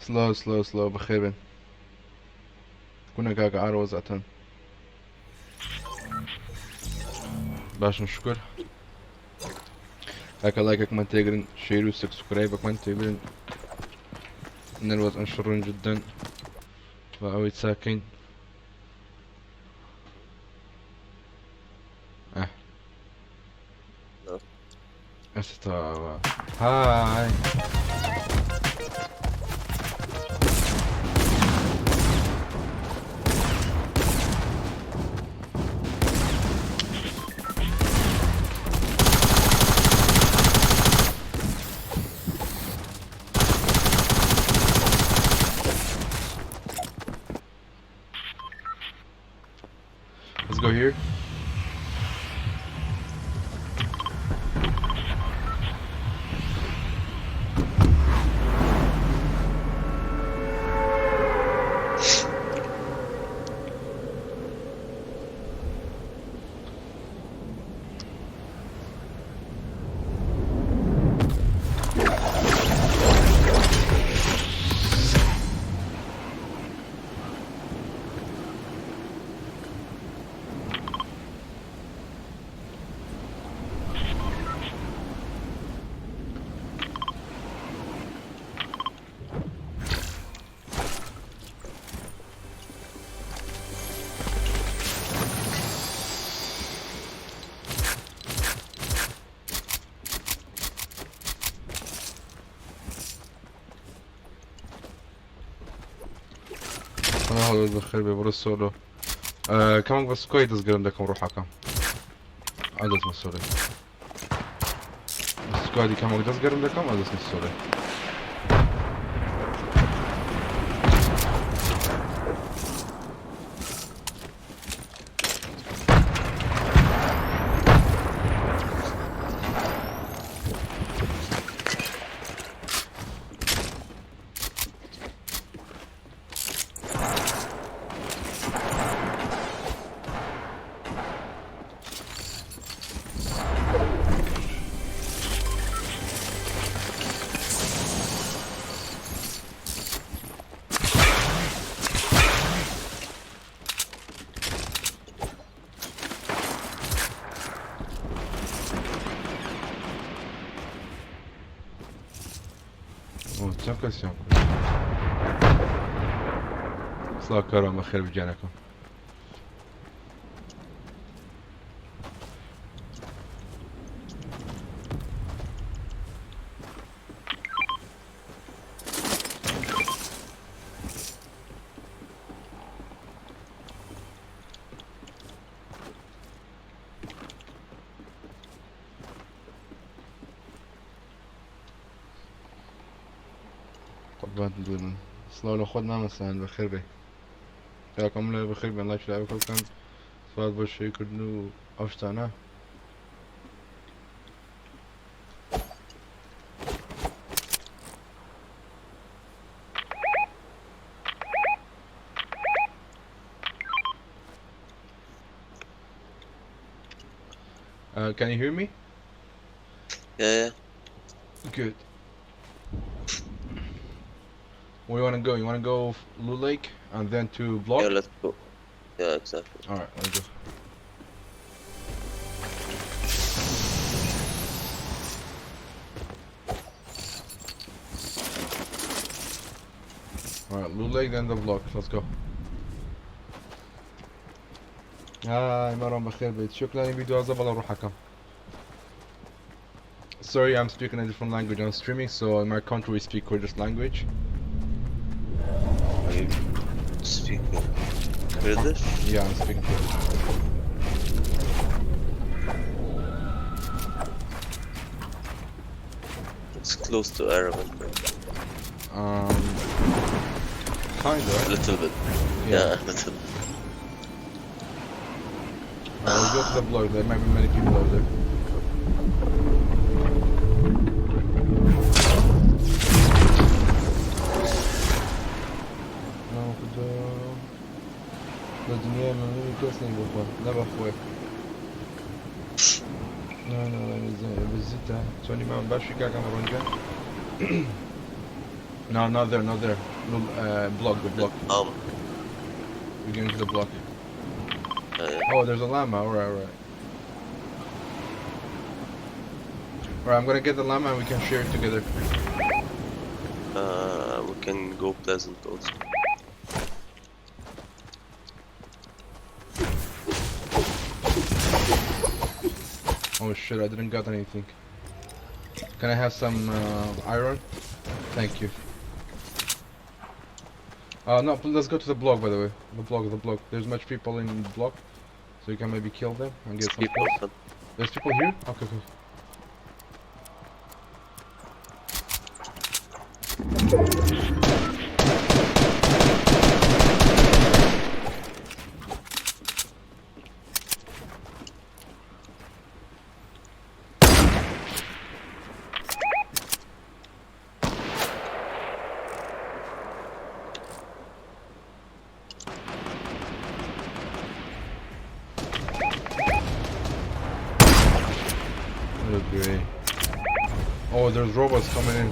سلو بخير بن كنا كاكا عروز أتن باش نشكر هكا لايكك من تقرن شير وسبسكرايبك من تقرن نروز انشرون جدا وأوي ساكن استوى هاي Let's go here. أنا هذا بخير ببرز سولو كمان بس كويس تسقرم لكم روحها كم عدد من السولو بس كويس كمان تسقرم لكم عدد من السولو J'ai l'impression. صباح الكرم بخير بجانكم. طبعا دون صلاة لأخوتنا مثلا بخير بي ياكم لا بخير بي الله يشلعب كلكم صلاة بشي كدنو أفشتانا Can you hear me? Yeah. Good. Where you wanna go? You wanna go Blue Lake and then to Block? Yeah, let's go. Yeah, exactly. Alright, let's go. Alright, Blue Lake then the Block. Let's go. هاي مرحبا بخير بيت شكرا فيديو هذا بلا روح حكم. Sorry, I'm speaking a different language. I'm streaming, so in my country we speak Kurdish language. Are you speaking Kurdish? Yeah, I'm speaking Kurdish. It's close to Arabic. Kinda. A little bit. Yeah, a little bit. Let's go to the Block. There might be many people over there. الدنيا ممنوع كاسني بخور لا بخور لا بالزيت توني ما باشي كاكا مرونجا No, not there, not there. Block, the block. We're going to the block. Oh, there's a llama. Alright, alright. Alright, I'm gonna get the llama and we can share it together. We can go Pleasant also. Oh shit, I didn't got anything. Can I have some iron? Thank you. No, let's go to the block, by the way. The block. There's much people in the block, so you can maybe kill them and get some kills. There's people here? Okay, okay. Great. Oh, there's robots coming in.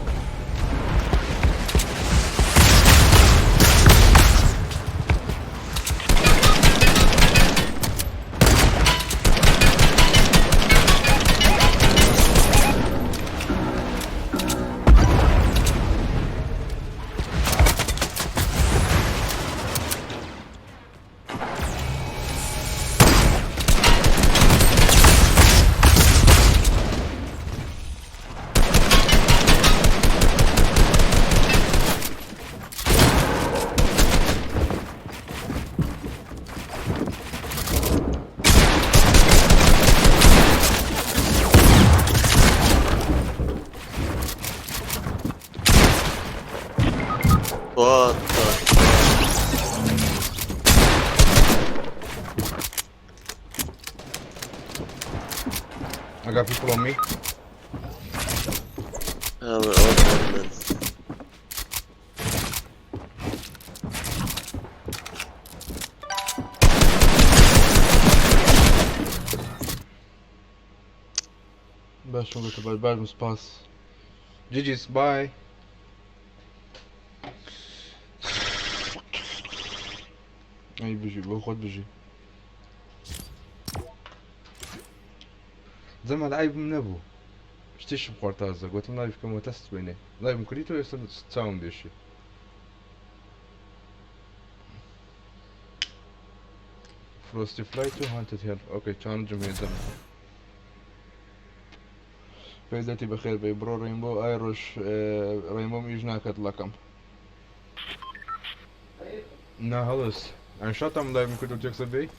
What the I got people on me. we're all dead, man. باش شغلك بعد بعد مسباس. GG's, bye. اي بيجي باخد بيجي زي ما لعيب من ابو شتيش بقرطازة قلت له لايف كم تست بيني لايف مكريتو يصير تساوم ديشي فروستي فلاي تو هانتد هيل اوكي كان جميع دم فايدتي بخير بي برو رينبو ايروش رينبو ميجناك لكم نا خلص انا شاطم لايف مكريتو تكسب بي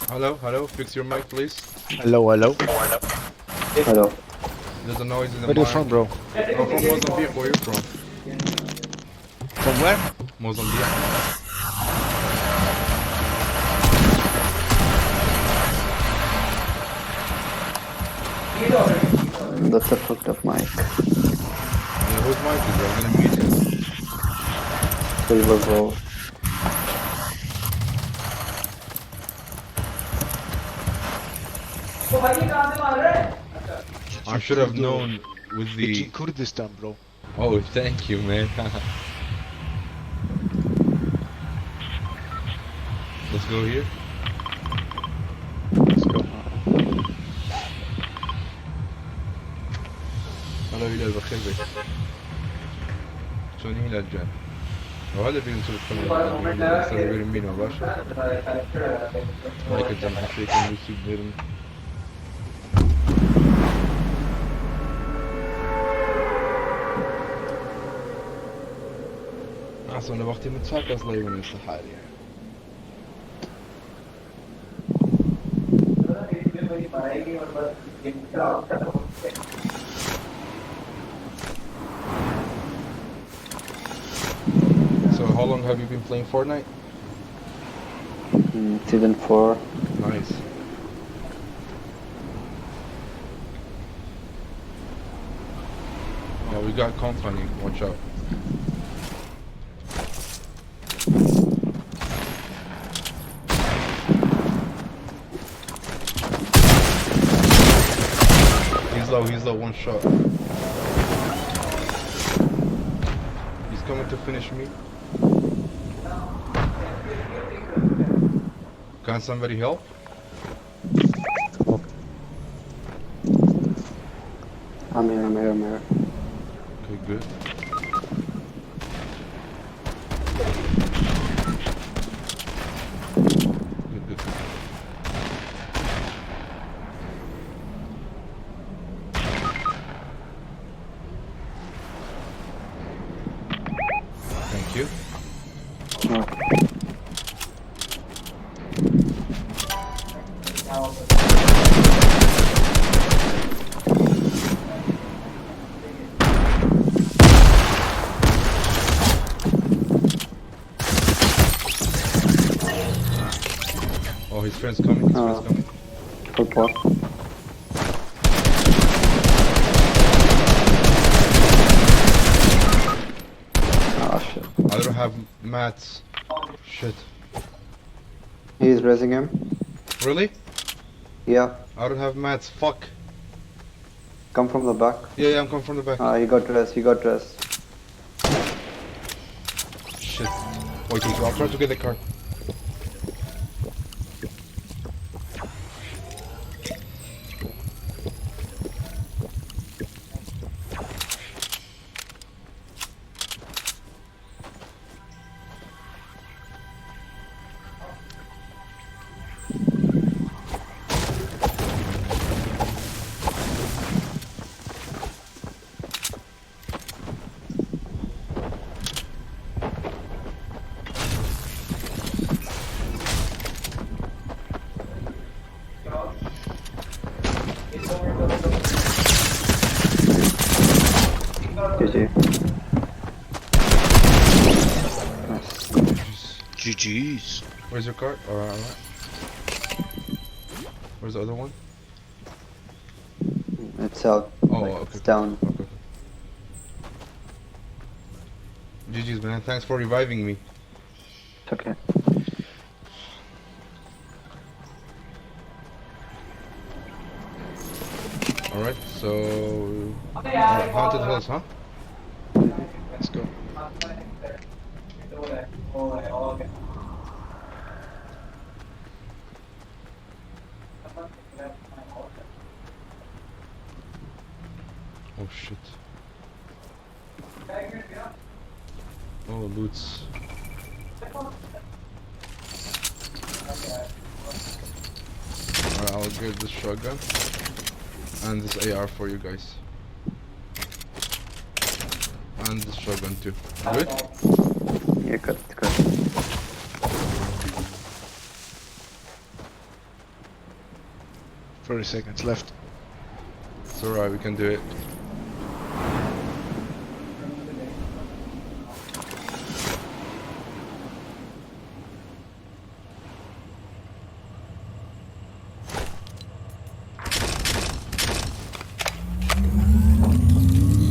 Hello, fix your mic please. Hello. Hello. There's a noise in the Where are you mic. from, bro? I'm from Mozambique, where are you from? From where? Mozambique. That's a fucked up mic. Yeah, whose mic is that? I'm gonna mute it. Silver Gold. I should have known with It's the... in Kurdistan, bro. Oh, thank you, man. Let's go here. Let's go. هلا هلال بخير بك. شلون هلال جان؟ وهذا بين نسوي الكاميرا نسوي بين مين مباشر. هيك الجمع شيء كان يوتيوب بين. أصلاً وقتي متفاق أصلاً يوم الصحاري. So how long have you been playing Fortnite? Season 4. Nice. Oh, we got company. Watch out. He's low, one shot. coming to finish me. Can somebody help? I'm here. Okay, good. Good. Thank you. Oh, his friend's coming. Good work. Ah, shit. I don't have mats. Shit. He's raising him. Really? Yeah. I don't have mats. Fuck. Come from the back. Yeah, I'm coming from the back. He got dressed. Shit. Wait, I'll try to get the car. GG. GG's. Where's your car? Alright. Where's the other one? It's out. Oh, Like, okay. It's down. Okay. GG's, man. Thanks for reviving me. It's okay. Alright, so... Haunted Hills, huh? Let's go. Oh shit. Oh, loots. Alright, I'll get this shotgun and this AR for you guys. And this shotgun too. Good? Yeah, good. 30 seconds left. It's alright, we can do it.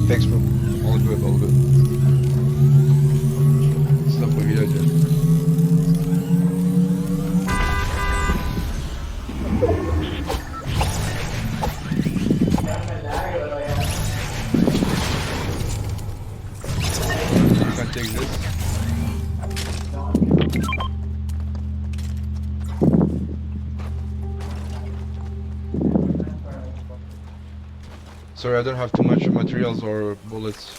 Thanks, bro. All good, all good. Stuff like that. You can take this. Sorry, I don't have too much materials or bullets.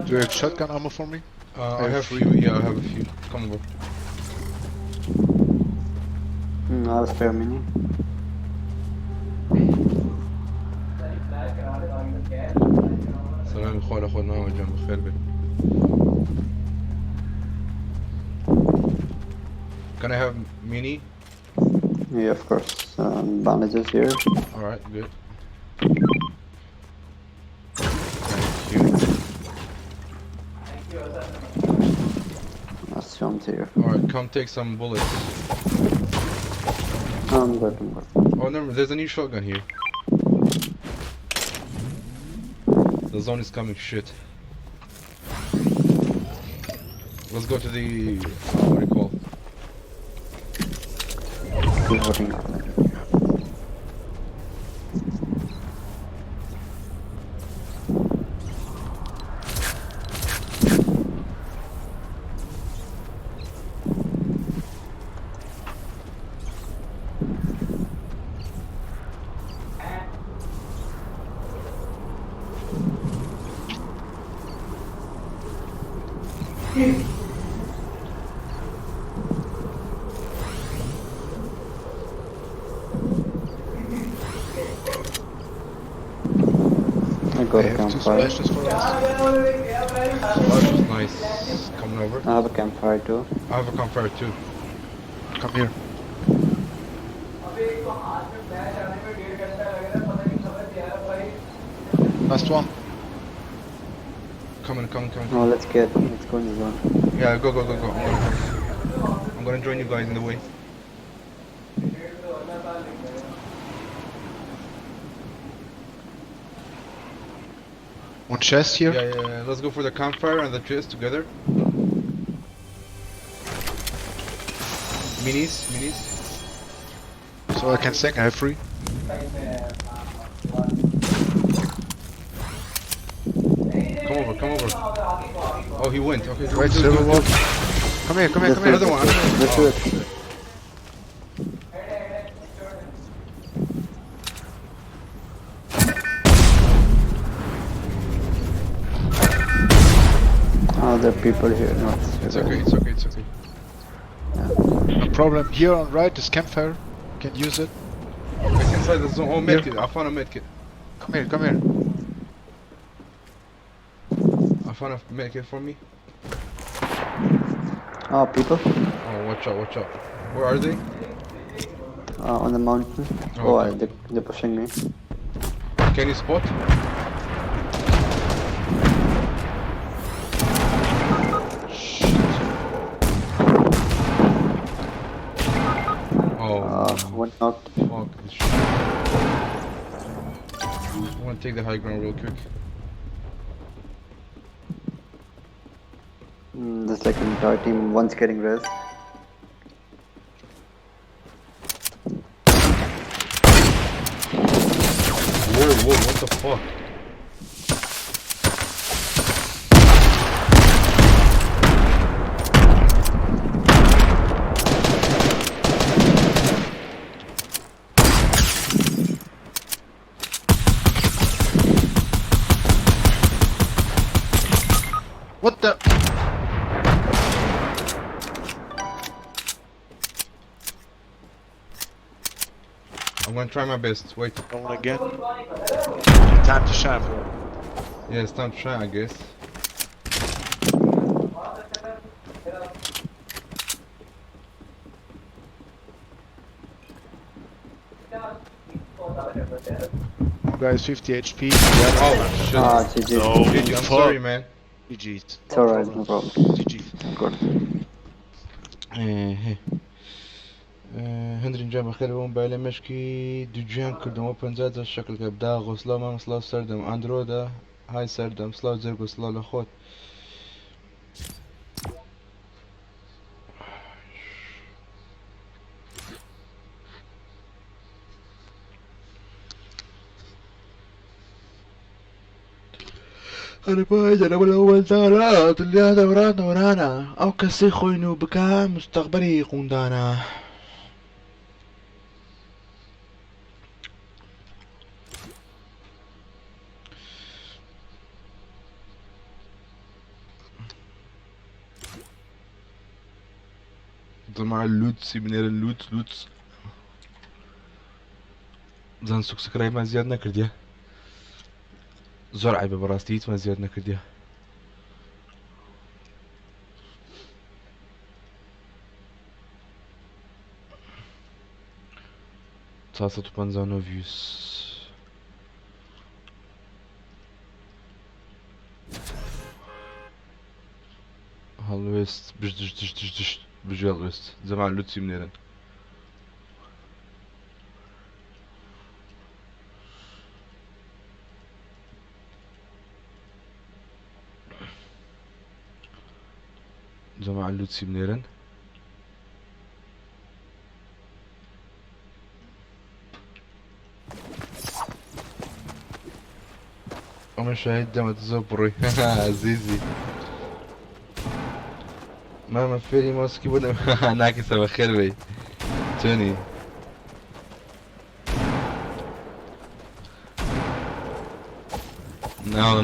Do you have shotgun ammo for me? I have few, yeah, I have a few. Come over. I'll spare mini. سلام اخوان اخونا وجنب بخير بك. Can I have mini? Yeah, of course. Bandages here. Alright, good. Thank you. That's jump here. Alright, come take some bullets. I'm good. Oh, no, there's a new shotgun here. The zone is coming, shit. Let's go to the... what do you call? Reloading. go They to have two campfire. splashes for us. Splash is nice. Coming over. I have a campfire too. I have a campfire too. Come here. Last one. Coming. No, let's go in the zone. Yeah, go. I'm gonna join you guys in the way. One chest here. Yeah. Let's go for the campfire and the chest together. Minis. So I can sing, I have 3. Come over. Oh, he went. Okay. Wait, do silver it. wolf. Come here. Another one. Let's do it. Oh, there are people here. No, It's okay. No problem. Here on right is campfire. Can use it. It's inside the zone. Oh, Here. medkit. I found a medkit. Come here. I found a medkit for me. Oh, people Oh, watch out. Where are they? on the mountain. Oh, Oh, okay. they're pushing me. Can you spot? Oh, One knocked. fuck this shit. I want to take the high ground real quick. There's like an entire team. One's getting res. Whoa, what the fuck? What the? I'm gonna try my best. Wait. Going again. Time to shine. Yeah, it's time to try, I guess. Guys, 50 HP. Oh, shit. Ah, GG. No. GG, I'm sorry, man. GG. It's alright, no problem. GG. Good. هندرین جا بخیر بوم بالا مشکی دو جان کردم و پنجاه تا شکل که بدا غسلا من سلاو سردم اندرودا های سردم سلاو زرگ و سلاو لخود أنا بايد أنا بالأول دارات اللي هذا ورانا أو كسي خوينو بكا مستقبلي قندانا مع اللوتس من اللوتس زان سكسكراي ما زياد نكرديه زۆر عیبە بەڕاستی هیچمان زیاد نەکردیە چاسەد و پەنجا و نۆ ڤیوس هەڵوێست دشت بژێ هەڵوێست زەمان لوتسی منێرن جماعة اللوتسي بنيرن أما شاهد دمت زبري عزيزي ماما فيري موسكي بودا ناكسة بخير بي توني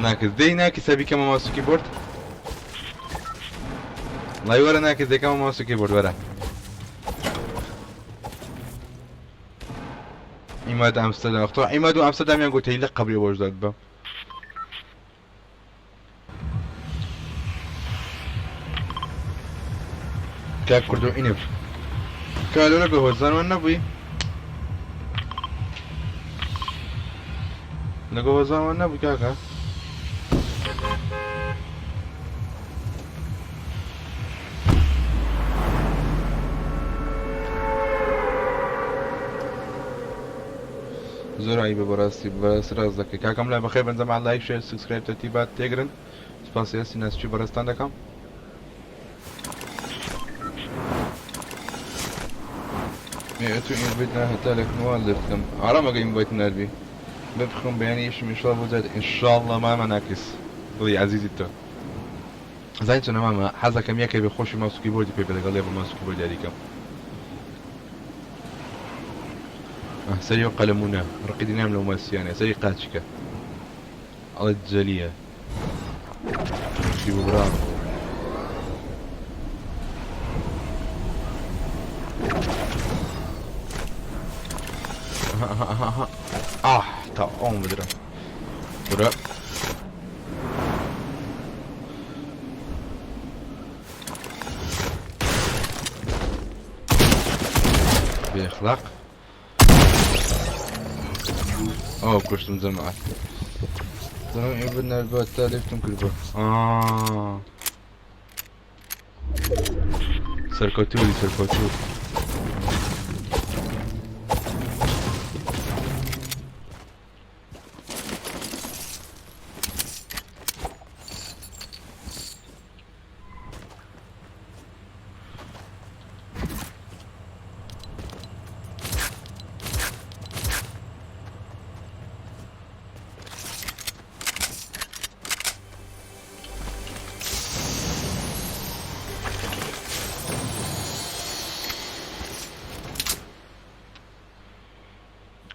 ناكس دي ناكسة بي كما ماوس كيبورد لا يورا ناكس دي كما ماوس كيبورد ورا إماد أمستردام أختار إماد أمستردام يقول تيلي قبري وجداد با كاك كردو إنف قالوا لك هو الزان والنبي لقوا الزان والنبي كاكا زۆر عیبە بەڕاستی بەس ڕاست دەکەی کاکەم لای بەخێر بنجەم على لایک شێر سبسکرایب تەرتیبات تێگرن سپاسی هەستی ناسچی بەڕێستان دەکەم تو این بیت نه هەتا لێک نوان لێ بکەم ئارامەگە این بیت نەربی ببخۆم بەیانیشم ئینشاڵ بۆ جات ئینشاڵڵا مامە ناکەس دڵی عەزیزی تۆ زانین چۆنە مامە حەزەکەم یەکەی بێ خۆشی ماسکی بۆردی پێ بێ لەگەڵ لێ بۆ ماسکی بۆردی یاریکەم سري قلمونا رقيدي نعمل لو ماسيانة سري قاتشكا على الجالية شيبو برام تا بدرا برا بإخلاق كشتم زمعت زمان يبنى الباب التالي تمكن الباب سركوتولي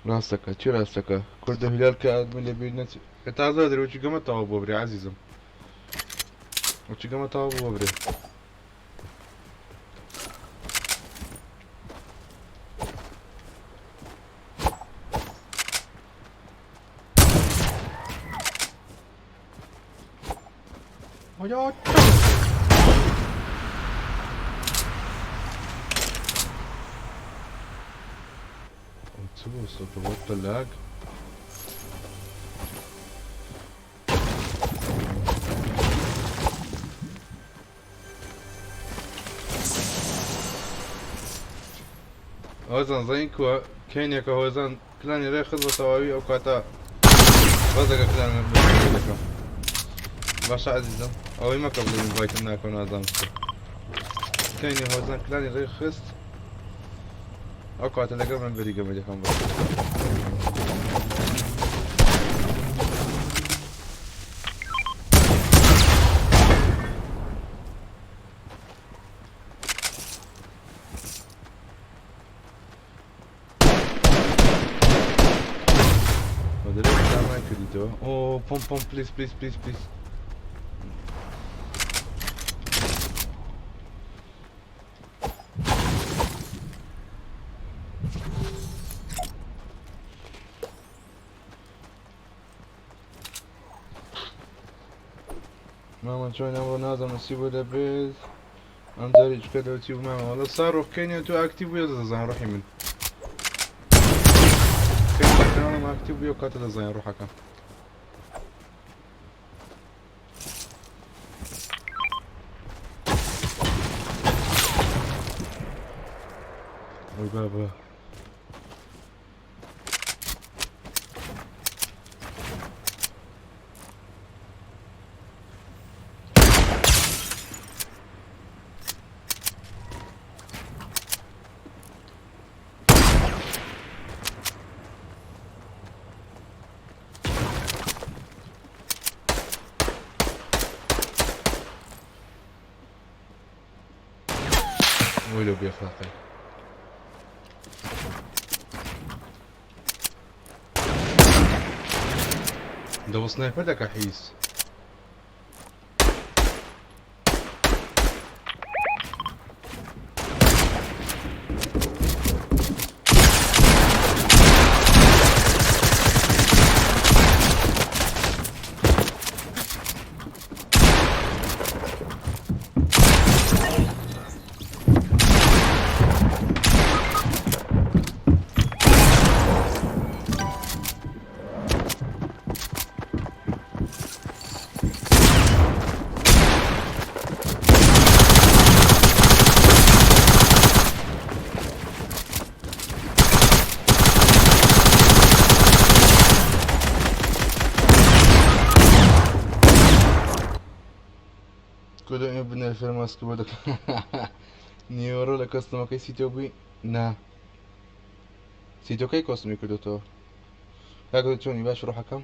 راستك چی راستك كرد هلال كاد من اللي نسي تعذر دري وشي قمت تاو بوبري عزيزم وشي قمت تاو بوبري ويا صوت الطلاق هوزان زين كوا كينيا كهوزان كلاني ريخذ وسواوي او كاتا وزاك كلاني بلدكم باشا عزيزم اوي ما قبل انفايت مناكم نازم كينيا هوزان كلاني ريخذ او كاتا لقى من بريقة مجاكم Oh, pom, please. ماما شلون ابغى نازل نسيبه لبيت انزل كذا وتسيب ماما والله صار روح كينيا تو اكتيف ويا زين روحي من كينيا انا ما اكتيف ويا كاتل زين روح هكا بابا ويلو بيخلقي ده سنايبر ده كحيس سایفر ماسک بۆ دەکە نیوەڕۆ لە کەستەمەکەی سیتۆ بووی نا سیتۆکەی کۆستمی کردوتەوە کاکە چۆنی باش ڕۆحەکەم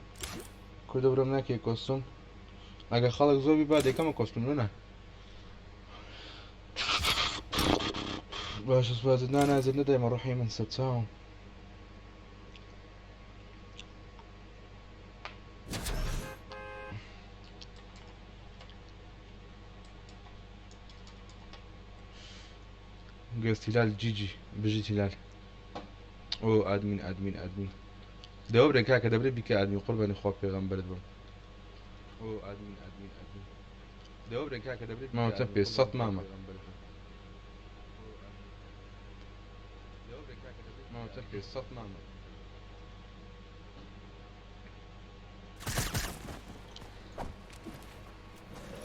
کوردە برۆم ناکەی کۆستوم ئەگە خەڵک زۆری با دەکەمە کۆستوم نە باش سوپاست نانازێت نەدایمە ڕۆحی من سەرچاوم گەست هیلال جیجی بژیت هیلال ئۆ ئادمین ئادمین ئادمین دەوە برێن کاکە دەبرێت بیکە ئادمین قوربانی خوا پێغەمبەرت بم ئۆ ئادمین ئادمین ئادمین دەوە برێن کاکە دەبرێت ماوە چەند پێ 100 مامە ماوە چەند پێ 100 مامە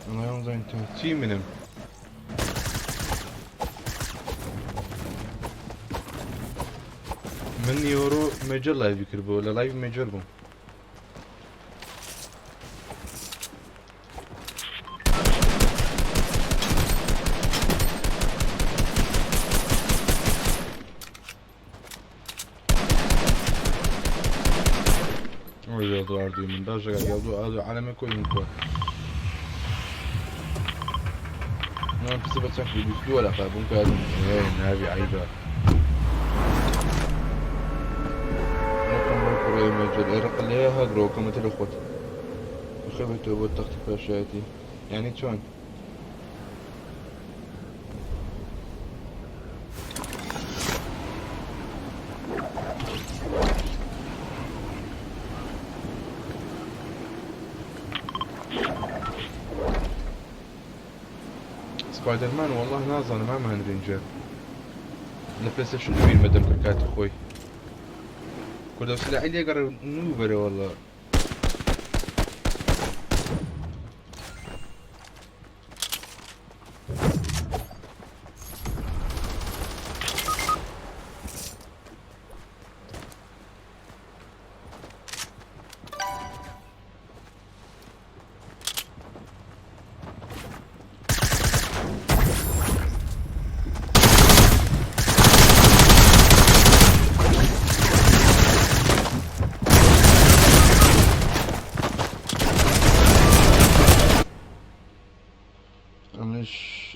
ئەڵێم زۆین تۆ چی منم من نیوەڕۆ مێجۆر لایڤی کردبووە لە لایڤ مێجۆر بووم ئۆی یاڵدو ئاردووی من داژەگە یاڵدو ئادو عالەمە کۆی من کۆ نام پسە بە چەند بیست دووە لەقا بووم کادم ناوی عیبە مجال ارقل ليه هاجرو كما تلخوت خبت وبتخت فاشاتي يعني شلون سبايدر مان والله نازل ما مهن رينجر البلاي ستيشن وين مدام كركات اخوي كل سلاح اللي يقرر نوبره والله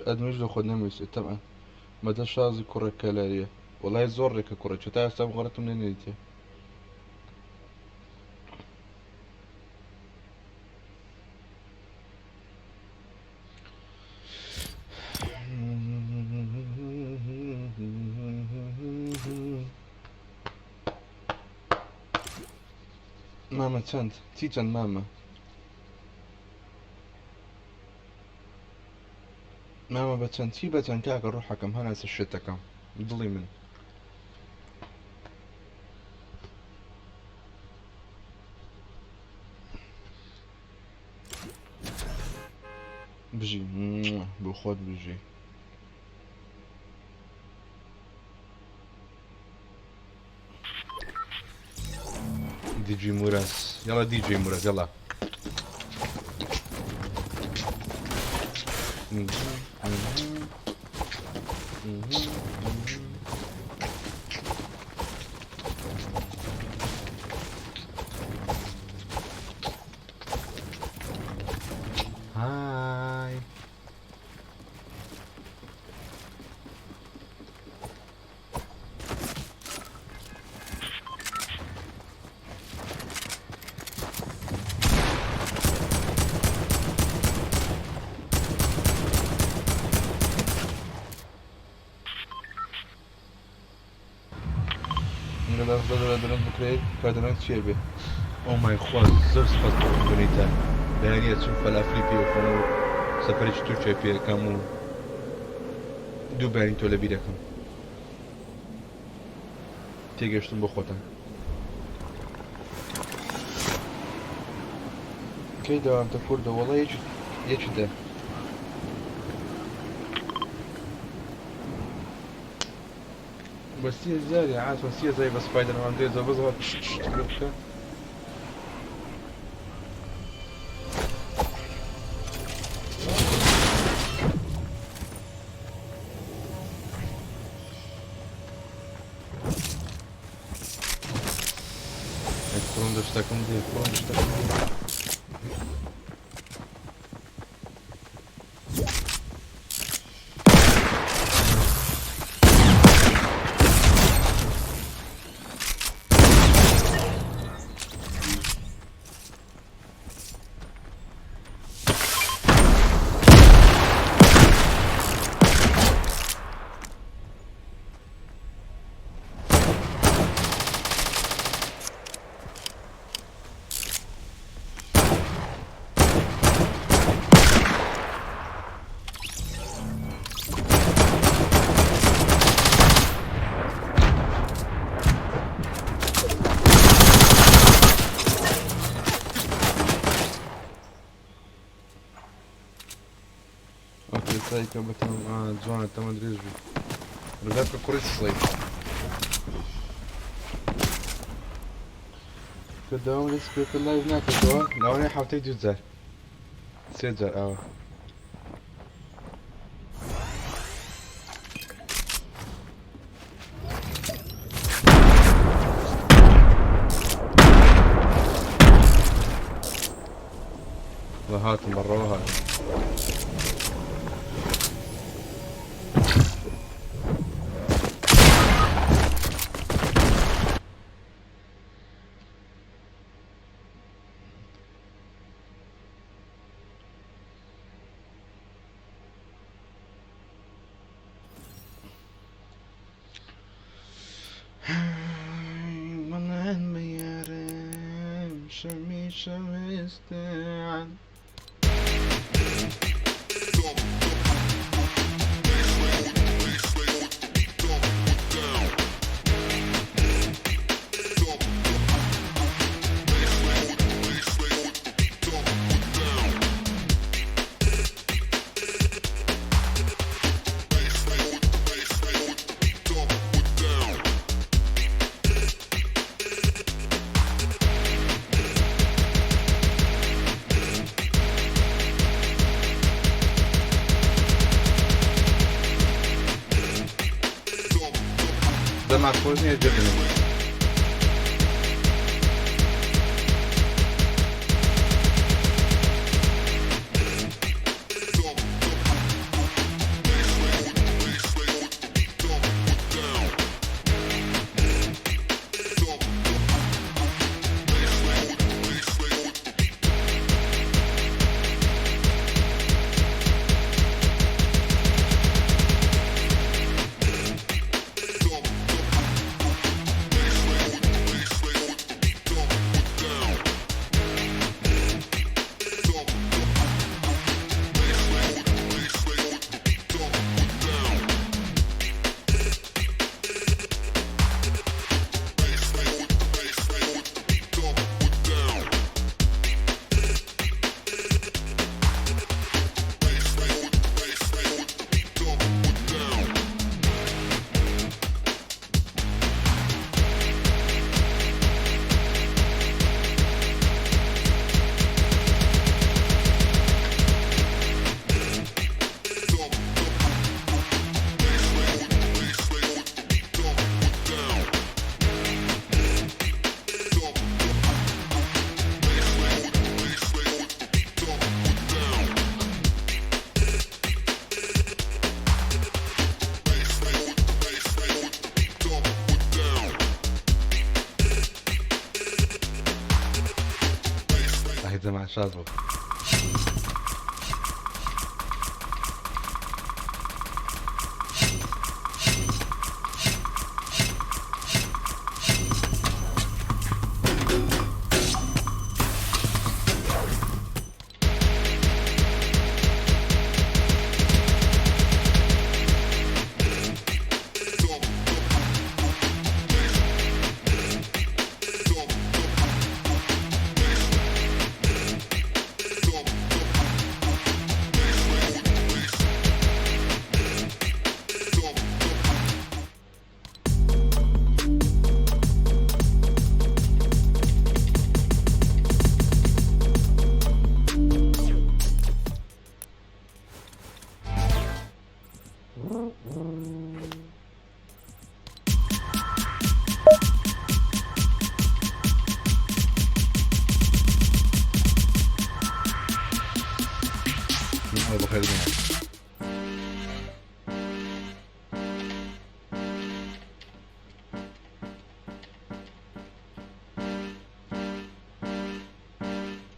ادمج لو خدنا ميسي طبعا ما ده شازي كرة كالارية والله زورك كرة شو تعرف سام غلط من نيتي ماما تشانت تيجان ماما ماما بچەند چی بەچەند کاکە ڕوحەکەم هەناسە شێتەکەم دڵی من بژی بۆ خۆت بژی دیجی موراس یاڵا دیجی موراس یاڵا هاي دەرەنج بکرێت کادەنەک چێ بێ ئەو مای خوا زۆر سپاس بۆنیتە بەیانە چون فەلافری پێوەخۆم و سەفەرێکی تورکیا پێەکەم و دوو بەیانی تۆ لە بیرەکەم تێگەشتم بۆ خۆتان کەی دەوامتە کووردە وەڵا یەکی دە بس 3000 يا عاد 50 زي بس سبايدر مان دي زي بظهر خۆزە شتەکەم دێ خۆم شتەکەم دێ سایکە بەتەم جوانە تەمە درێژ بوو ڕگات کە کوڕی سڵی کە داوام لە سپێکە لایڤ ناکەتەوە لاوانەیە حوتەی 2000 3000 ئاوە هاتم بەڕەوە هاتم من بيارم شمي شمستان ده معفوزني جدا هيدا مع شاذو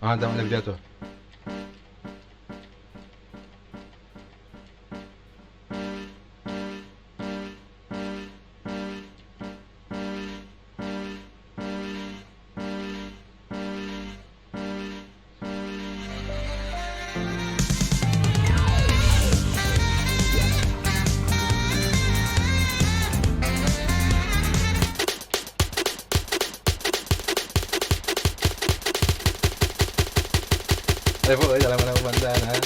دام لك جاتو والله يا لما انا بندانا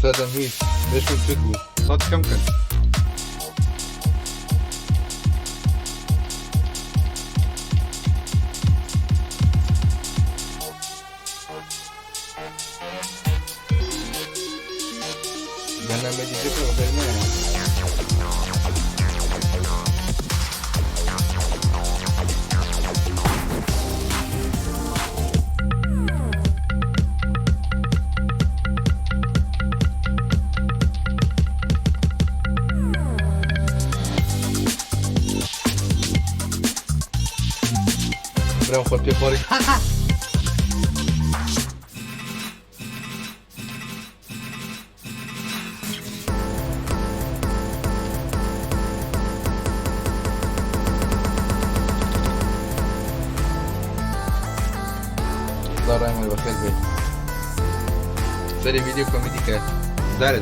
سادة ميت ليش بتكتبوا صوت كم كان برنامج ذكر غيرنا برام خود بخوری دار ايمن بخير بيت سري فيديو كوميدي كات زاري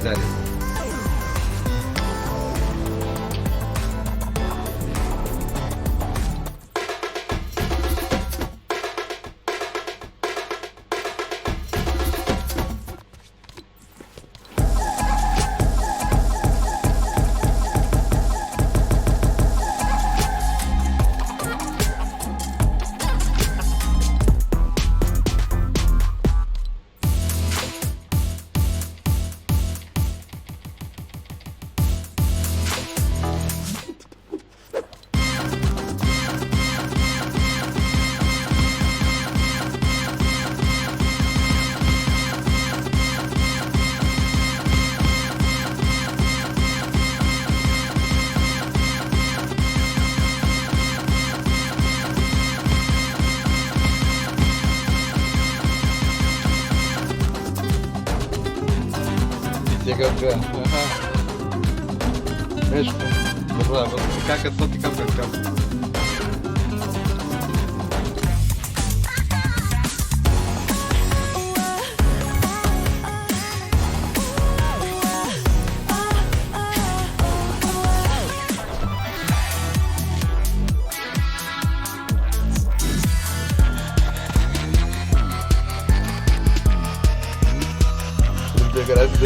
Chega mesmo, vou ficar com a fonte de campo. Graças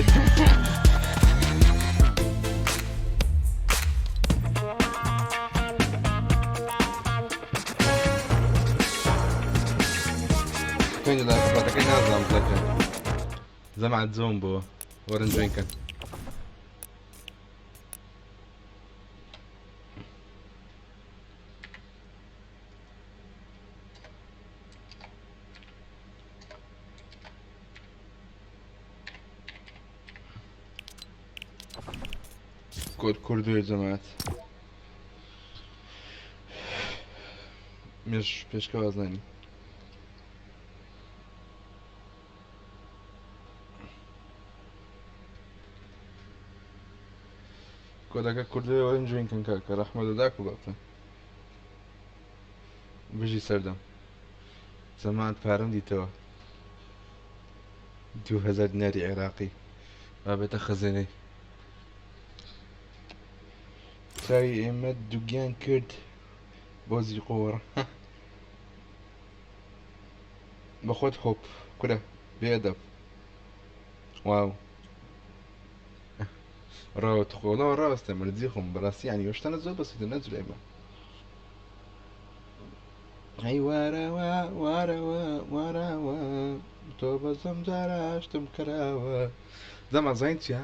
كاين لا صراحة كاين نظام تاعك زعما زومبو ورنج وينكن كود كردو يا جماعة مش كوازنين كودك كردو ورنج وينكن كاكا رحمة داك وقفتا بيجي سردم زمان فارم ديتوا 2000 ديناري عراقي ما بتخزني ساوي إمد دوگیان کرد بازی قوار بخود خوب كده بأدب واو راوت خولا راست مرزيخم براسي يعني وش تنزل بس تنزل إما ئەی وارەوە وارەوە وارەوە تۆ بەزەم جاراشتم کراوە دەمەزین چیە؟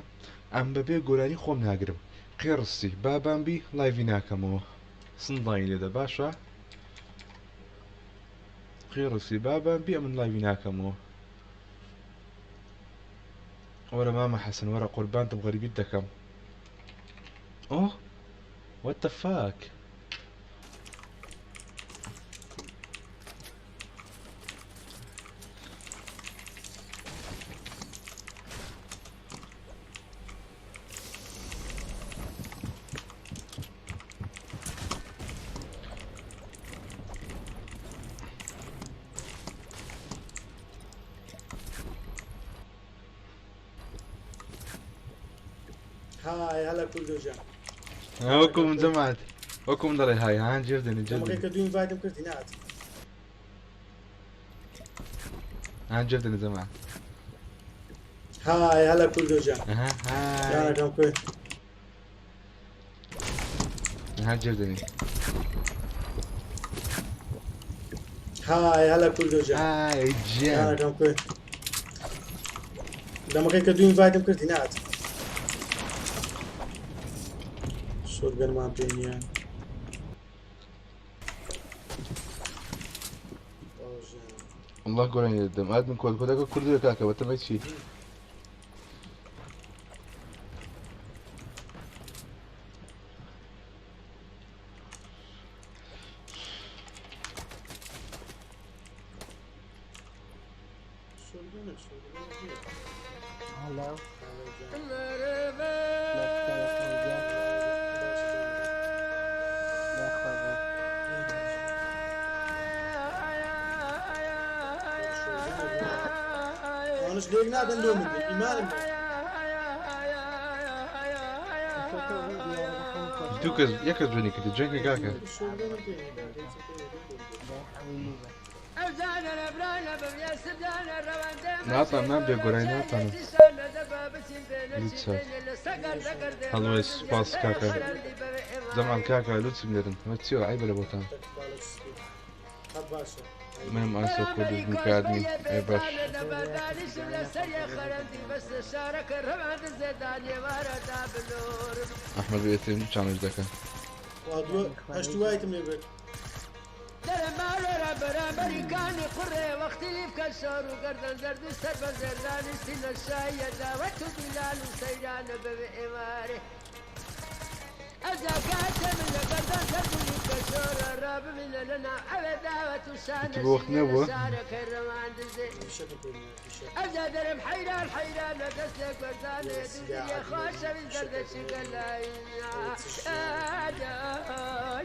ئەم بەبێ گۆرانی خۆم ناگرم قێڕستی بابامبی لایڤی ناکەمەوە سندڵی لێدە باشە؟ قێڕستی بابامبی ئەمن لایڤی ناکەمەوە وەرە مامە حەسن وەرە قوربانتم غەریبیت دەکەم ئۆ what the fuck هاي هلا كل جا وەکوم جەمات وەکوم دەڵێ های هان جێردنی لما جێردنی كيف دوين فايدم كرتي نعت هان جێردنی جەمات هاي هلا كل جا ئەها يانا های كم كوي هان جێردنی هاي هلا كل جا های يانا گیان كم كوي لما كيف دوين فايدم كرتي نعت شو تقول ما بيني والله گۆرانی دەدەم ئادم کۆدەکە کوردی کاکە بەتەمە چی Hello. أنا شليك نادن لومي إيمان دوو کەس یەک کەس جوێنی کردی جێنگە کاکە ناتان نابێ گۆرانی ناتانم هەڵۆی سپاس کاکە زەمان کاکە لوچم لێرن ئەمە چیوە ئای بەرە بۆتان منم ئاسە کۆدوز میکردنی ئەی باش ئەحمەد بێتم چانش دەکەن هشتوايتم ليبك درمارا برامري كاني قري واختلف كالشور وقردن زرد السرب زردان السن الشاية داوت بلال سيران بإماري أزاكات من قردن زرد كالشور الراب من لنا على داوت وشان السارة كرمان دزي أزا درم حيران حيران دسلك وردان يدوزي يا خوشة من زرد الشكلاي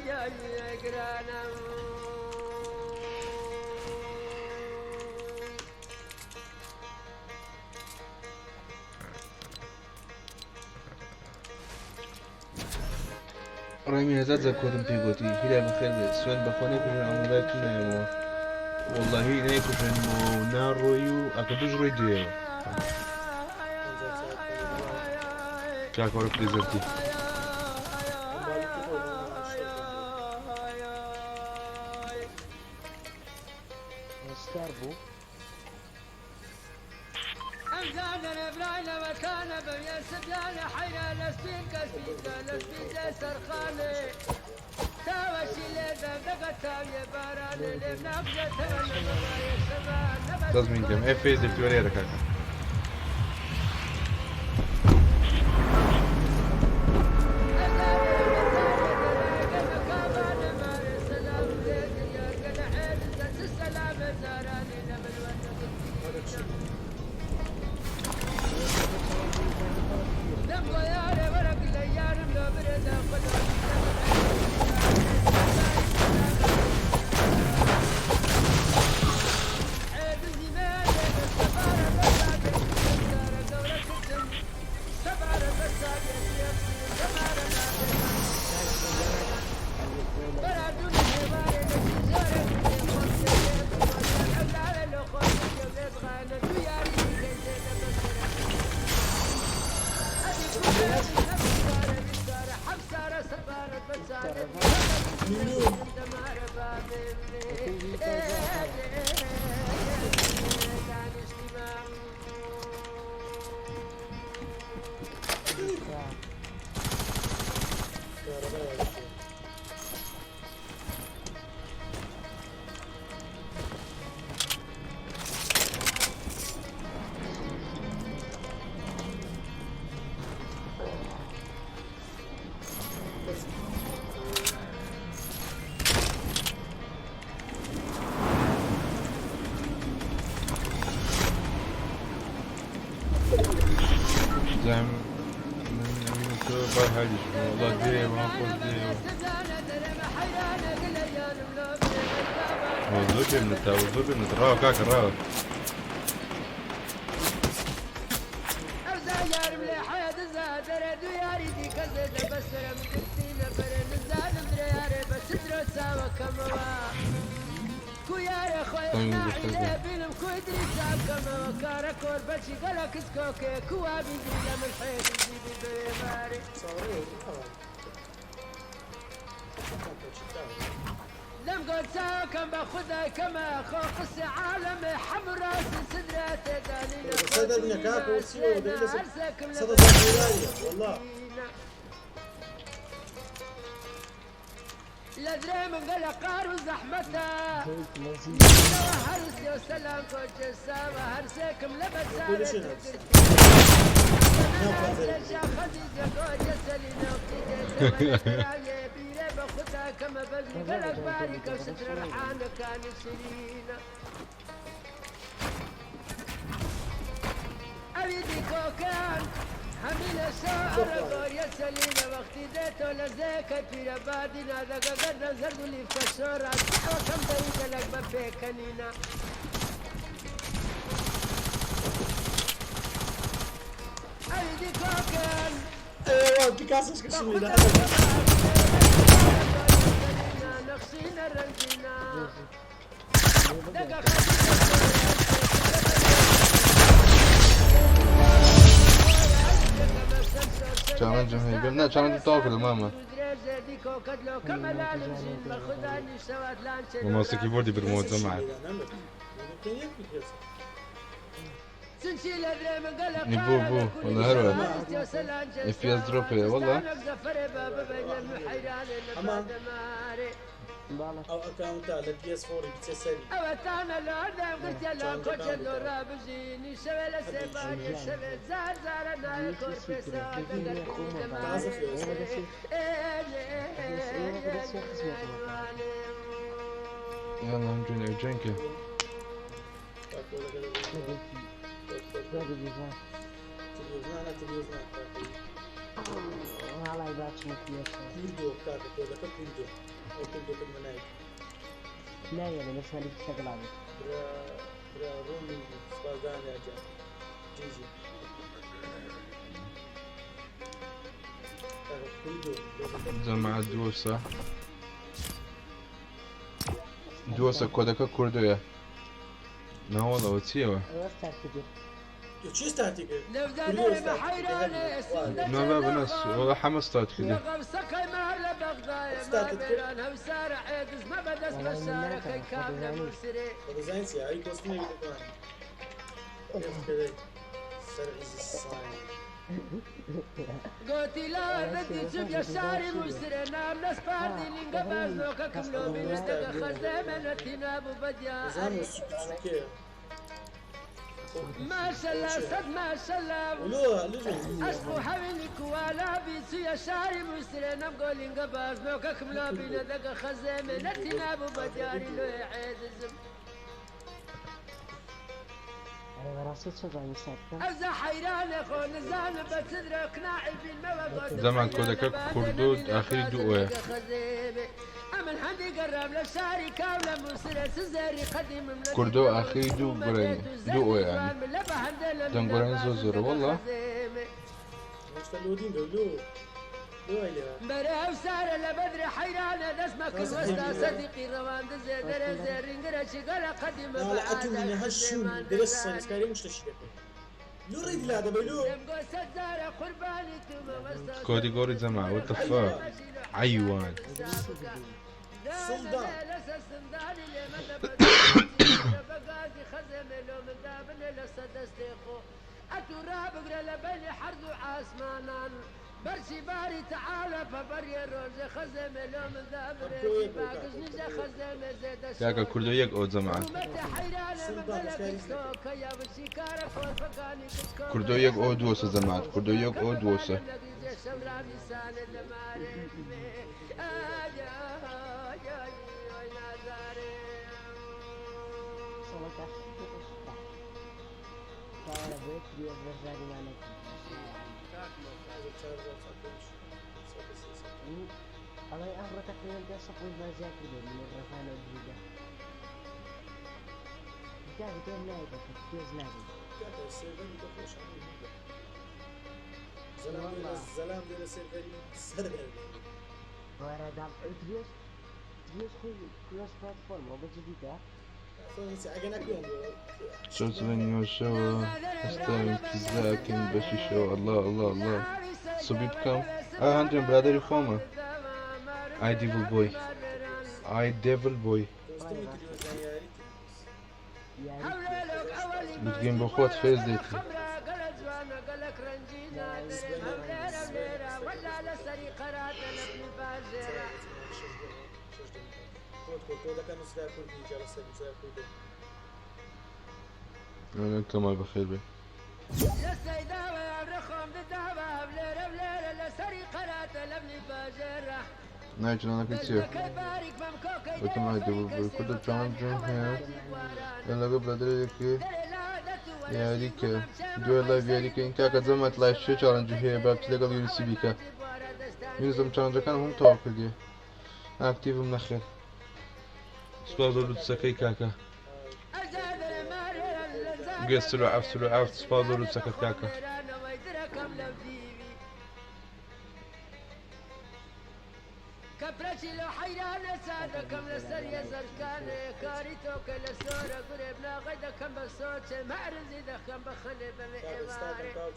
يا قرانا ڕێمی هەزار جار کۆدم پێی گوتی هیلای بەخێر بێت سوێن بەخۆنێ کوژن ئەمەدای تونایەوە وەڵڵاهی نەیکوژێنمەوە و ناڕۆی و ئەکە دوژ ڕۆی دوێەوە کاکەوەرە پلیزەرتی Starbu. أمزان الإبراهيم وكان بميان سبيان حيا لسبين كسبين لسبين زي سرخاني تاوشي ليدا دقا تاوية باراني لبنا بجا تولى نبايا شبان دەزمین کەم ئەی فێز دەفتوەرێرە کاکە زعما من تو باي هادي والله ديما ما قلت ديما وزوبي من راو كاك راو لم قلت كم باخذها كما خوق العالم حمر راس صدرته دليل صدر نكاك وسيو دليل صدر زاكيرايا والله لدري من قال قار وزحمته هرس يا سلام كوج السما هرسكم لبس باخذها كما بزي قلق بارك وستر الحان كان سنين أريدي كوكان حميل الشعر قرية سليمة وقتي ديتو لزيك في ربادنا ذاك قد نزلت لي في الشورى وكم دقيقة لك بفيكنينا أريدي كوكان ايوه بيكاسو شكشمي لا نقصينا رنجينا challenge هي قلنا challenge تاكل ماما وماسك كيبوردي بالموت زمعت نبو بو والله هروة FPS drop والله او اكونت على بي اس 4 بتسالي اوتانا لو قلت لا كوتش لو رابجيني شوال السباني شوال زار زار انا كورفيسا يلا نجي جنكي والله يبارك فيك كيردو كاكا كولا كيردو او كيردو كمناي لا يعني بس هذيك الشغله هذه برا رومي سبازان يا جا جيجي كيردو زمع دوسة دوسة كودك كردوية ما والله وتسيوه شو استاتيك؟ لو داري بحيراني ما باب ناس والله حمستات كده سكاي مهلا بغداد ما بينها وسارع عيدز ما بدس بشارة كي كاملة مرسري هذا زين سي اي كوستمي كمان كيف كذا سرعز الصايم قوتي لا بدي تشوف يا شاري مرسري نام ناس باردي لينقا بازنوكا كملو بينستك خزيمة تناب وبديا زين السكر ما شاء الله صد ما شاء الله ولو لجو أسبو حوينك ولا بيسو يا شاري مسرين أم قولين قباز موكك ملابين دقا خزيمة نتناب وبدياري لو يعيد الزم انا راسي شغله مسكته أفزا حيران أخو نزان بتدرك ناعي في الموقع زمان كودك كردود آخر دوئة أمن حدي قرب للشاري كاملة مسرة سزاري قديم من كردو آخر دوئة يعني دم قرين زوزر والله مستلودين دولو برا وسارة لبدر حيرانة دسمك الوسطى صديقي روان دزي دري زيرين قرشي قرا قديم لا أتوني هالشون درس سكاري مش تشكي لو ريد لا دبلو كودي قوري زمع واتفاق عيوان سلطان برشي باري تعالى فبري روز خزم لو من ذابري باقش نجا خزم زيد كاكا كردو يك او زمع كردو يك او دوسة زمعت كردو يك او دوسة تعال بيت بيز برزاري ما نكتب الله يأمر تقريبا ده صفو البازات كده من الرفانة الجديدة جاب كيف نايدة كيف نايدة زلام ديال سيرفري سرقل ورا دام تريوس خوي كروس بلاتفورم وقت جديدة فانسي انا كوين شوزني وشو استعمل كذاكن بشي شو الله الله الله صبيب كم عندهم برادري فوما I devil boy I devil boy بتجين بخوت فيز ديتي أنا كمان بخير بي نايجن أنا كنت سير وتم هاي دبل بوي كنت جان جون هير يلا قبل أدري يا ريك دو لايف يا ريك إنك أكذبت لايف شو challenge هي باب تلاقي يونسي بيكا يونسم challenge كان هم توقف دي أكتيف من آخر سباز ولد سكي كاكا قيس سلو عفت سباز ولد سكي كاكا كبرتي لو حيران سادكم لسريا زركان كاريتو كل سورة قريبنا غيدكم بصوت معرز يدكم بخلي بالإمارة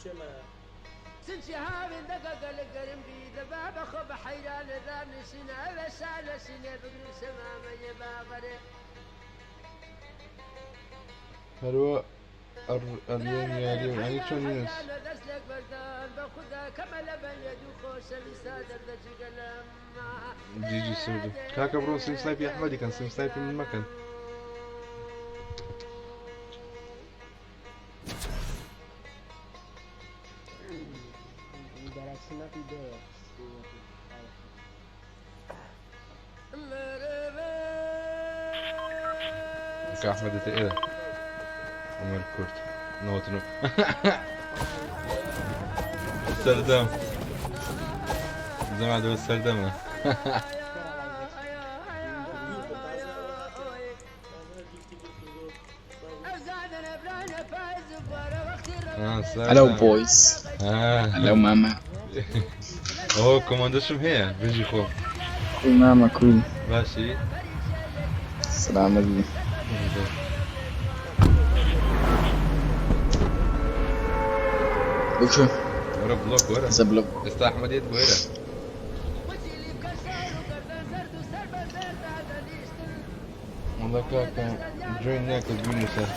سنتي هاوين دقاق القرم بيد بابا خب حيران ذان سنة وسالة سنة بقري سمامة يباغري هلو اليوم يا اليوم يعني شو الناس جي سودو كاكا برو سيم سنايب يا احمدي كان سيم سنايب من المكان كاحمد ايه عمر كورت نوتنو سردم زمان دو سردم Hello boys. Hello mama. اوه كوماندو شو هي بيجي خو Cool mama cool. ماشي السلام عليكم. وشو؟ ورا بلوك ورا زبلوك. استا احمد يد ورا والله كاكا جوين ناكل بيونسا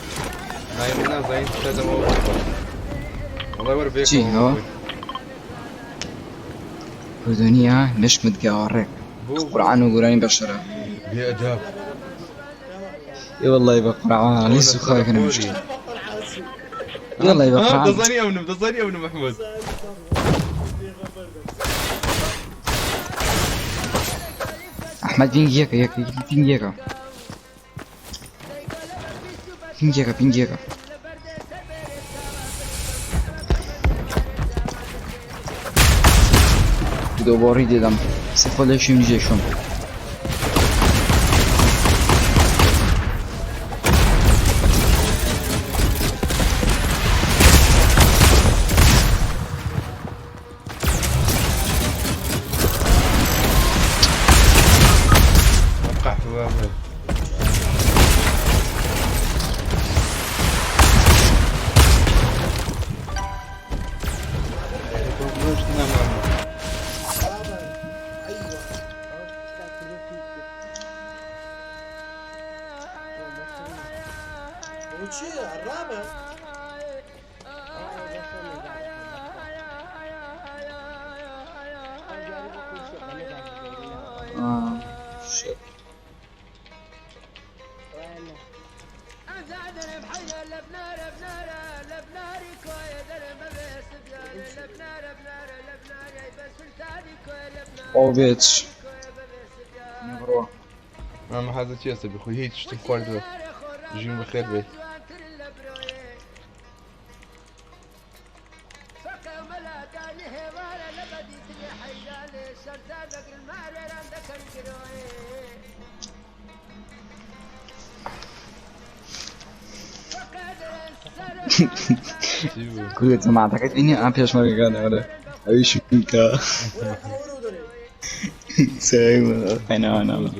نايمنا زين تشادم والله ورا بيك جي هوا. الدنيا مش متقارك. القرآن وقرآن بشرة. بأداب اي والله يبقى قرآن ليس خايف انا مشكلة. يلا يبقى قرآن. ضزاني ابن محمود احمد بينجيكا بينجيكا دوباره دیدم استفادهش میجهشون اوفيتش نبروه ما حدا تياسر بخوي هيك شتم خوارد جيم بخير بي مەلادانی هێوارە لە بەدیتنی حەیرانێ شەرتا دەگرن مارێران دەکەن گرۆێ كل جماعتك إني أنا بيش ما كان هذا أيش فيك سايم أنا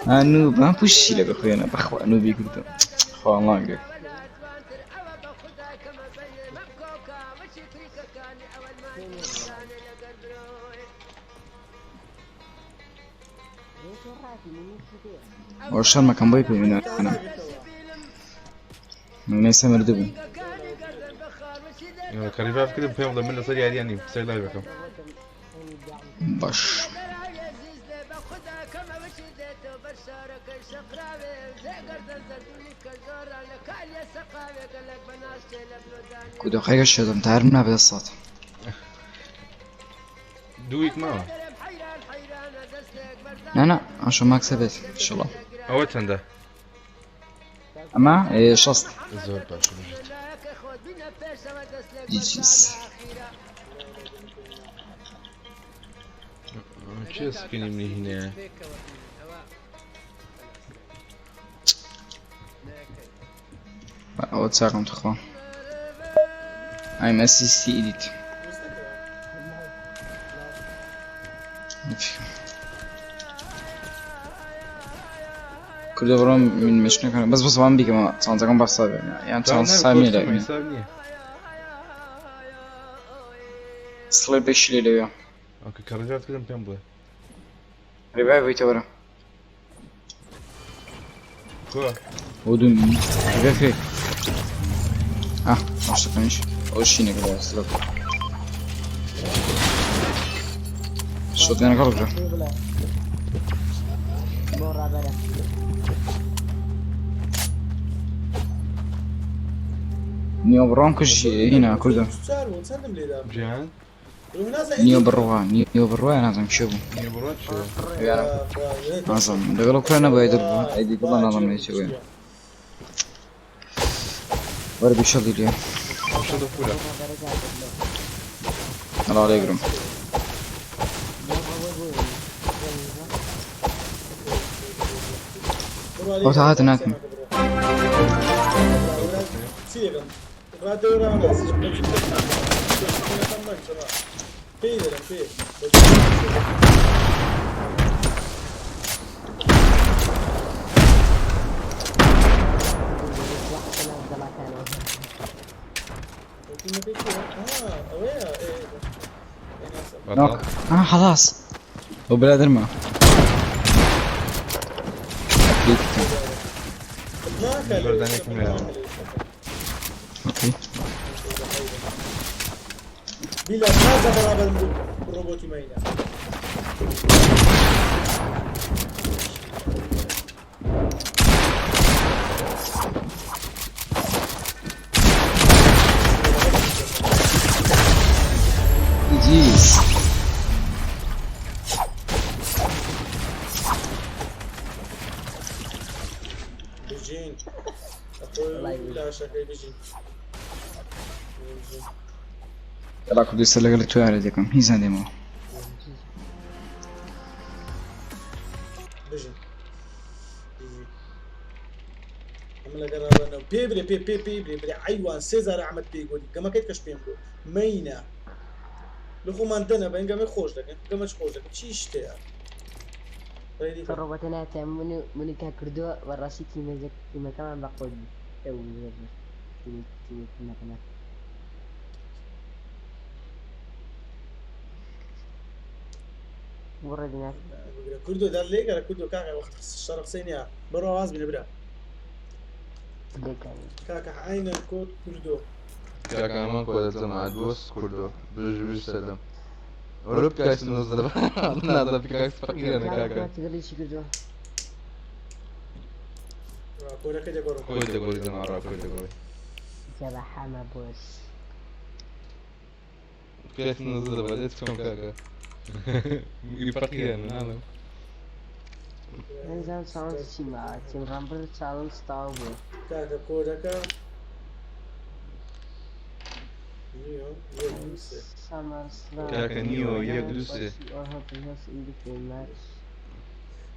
أنو ما بوشي لك أخوي أنا بخوا أنو بيقولوا خوا الله عليك ورشان ما كان بايبي من أنا من يسمى ردبو كاريفا كده بفهم ضمن صار يعني بصير لايفكم باش كده خير الشيء ده تعرفنا بهذا الصوت دويك ما لا عشان ما كسبت إن شاء الله أول سنة أما إيه شصت زور باش جيجيس شو سكيني من هنا أول ساعة تخوان I'm assist edit كل غرام من مشنا كان بس وان بيجي ما تانزكم بفصل يعني تانزامي لا صلي بيشلي ليه اوكي كارجات كده مكان بوه ريفايف يتورا كوا ودون ريفايف مش تكنيش اول شيء نقدر نسلك شو تاني كارجا نيو برونكش هنا كله جيان نيو بروا أنا لازم شوفه نيو بروت شو لازم دقلو كلنا بيدربوا أيدي كلنا لازم نسوي ورا بيشلي اليوم شو دفولا الله عليك رم أو تعال ناكل نوك خلاص هو بلا درما برداني كمية اوكي بلا ماذا برابر بالروبوت ماينا جيز بيجين اخوي لا شكل بيجين يلا كنت يسأل لك توي على ديكم هي زندي مو بيجين عمل قرابنا بيبري بيبري عيوان سيزار عمل بيقولي كما كيف كش بيمكو مينا لخو مانتنا بين قام يخوش لك قام خوش لك شي اشتي الروبوتات من كردو والراسي كيما كمان بقول او كيما وردنا كردو دار ليك على كردو كاكا وقت الشرق سينيا برا واز من برا كاكا عين الكود كردو كاكا ما كود الزمان دوس كردو بيج سلام ورب كاس نزل نازل بكاس فقير انا كاكا تقولي شي كردو كودا كده برا كود قولي زمان عرب كود قولي تبع حما بوس كاس نزل بدأت فهم كاكا فقير انا نعم نزل ساوند تيما تيم رامبل ساوند ستاو كاكا كودا كا نیوە یەک دوو سێ کاکە نیوە یەک دوو سێ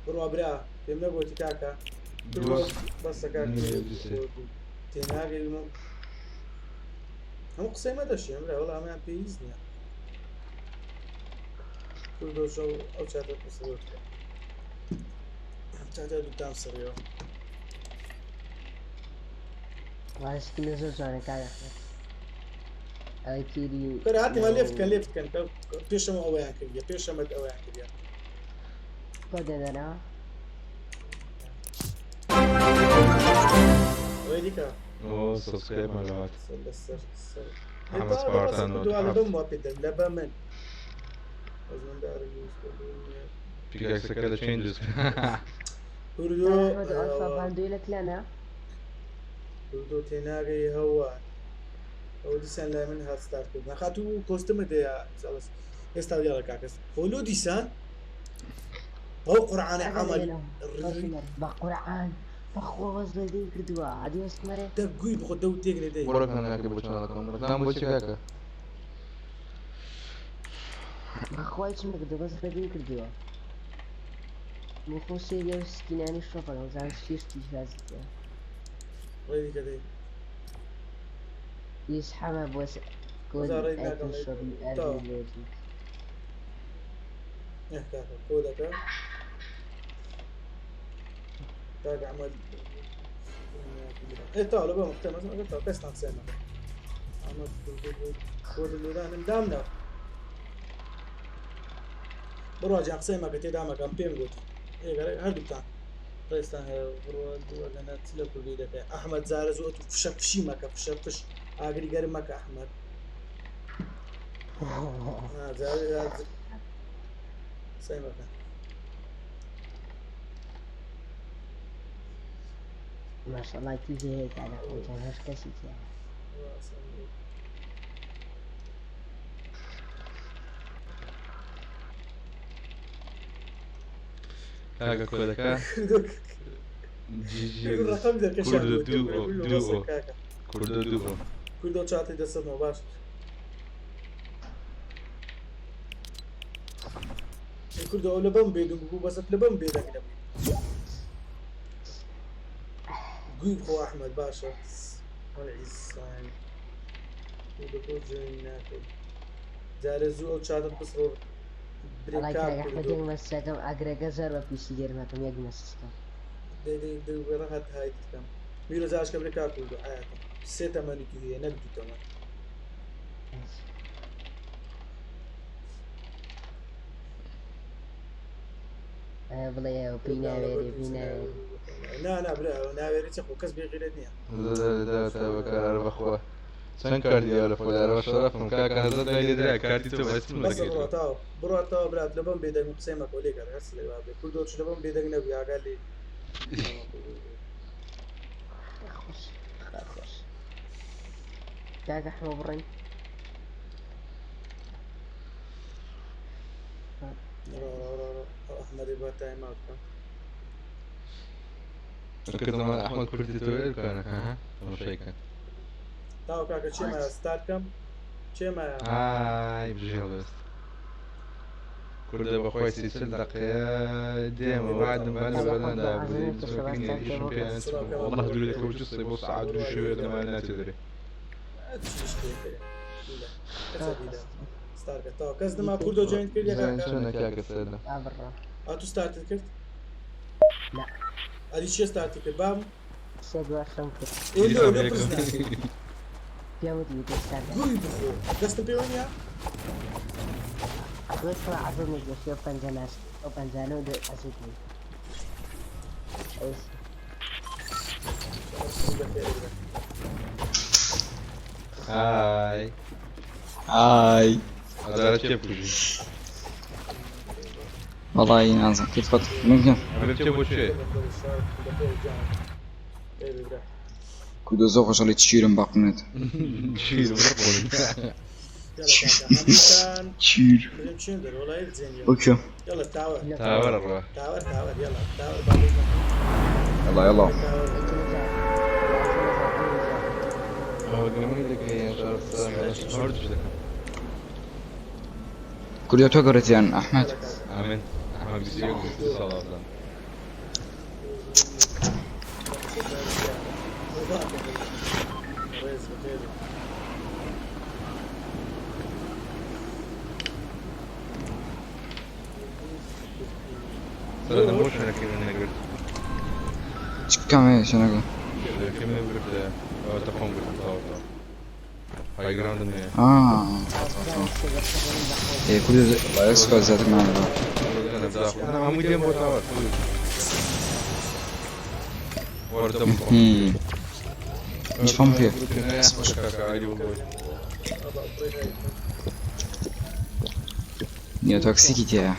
بڕوا برا پێم نەگوتی کاکە بەسە کاکە تێناگەیمە هەموو قسەی مەدەشی ئەمرا وەڵام ئەمیان پێویست نییە کوردۆژە و ئەو چاتە پسەوت چاتە دووتام سڕیەوە واسکی لە زۆر جوانە کاکە ئەوەی تیری کەرە هاتیمە لێ بکەن پێشەمە ئەوەیان کردیە پێشەمەت ئەوەیان کردیە کۆ دێدەنەوە ئەوەی دیکە سبسکرایب مەلەوات لەسەر ئەمە سپارتان دووە بەم وا پێدەن لە بە من پیکاکسەکە لە چین دروست باندوی لە کلانە کوردۆ تێناگەی هەوە ئەو دیسان لای من هەستار کرد نەخات و کۆستمە دەیە ئێستا دیاڵە کاکەس هۆلۆ دیسان ئەو قورعانە عمل بە قورعان بەخۆز لە دەی کردووە عادی وەستمەرێ دەگوی بخۆ دە و تێک لێ دەی بۆڕەکانەکە بۆ چۆنەکەم ڕەکان بۆچی کاکە بەخوای چ مەکردو بەس لە دەی کردووە مخۆ سێریە و سکینانی شۆپەکە زان شێشتی شازیتە ڕێ دیکە دەی هیچ حەمە بۆ کۆدی ئەپل شۆپی ئەربی لێژی کاکە کۆ دەکە کاکە عمل ئێتا لە بە مختەمە کەستان سێمە ئەمە کۆ دەلودانم دامنەوە بڕوا جا قسەی مەکە تێدامەکەم پێم گوتی هەردووتان ڕێستان هەیە بڕوە دووە لەنە چ لە کوردی دەکەی ئەحمەد زارە زۆر تو فشە پشی مەکە فشە پش ئاگری گەرم مەکە ئەحمەد قسەی مەکە ماشەڵڵا تیزی هەیە کارە خۆتان هەر کەسی تیە کاکە کۆدەکە ڕقم دەکەشە کوردە دوو کوردۆ چاتی دەسەدەوە باش کوردۆ ئەو لە بەم بێدون بوو بەسەت لە بەم بێدەنگ دەبێت گوی خۆ ئەحمەد باشە ئیسان کوردەکە جوێنی ناکەی جارە زوو ئەو چاتت بسڕۆ برێک مەسەکەم ئاگرەکە زەر بە پیسی گەرمەکەم یەک مەسیستم دەیوێڕە هەت هایت بکەم میرە زاشکە برێک کار کوردۆ ئاەتە سێ تەمەنی تو هەیە نەک دوو تەمەن بڵێ پێی ناوێری پێی ناوێری نا برا ناوێری چە خۆ کەس بێغیرت نییە بەکار بەخوا چەند کاردیە لە فۆلارەوە شەرەفم کاکە هەزت لای لێدرا کارتی تۆ بەسم بڕاتاوە بڕاتەوە برات لە بەم بێدەنگ قسەی مەکۆ لێ گەڕ هەست لێ وابێ کوردۆچ لە بەم بێدەنگ نەبووی ئاگال لێ خۆش خۆش کاکە حمە بڕین ئەحمەدی با تایما بکەم کردمان ئەحمەد کوردی تۆ بکەنە تەماشایکە تاو کاکە چێمایە ستارت بکەم چێمایە ئای بژێڵست کوردە بەخۆی سیسل دەقەیە دێمە وعدم بە لە بەلەندا بزیشم پێیان والله دوو لەکە وجستی بۆ سعات دوو شوێ دەمان ناچێدرێ ستارکە تاو کەس دەما کوردۆ جوین کرد چۆنە کاکە سەردا ئاتو ستارتت کرد ئەلی چیە ستارتی کرد بام سێ دواشەم کرد پێوت گوی بخۆ دەستم پێوە نیە دوێتەوە عەزم نەگەشتی ئەو پەنجەناس ئەو پەنجانە و ئەسووتنی هاي هاي هذا چێ بکوژی والله نازم كيف فتح ممكن چێ بۆ چێ كودو زوفش اللي تشيرن باقنت تشير اوكي يلا تاور تاور الروح تاور يلا تاور يلا هو بەڵگەمەی دەکەی شارف هەردووش دەکەم کوریا تۆ گەورەتیان ئەحمەد ئامێن ئەمە 21 ساڵا بدەم سەرەتا بۆ شوێنەکەی من نەگرت چ کامێ شوێنەکە شوێنەکەی من بگرت ئەوەتە خۆم گرتم تاوەتەوە هایگراوندم هەیە کوریا لایە سوپاس زیاتر نامەوە هەمووی دێم بۆ تاوەت وەردەم هیچ فەم پێ نیوە تۆکسیکی تێیە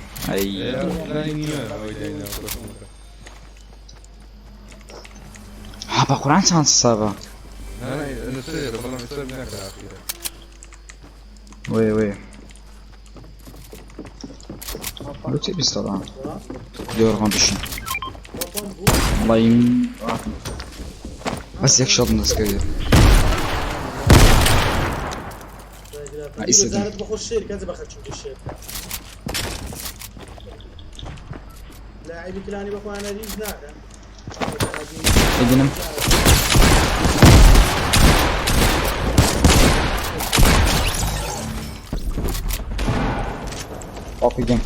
ها بە قوران چەند سابە وێ وێ بۆچێ بیستەڵان دێوەڕغان بشین وڵی بەس یەک شەڵم دەستکەوێت زارت بخۆش شێر کەس بەخەچوو شێر لاعبی کلانی بەخوانە ریز ناکەن ببینم باقی گەم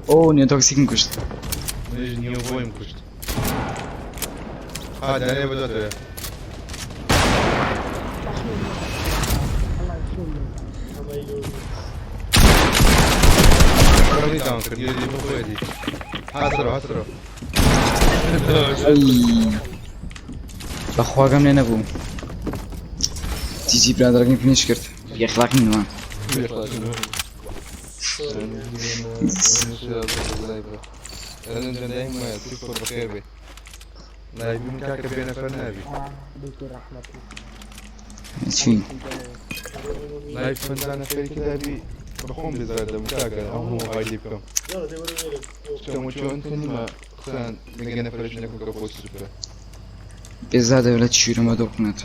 ئۆ نیوە تۆکسیکم کوشت نیوە بۆیم کوشت ها دەنێ بەدۆتەوێ ڕۆنی تاوان کرد دیێ بۆ خۆیەتی هاترەوە هاترەوە بەخواگەم لێ نەبوو جیجی برادەرەکەم فینیش کرد یەخلاقی نوان بخێر بێ لایبی من کاکە بێنەفەر نابی چی لایب فەنجانە فێرکی دابی بەخۆم بێزار دەبوو کاکە هەموو هایلی بکەم چۆن چۆن نیمە قسان لەگە نەفەرش نەکەم کە خۆی سوپە بێزا دەوێت شیرمە دۆڵقنێت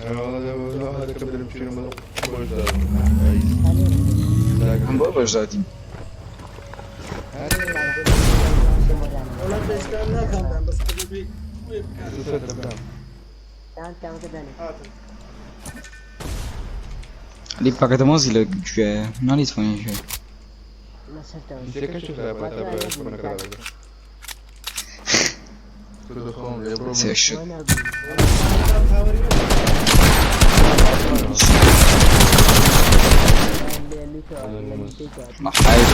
هەم بۆ بەشدادین علی پاکەتە مۆزی لە گوێیە نالیت فۆنی گوێ سێشت محايد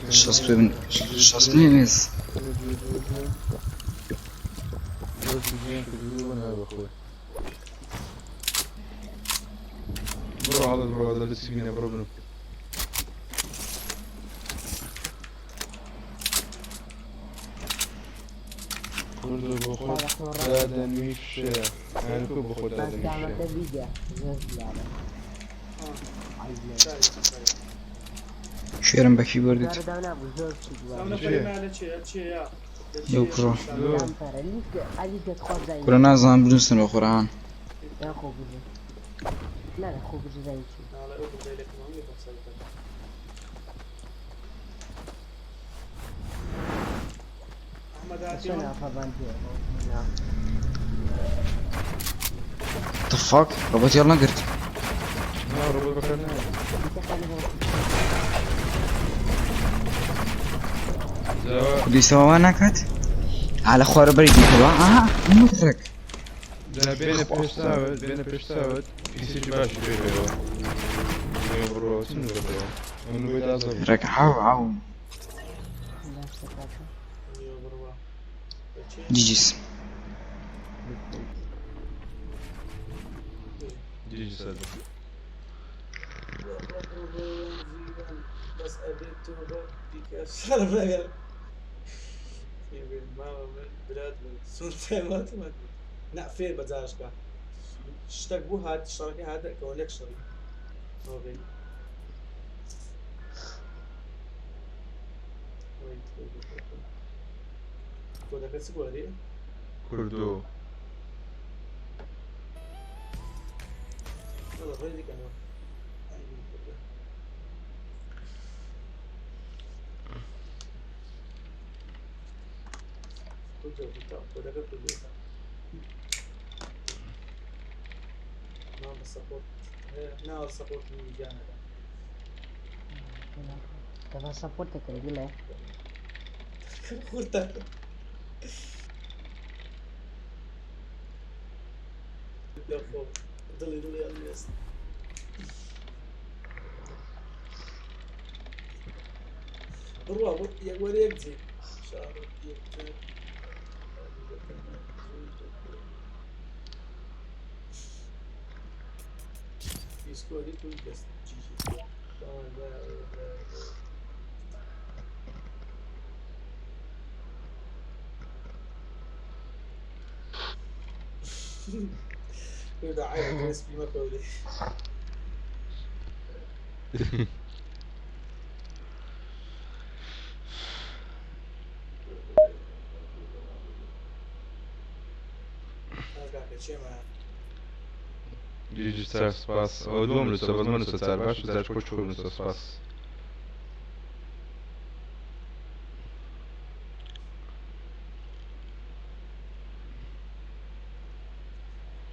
شخص نيمز برو هذا السكينة برو منه كله بخود دادا ميشة يعني كله بخود دادا ميشة شێرم بەکی بردت یو کوڕە کوڕە نازانم بنووسنەوە قورئان The fuck? ڕۆبەت یاڵ نەگرت دیسەوە ناکات لە خوارە بەری دیکەوە مترک بێنە پێشتاوت بێنە پێشتاوت پیسێکی باشی پێ بێرەوە بڕۆ چن بڕۆ من بێت ئازە ڕێک هاو جیجیس جيجي سادة بس أبيت توبة بك أشرف لك ماما من بلاد من سنتين ما تمت نعفير بزاجك شتك بو هاد اشتراكي هذا كونك شري اوكي كودك تسوالي كردو والله غير ديك انا كودك كودك نعم السبورت نعم السبورت من جانا تبغى سبورتك اللي له خوتا لا خوف ضل يا الناس بروا يا وريك زي شهر يكتب يسكو دي كل بس جي كده عايز ريسبي ما كودي جيجي سار سباس او دوم لسه بضمن لسه سار باش زاد كل شوي لسه سباس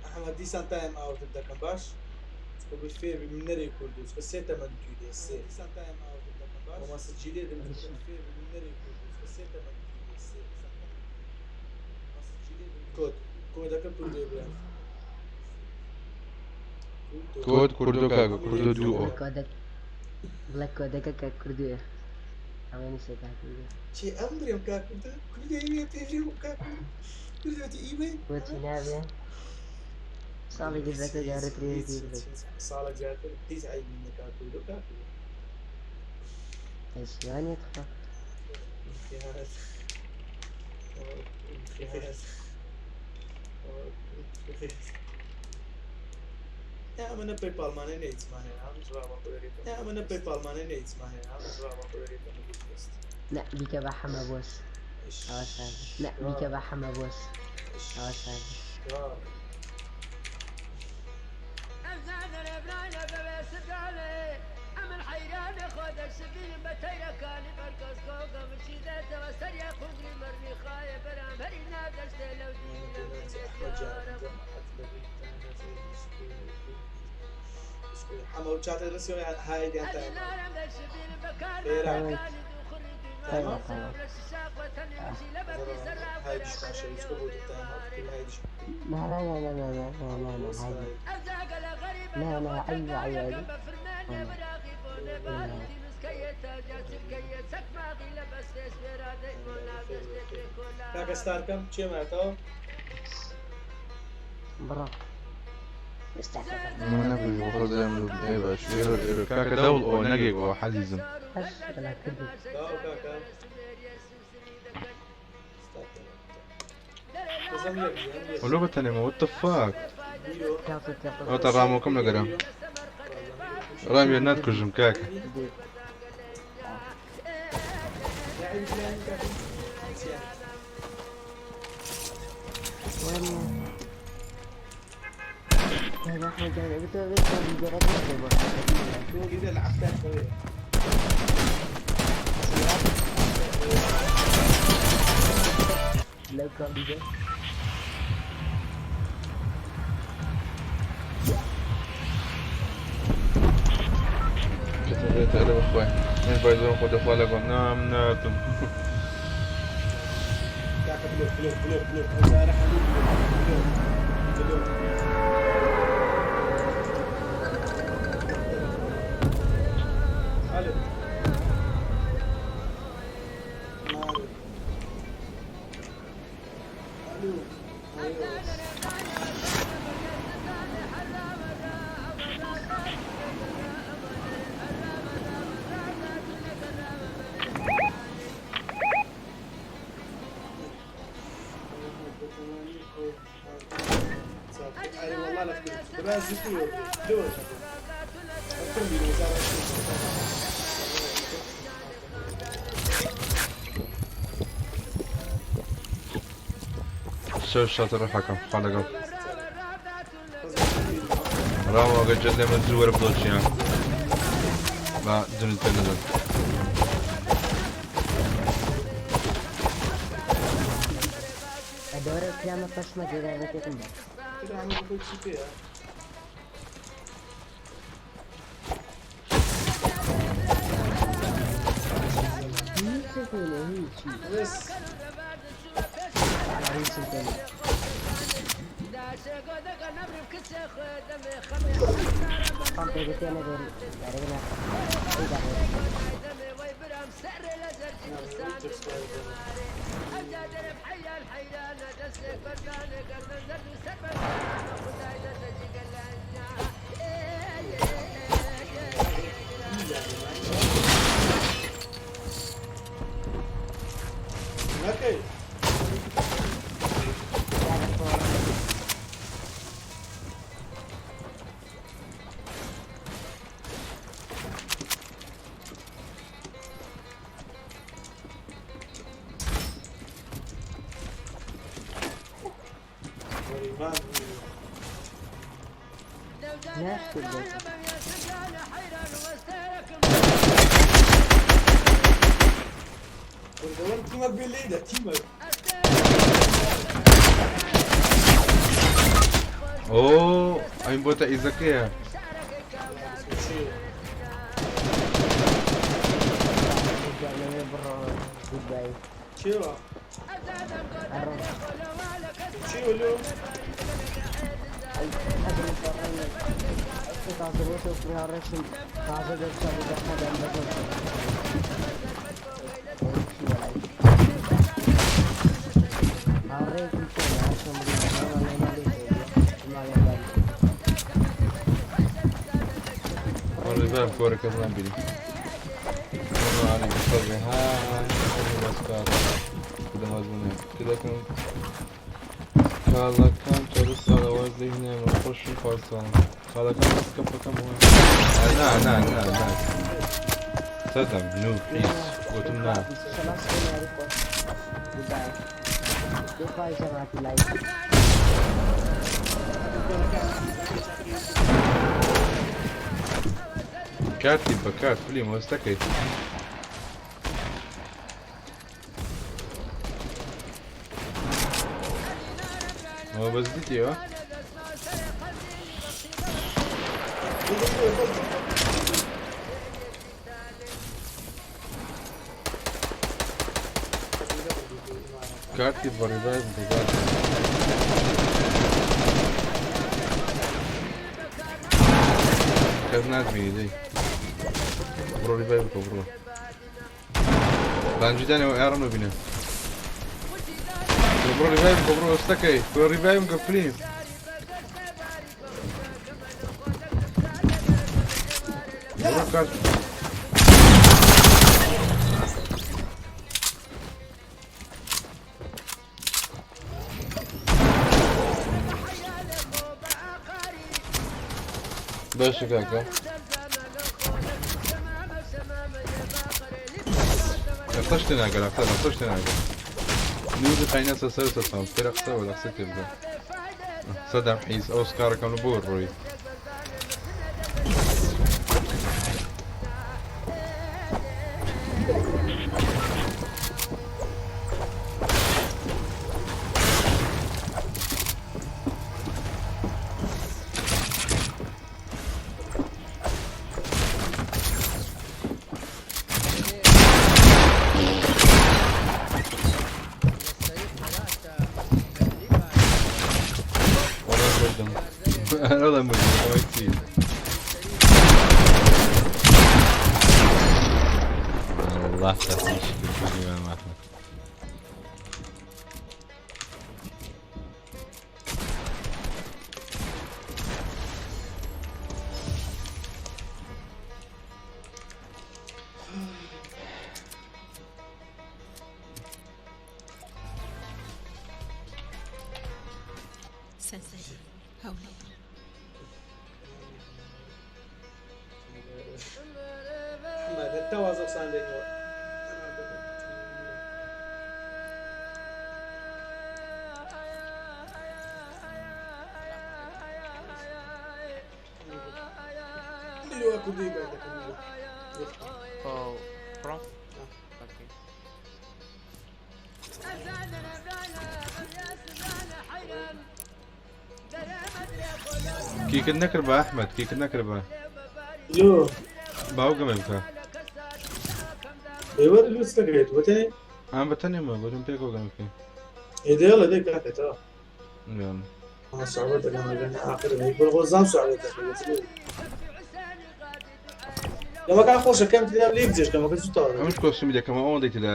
احمد دي سان تايم اوت بدك باش وبالفير من نري كردوس كسيتا من تيدي السير دي سان تايم اوت بدك باش وما سجلي دي بالفير من نري كردوس كسيتا من تيدي السير ما سجلي دي كود كودك كردو ابراهيم كود كردو كاغو كردو دو كودك بلاك كودك كردو أماني سيكا كردو شيء أمر يوم كاكردو كردو يبي تيجي كاكردو كردو تيجي وتنابه صالح جزاك جارة ريدي صالح جارة تيجي عيب منك كاكردو كاكردو ايش يعني يتخفى انتهاز يا من باي بال ماني نيتس ماني عم جرا بقولك يا من باي بال ماني نيتس ماني عم جرا بقولك لا بيك بحما بوس لا بيك بحما بوس أمن حيران خود السبيل بتيرا كالي بركز كوكا مشيدة توسر يا خضري مرمي خاية برام هرينا دشت لو دي حمو وشات الرسيو هاي دي انت هاي دي شاشة يسكبوا باكستان كم شيء معتو برا ما نقول وخذ يعملوا اي باش كاكا دول او نقيق او حليزم ولغة تانية what the fuck او ترامو كم نقرا رامي النات كجم كاكا هذا حاجة بتوع بيجرب شو كذا العفتات قوية لو كان بيجرب كتبت أنا وأخوي من بايزون خد أخوي لقوا نام ناتم برازيل دو أكمل وزارة شو شاطر الحكم خلقه راهو قد جات لي من الزوار بدوشيان لا جنت نزل الدورة الكلامة قسمة جدا بتقوم كده عم بقول شو فيها بس اوكي نفس البيت والجوال تيمك بالليدة تيمك اوه این بوتا ایزاکیه شو شو له والله باب كورة كمان بيني والله أنا مصلي هاي بس كده مزبوط كده كان خالا كان ترى صلوات ذهني من خوش فرصان خالا كان بس كم مهم لا صدم نو بليز قلتم لا كارتي بكارت بلي ما استكيت هو بس ديتي ها كارتي بريفايف بجد كذنات بيدي برو ريفايف برو بانجداني وإعرانو بينا برو ريفايف برو استكي برو ريفايف قفلين برو كارت باش كاكا اختشت ناقل اختشت ناقل نوزي خاينة سسر سسام فرق سوا ولا خسيت يبقى صدم حيس اوسكار كانوا بور روي والله مجنون وايد كثير والله تحتاج بالفيديو مع احمد سنسي هولي تەوازە ساندێنەوە نیوە کوردی بەر دەکەم Oh, from? Okay. کیکت نەکرد بە ئەحمەد کیکت نەکرد بە لۆ باوگەمە بکە ئێوە لوس دەکرێت وتێ ئەم بەتەنێمە بەرم پێکۆگەم بکەین ئێدێڵە دێک کاتێتەوە یان صعوبة كمان آخر يقول زام صعوبة لما كان خوش كم تلعب ليك جيش كم كنت تطور ئەمش کۆستومی دەکەمە ئەوەن دەیت لە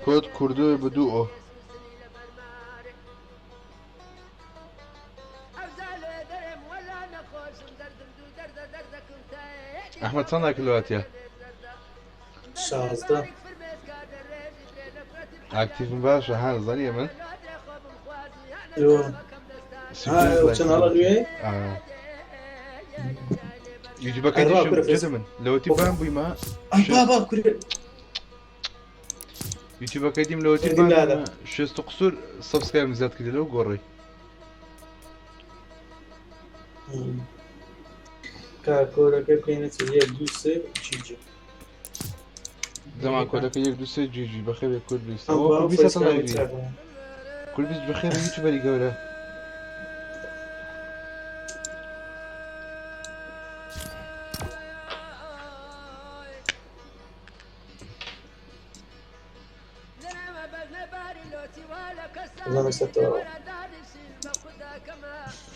کۆت کوردوی بدووە ئەحمەد چەند کیلواتیە 16 ئاکتیڤم باشە هەر زانیە من چەند هەڵە نوێ یوتیوبەکەی دیشم من لەوەتی بان بوویمە بابا کورێ یوتیوبەکەی دیم لەوەتی بان 60 قسوور سەبسکرایبم زیاد کردی لەو گۆڕی کۆرەکە بکەینە یەک دوو سێ چیجی زەمان کۆدەکە 1 2 3 جیجی بەخێر کورد بیست ئەوە بیست لایڤی کورد بیست بەخێر یوتیوبەری گەورە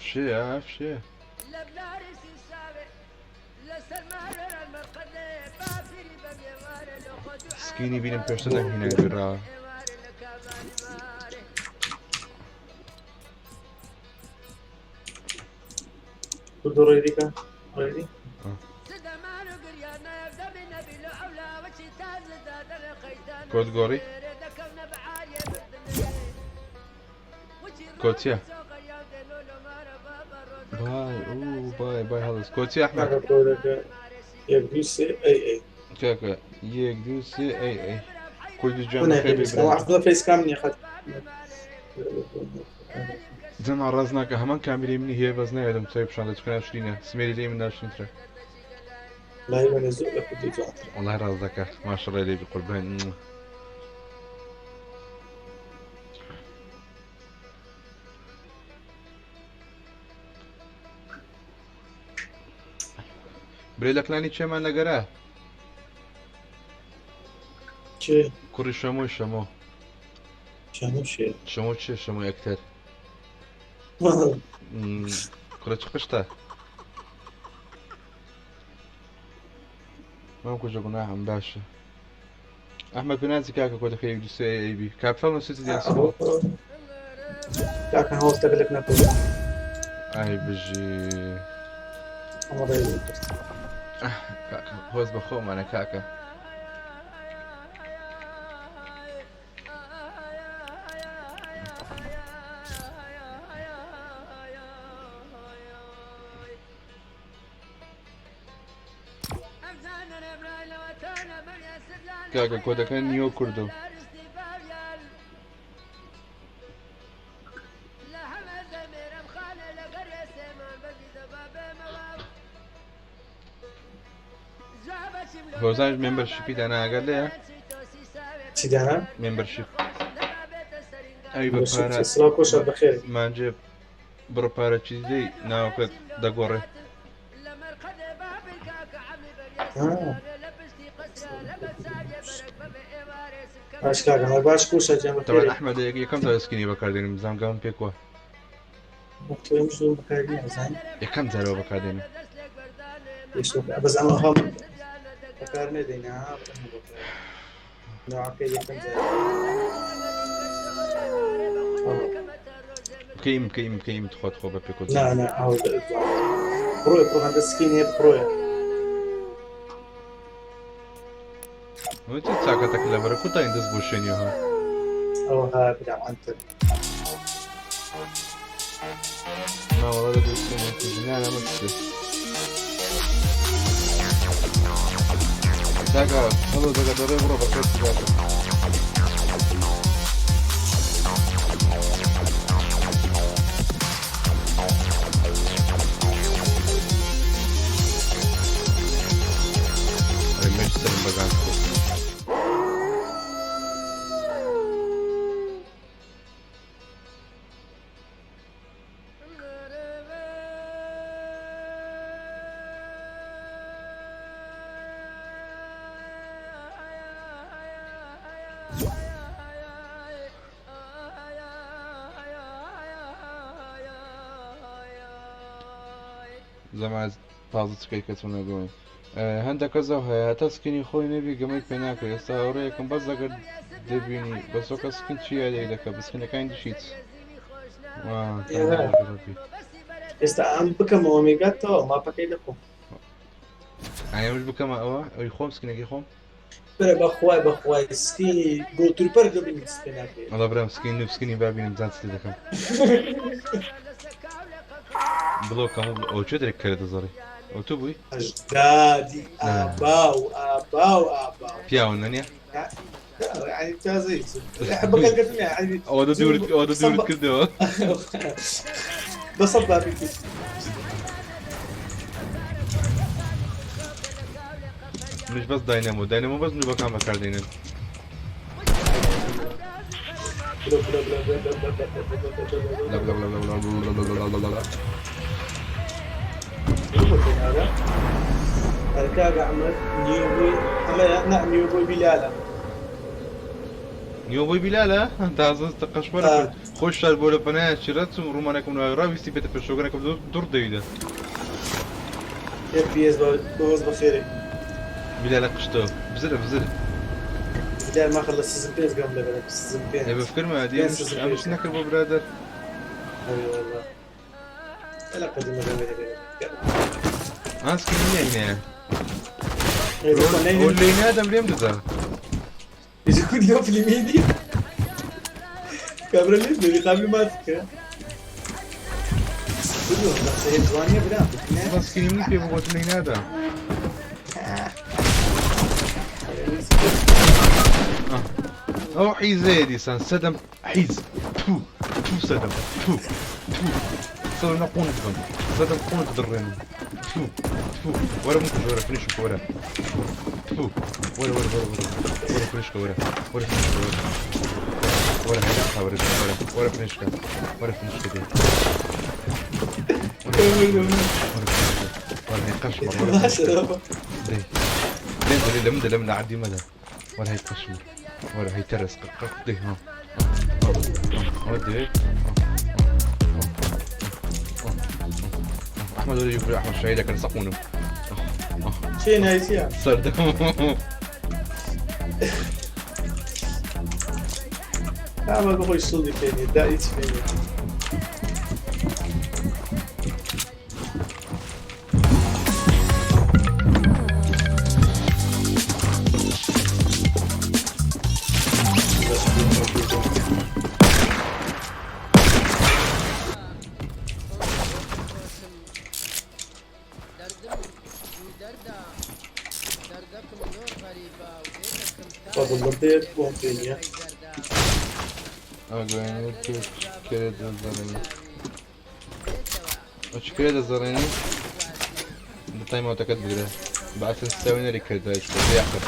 شێ شێ سکینی بینم پێشتە دەهینە گوێراوە کورد ڕێدیکە ڕێدی کۆت گۆڕی کۆچیە بای بای هەڵست کۆچی ئەحمەد یەک دوو سێ ئەی ئەی کاکە 1 2 3 ئەی ئەی کوردی جوان فیسکام نییە خەت جەما ڕاز ناکە هەمان کامیری منی هەیە بەس نایە لەم چای پیشان دەچکەنا شتینە سمێری لێ من ناشتینترە لای وەنە زۆر لە کوردی جوانترە وەڵای ڕاز دەکات ماشەڵای لێ قوربان برێ لە پلانی چێمان نەگەرە چێ کوڕی شەمۆی شەمۆ شەمۆ چێ شەمۆ یەکتەر کوڕە چ قشتە مام کوژە گوناحم باشە ئەحمەد بنازی کاکە کۆدەکە 1 2 3 ئەیبی کاپفەڵ نووسیتی دیاسەوە کاکە هەوڵتەکە لەک نەکەوت ئای بژی ئەمە ڕێدی کاکە هۆز بە خۆمانە کاکە کاکە کۆدەکە نیوە کوردو هۆزانش مێمبەرشیپی داناگەر لێە چی دانا مێمبەرشیپ ئەوی بە سڵاو خۆشە بەخێر مانجێ بڕە پارە چیزدەی ناوەکەت دەگۆڕێ باش کاکە باش کوشە تەوان ئەحمەد یەکەم تا دەسکینی بەکاردێنم زانگاوم پێکوە مختلف مش دول بكارين زين یەکەم جارەوە بەکاردێنم يشوف بس أنا هم بكارنا دينا نوع كذا كم زين بکەیم تخۆت خۆ بە پێکۆ لا هو برو هذا سكين هي برو چ چاکەتەکە لە بەرە کوتاین دەست بۆ شوێنیەوە أو ها بلعب أنت ماوەڵە لە دەستێنە مەکسێ چاکە هەڵۆ دەگە دەڕێ بڕۆ بەکەت سگاتە مێش سەرم بەگان زەماز تازە چکەی کە چۆن نەگەوەین هەندێک کەسەو هەیە هەتا سکینی خۆی نەبی گەمەی پێ ناکرێت ئێستا هەوڕەیەکم بەس ئەگەر دەبینی بەسۆکە سکن چیە لێ دەکە بسکینەکانی دشیت ئێستا ئەم بکەم ئۆمیگاتەوە ماپەکەی دەخۆم ئایمش بکەمە ئەوە ئەوی خۆم سکینەکەی خۆم برە بەخوای سکینی گۆتورپەر دەبینی سکینەکەی ئەڵە برام سکین نووسکینی بابینم زانستی دەکەم بڵۆکەم ئەو چێ دەرێک کەرە دەزەڕی ئەو تو بووی ئەژدادی ئاباو پیاوە نەنیە تازەی ئەوە دوورت کردەوە بەسەڵ بابی منش بەس داینەمە بەس نوبەکان بەکاردێنن الكاغا عمل نيوبوي لا نيوبوي بلالة نیوە بیلالە تازە قەشمەرە خۆش شار بۆ لە پەنایە چرەت و ڕوومانێکم ڕاویستی پێتە پێشۆگەنێکم دوور دەویدە FPS بۆز بەخێرێ بیلالە قشتەوە بزرە بدار ما خلص سيزن بيز قام لبلا سيزن بيز بفكرمە دیێ ئەمش نەکرد بۆ برادر اي والله لا قدم ئاسکی نییە هنا لێ نادەم لێم دەدا إذا كنت اليوم في الميديا كاميرا اللي قبل ما تذكر ئاسکی من پێ بۆت لێ نادا ئەو حیزەیە دیسان سەدەم حیز تو سەدەم سەدەم نەقۆنت بم سەدەم قۆنت دڕێنم وەرە من وەرە فنیشکە وەرە وەرە فنیشکە وەرە هەیە وەرە فنیشکە دێ وەرە هەی قەشمەر دێ لەم لە عەدی مەدە وەرە هەی قەشمەر وەرە هەی تەرس قەق دێ ها دێ أحمد ولا يجيب أحمد شهيدة كان سقونه شيء نايسيا صدق ما بقول يصلي فيني دايت فيني Подумайте, помните. Ага, чекай да зарени. Чекай да зарени. Да тайма така бигре. Бааш нستوي نركض ايش بيحصل.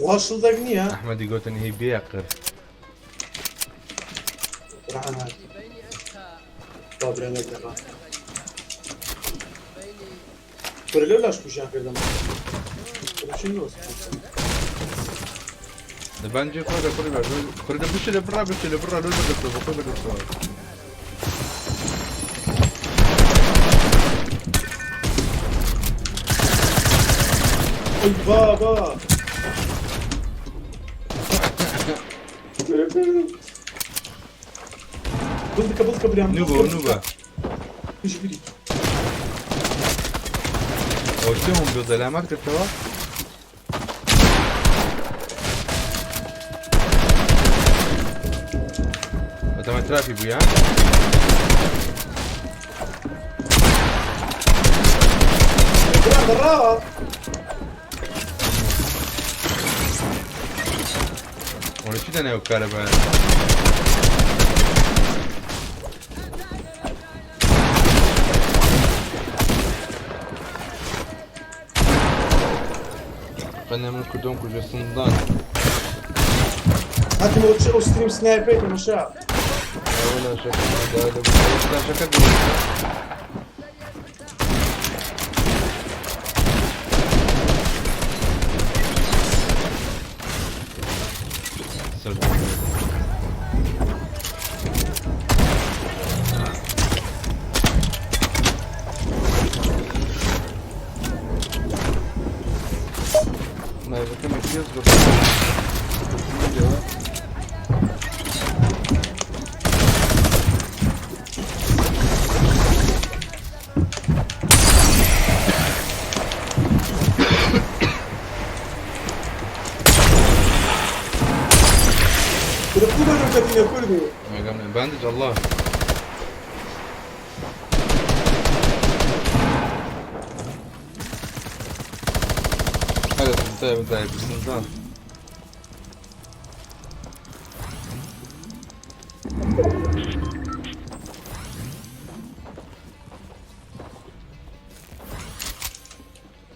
واصل دقنيها. احمد يقول ان هي بيعقر. رانا. طب انا كذا. Pero لاش كوشان كذا. شنو Bence koridor bir şeyle bırak öyle bakıyor. Ay baba. Bıldıka bir an. Nuba. Hiç biri. قلتهم بظلامك تتوا انت ما ترافي بويا برا وانا شو انا وكهرباء خلينا من كلهم كل صندان هات لو ستريم سنايبر مشاع ولا شكل باندج الله هذا انتهى بالسلطان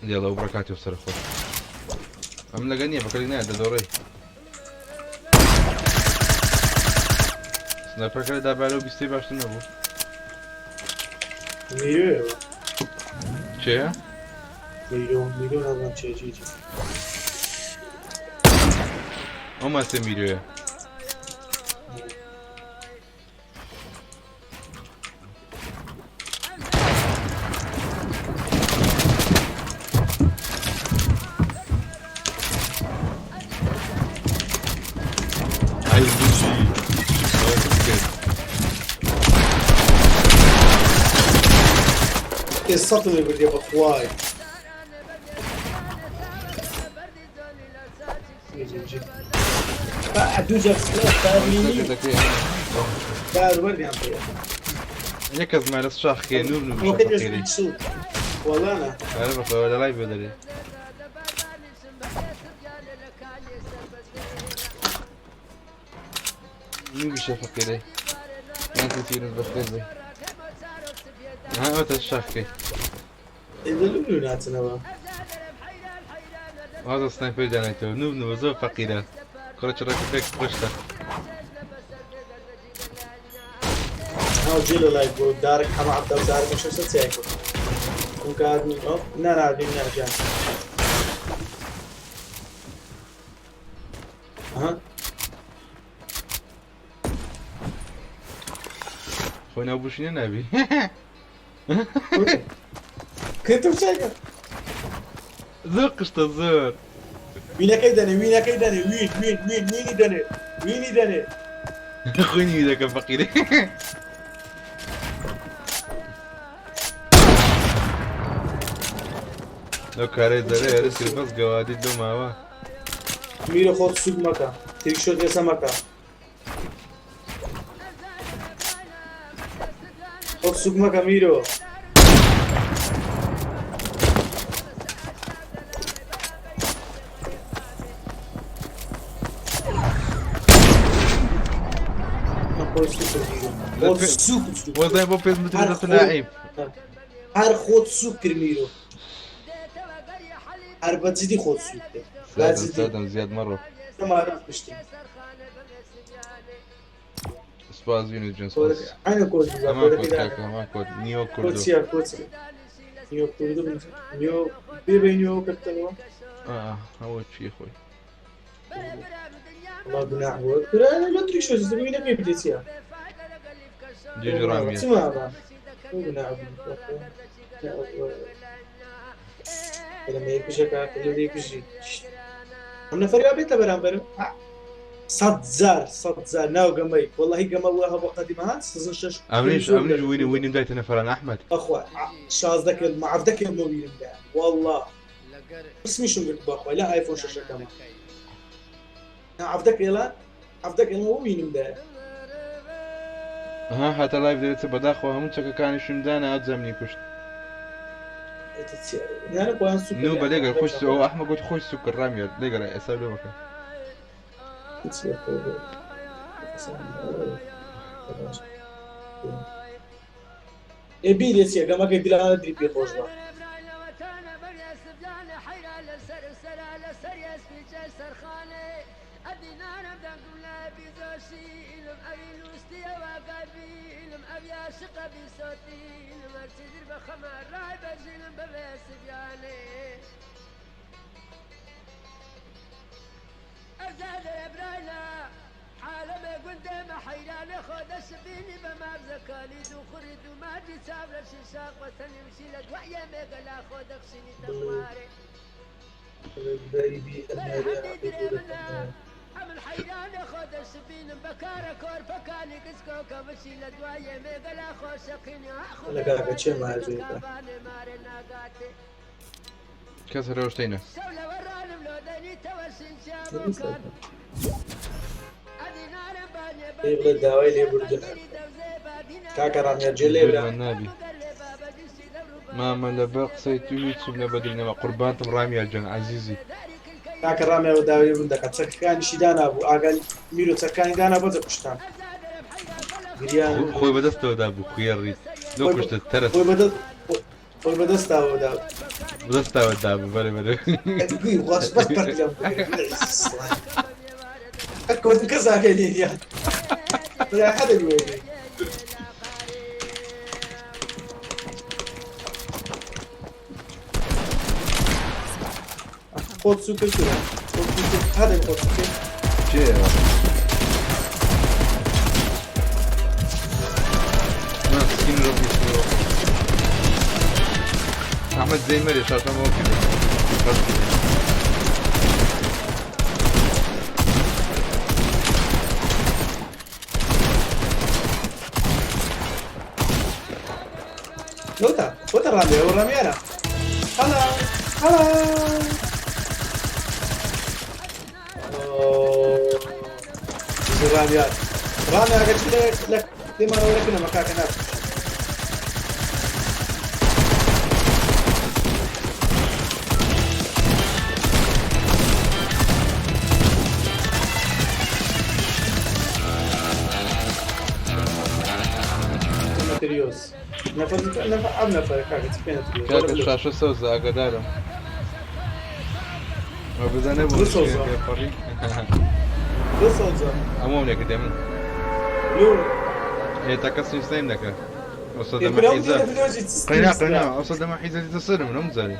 يلا وبركاته وصرفوا عم لقاني بكلنا هذا دوري سنايبر كده ده بقاله بيستيب عشان ابو ميرو شيء ميرو هذا شيء هم سميرو السطل اللي بدي بخواي جي حدوجة فاريني فار وردي عم طيب يكز مع الشاخ كي نوب هو كده يسمي صوت والله أنا عارف ولا لايف بدري مين بيشوفك كده ما كثير بخير بي ها أنت الشاخ اللي ناتنا بقى هذا سنايبر جانيتو نوب زو فقيرة كرة راكي فيك قشطة هاو جيلو لايك دارك حما عبد الله دارك مش هسه تسايكو كون قاعد من اوف نا جان اها خوينا ابو شنو نبي كنت مشاكل زور قشطة زور وين كيدني وين يدني خويني ذاك فقير لو كاري زري رسل بس قوادي دو ماوا ميرو خود سوق مكا تريك شوت يسا مكا خود سوق مكا ميرو خود سوق وزي بو بيز متر لاعب هر خود سوق كرميرو هر بتزيدي خود سوق سادم زياد مرة ما عرفت مشتي سباز يونيت جنس انا كود ما كود نيو كوردو كود نيو كوردو نيو بيبي نيو كتلوا هو شي اخوي والله قناع بود انا لا ادري شو زميلي نبي بديتيها جيجي رامية سمع قناع لما يكشك اللي يكشي من فريق بيت برامبر صد زار ناو قمي والله قمي وها بقدمها سيزون 6 امريش وين بداية نفران احمد اخوة شازدك معفدك الموين ده والله اسمي شو قلت باخوة لا ايفون 6 كمان عفدك يلا موين ده ها حتى لايف ديت بداخو همون تشكا كان شمدانا اتزمني كشت يعني كوان سكر نو بديقر خوش او احمد قلت خوش سكر رامية ديقر اسال له مكان ابي ديتي كما قلت لي انا ادري بي خوش بقى عالم قدام حيران خود السبيني بما بزكالي دو خريد وما دي سابر الشيشاق وثني مشيلة وعيا ميقلا خود اخشيني تمواري عمل حيران خود السبين بكارة كور فكاني كسكو كمشيلة وعيا ميقلا خود شقيني انا قاعد اتشي مع الزيطة كسر روشتينه يبغى الدواء اللي يبردنا كاكرام يرجع لي بلا النبي ما ملبق سيتوي تسبنا بدلنا ما قربانتم رامي الجن عزيزي كاكرام يا دواء يبردك تسكان شيدان ابو اقل ميرو تسكان دانا بزا كشتان خوي بدستو دابو خيار لو كشت الترس خوي بدستو دابو بدستو دابو بلي تقول واش بس بركلام كنت كذا قايلين يا لا حدا يقول خود سوكر كده هذا الخود سوكر شيء ما سكين ربي احمد زي مري شاطر مو كده وتا رامي ورامي انا هلا رامي قلت لك لما انا لك مكاك هناك ماتريوس نفر كاكا الشاشة سوزة أقدارهم ما بزانه بوشي Dosłownie. عموما قدام يوم هي تكسر سليم لك وصل يا ما بلوم حيزة قناع قناع وصل ما حيزة تصير من أمزالي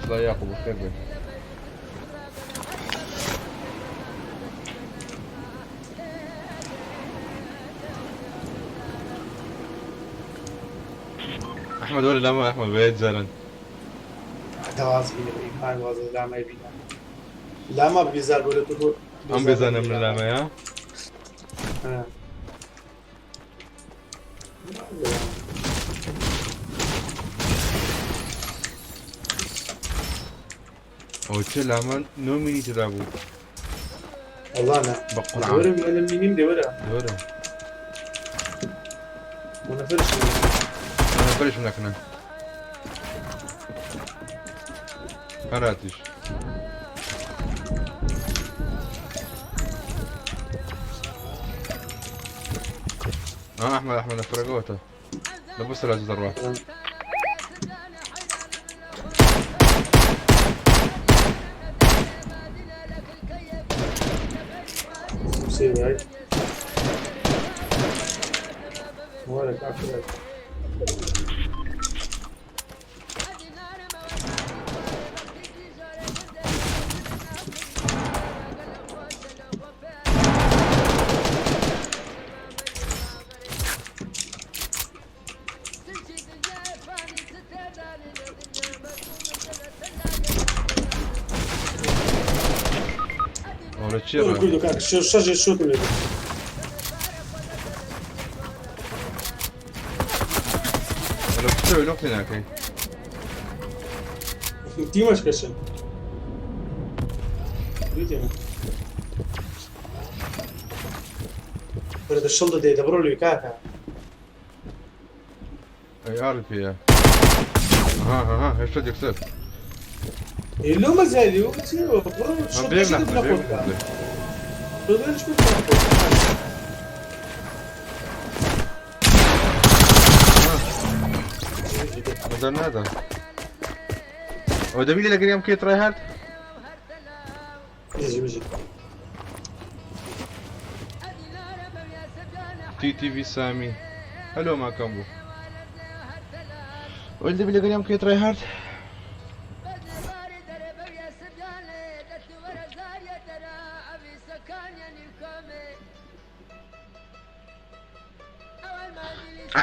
لا يعقوب خير بي أحمد ولا لا ما أحمد بيت زلن دواز بيني هاي واز لا ما يبينا لا ما بيزار ولا تقول أم بيزانا من لا ما يا أو تلا ما نوميني تلعبوا والله أنا بقرعة دوري من منين دورة دورة منافرش أنا فرش منك أنا فراتش أحمد فرقوته لبس العزيز الروح سيب هاي مالك عفوا ولا برو تشير كردو كاك شجر شوت ولا ولا تسوي نقطة هناك تيمش كشن بيتنا برد الشلطة دي دبروا لي كاكا اي عارف يا ها ايش بدك تصير؟ اللي ما زالي برو ما الشلطة بيمنع شدت ناخذها بدنا نشوف بدنا هذا هو دبيلي لقى اليوم كي تراي هارد يجي تي في سامي حلو ما كان بو ولد دبيلي لقى اليوم كي تراي هارد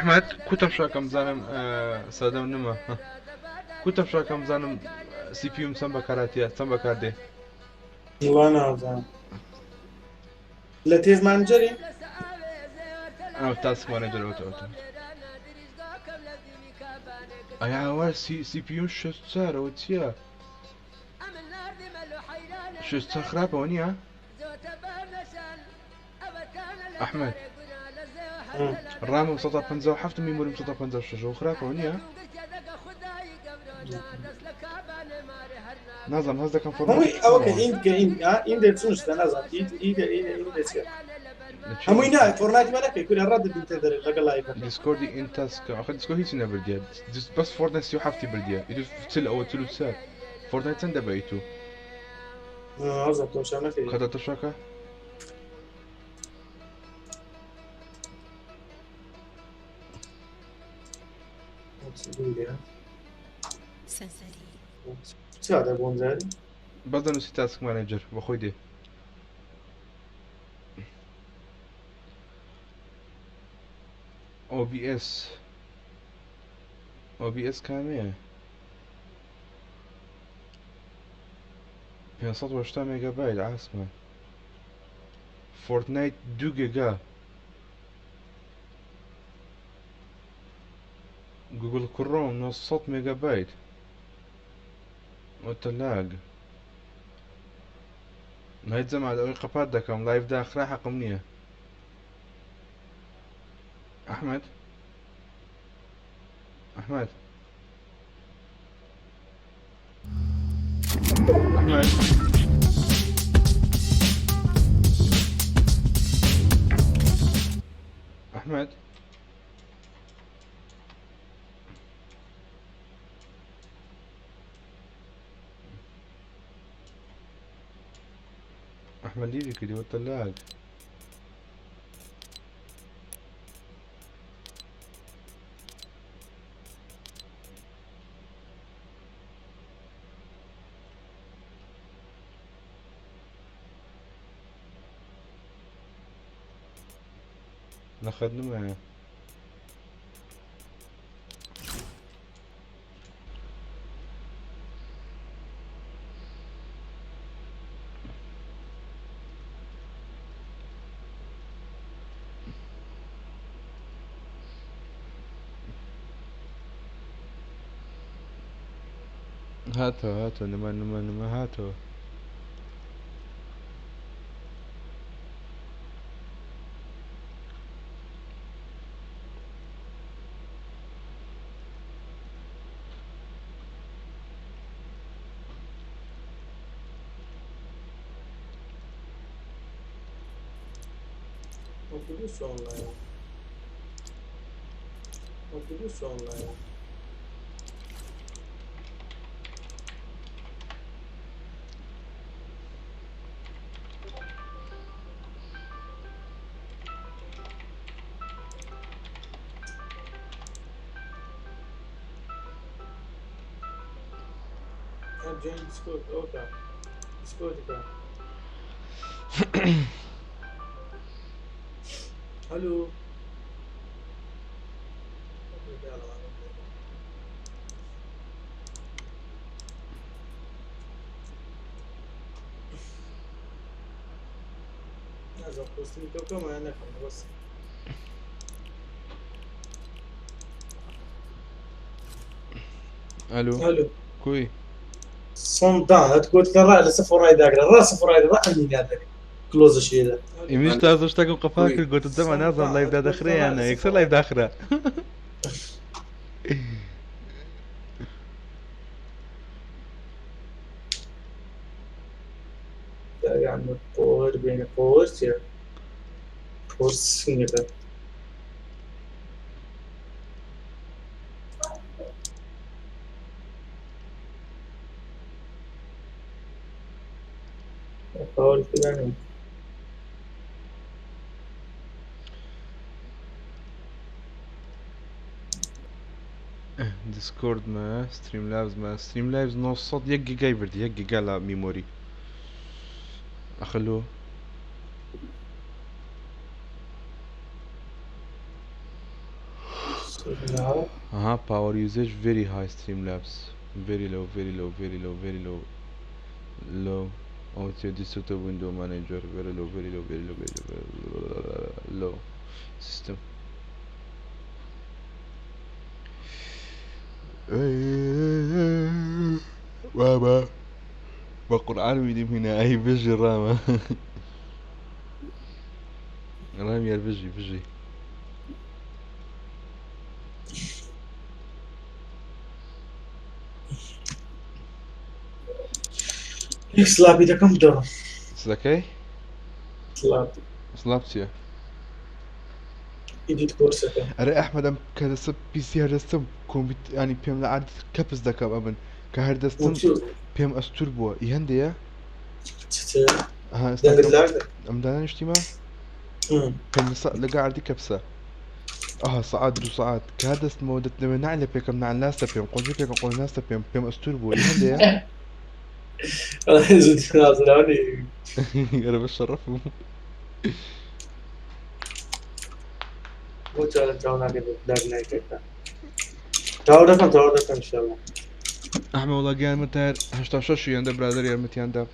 احمد كتب شاكم زانم سادم نما كتب شاكم زانم سي بي ام سم بكاراتيا سم بكاردي وانا هذا لا تيز مانجري انا تاسك مانجر اوتو اي اول سي بي ام شو صار وتيا شو صار خراب ونيا احمد الرام وسطها بنزا وحفت ميموري وسطها بنزا وشجو خراب ونيا نظم هذا كان فورمات هم اوكي عند تسنش نظم ايد هم هنا فورنايت مالك يكون الرد اللي تقدر لقى لايف ديسكوردي انتاسك اخذ ديسكورد هيك نبر ديال بس فورتنايت سيو حفتي برديا يدوس تل او تلو سار فورتنايت سند بيتو عظم تو شامل في خذ تشاكا هذا بون زادي بدل نسي تاسك مانجر بخوي دي او بي اس كامية 508 ميجا بايت عاصمة فورتنايت 2 جيجا جوجل كروم نص ميجا بايت وتلاق ما يتزمع دقيقة باد دكم لايف داخل راحة قمنية أحمد أحمد أحمد أحمد ليفي كده والتلاق ناخذ معه هاتو نما هاتو Otobüs online. Otobüs online. Join Discord. Okay. Discord ka. Hello. نازم کۆستمی تۆ کەمایان نەکەم بەس الو ئەلو کوی سۆندان هەت گوت لە ڕا لە سەفۆ ڕایداگرە ڕا سەفۆ ڕایدەڕا ئەنی نادەکە کلۆزەشێدا ئیمیش تا زۆر شتێکم قەپا کرد گوتت دەما نازانم لایڤدا دەخرێ یانە یەکسەر لایڤ داخرا داگانمە پۆوەر بێنە پۆوەر چێ پۆر سنگەکە پاوەر کردانم دیسکۆرد مە ستریم لابز مە ستریم لابز 900 1 گیگای بردی 1 گیگا لە میمۆری ئەخلو aha power usage very high Streamlabs very low very low very low very low low audio distributor window manager very low very low very low very low, very low system بابا بقرآن ويدي هنا اي بيجي راما رامي يا بيجي سلاپی دەکەم دەڕم سلكي سلاپی سلابتيا ئیدیت کۆرسەکە أري أحمد أم كدست بي سي هردستم كومبيت يعني بيم لعاد كبس دكاب أبن كهردستم بيم أستور بوا يهندية ها استنكم أم دانا اجتماع بيم لقى عردي كبسة صعاد دو صعاد كهردست مودة لما نعلى بيكم نعلى ناستا بيم قلت بيكم قول ناستا بيم أستور بوا يهندية زود نازلاني أنا بشرفهم بۆ چارە چاو ناکەێت داگ نایکەکە چاو دەکەم ئینشاڵڵا أحمد والله قال متى 86 يندا برادر يا متى يندا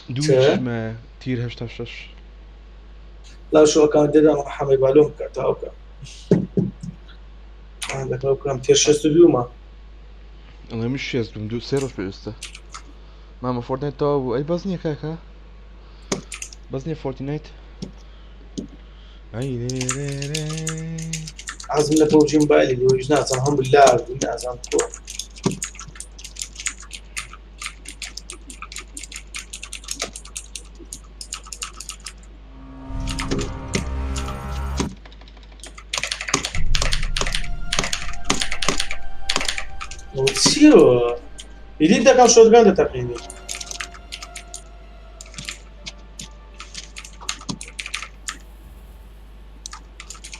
دوش ما تير 86 لا شو كان ديدا محمد بالوم كتاوكا عندك لو كان تير 62 ما والله مش يزدم دو سيروش بيسته ماما فورتنايت تو أي بزني كاكا بزني فورتنايت أي عزم لفوجي موبايلي اللي وجناز هم بالله وجناز عم كو وتسيو يدين ده كان شوتغان ده تقيني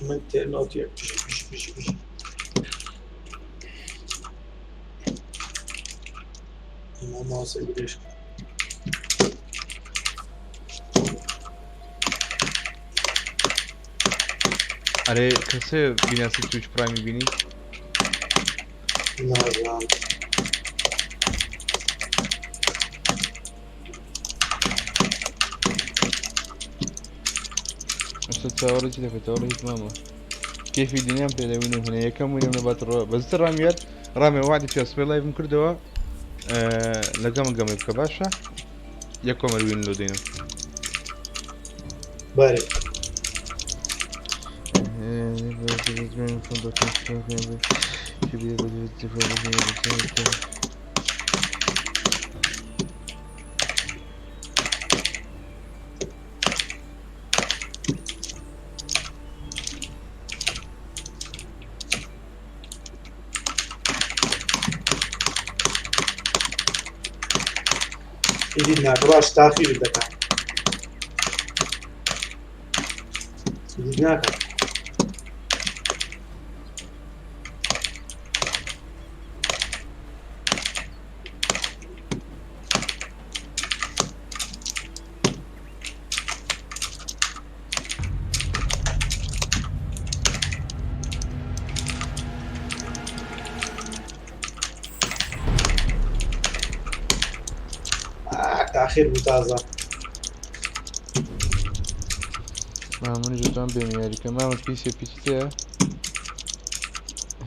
من تيرنوتي بيش ما وصل ليش أري كسي بيناسي تويتش برايم بيني نازم تتورج لك تورج ماما كيف الدنيا بتدوينه هنا كم وين من بات بس راميات رامي واحد في اسبوع لايف من كردوا لقام كباشا يكم الوين لو دينا باري يدينا باش تاخير دكا يدينا تاخير ممتازه مامون جوتان بمياري كمان بيسي تاعي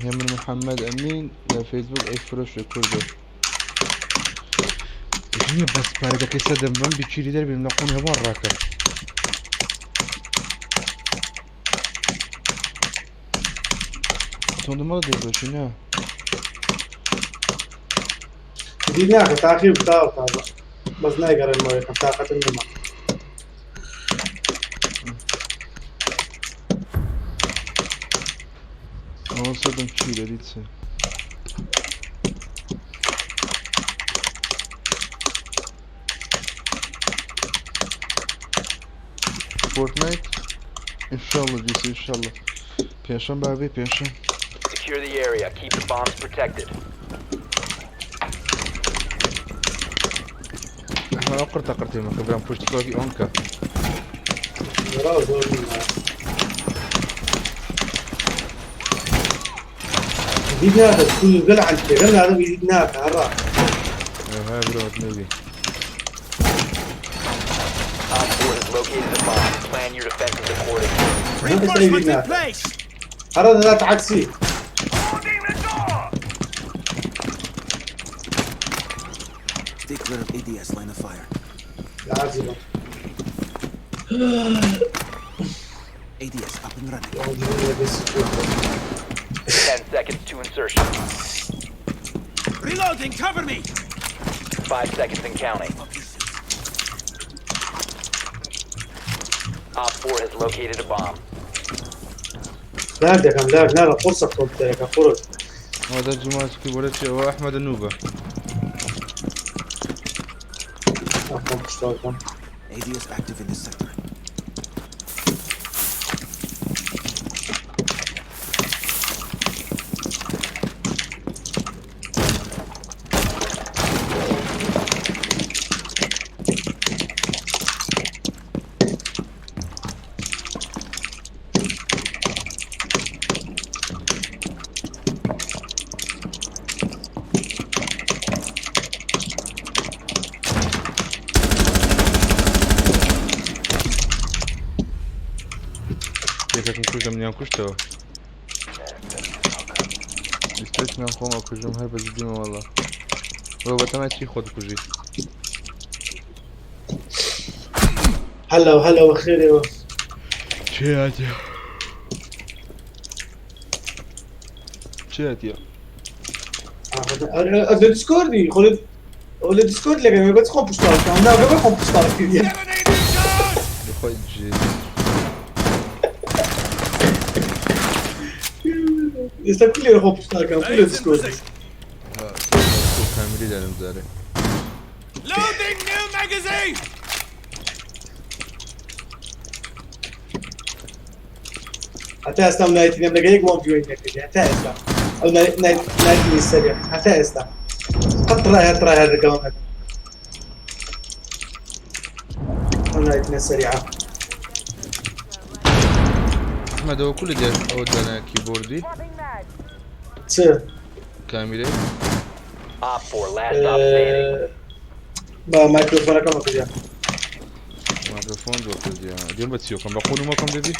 هي من محمد امين لفيسبوك اي فروش كردو شنو بس بارك كيسا دمبن بيشيري دربي نقون هبان راكا تندم دي شنو دي ناخذ تاخير بتاعه بس نايقر المويه طاقة النمى انا صدم تشيل ديتسا فورتنايت ان شاء الله جيسي ان شاء الله بيشان بابي بيشان Secure the area. Keep the bombs protected. احنا قرتي ما كبران بوشت كوفي اونكا يزيد ناخذ كل قلعة انت قلنا هذا يزيد ناخذ هرا هاي برو نبي Op 4 has located the bomb. Plan your defenses accordingly. Reinforcements in place. هرا لا تعكسي Stay clear of ADS line of fire. لا عزيزة ADS up and running. 10 seconds to insertion. Reloading, cover me! 5 seconds and counting. Op 4 has located a bomb. لا ده كان لا فرصة قلت لك فرص هذا الجماعة كيبورتي هو احمد النوبة ADS active in this sector. ياك نكوش من ينكوشتو استيش من خوما كوجم هاي بس ديما والله هو بتما شي خود كوجي هلا وهلا وخير يا شاتيا شاتيا هذا ديسكوردي خلد ولا ديسكورد لك ما بس خوم بوشتارك انا قبل خوم بوشتارك دي بخوي جي يستكل لي خوم بوشتارك كل ديسكورد كاميري دارم زاري Loading new magazine! حتى استم نايت نم لقيك وان فيو انك حتى استم او نايت السريع حتى استم قطره هذا الرقم نايت السريعه احمد هو كل ده اودنا كيبوردي كاميري Op 4 last stop standing. با مايكروفون كم كذا ميكروفون ديال بتسيو كم بقولوا ما كم دبي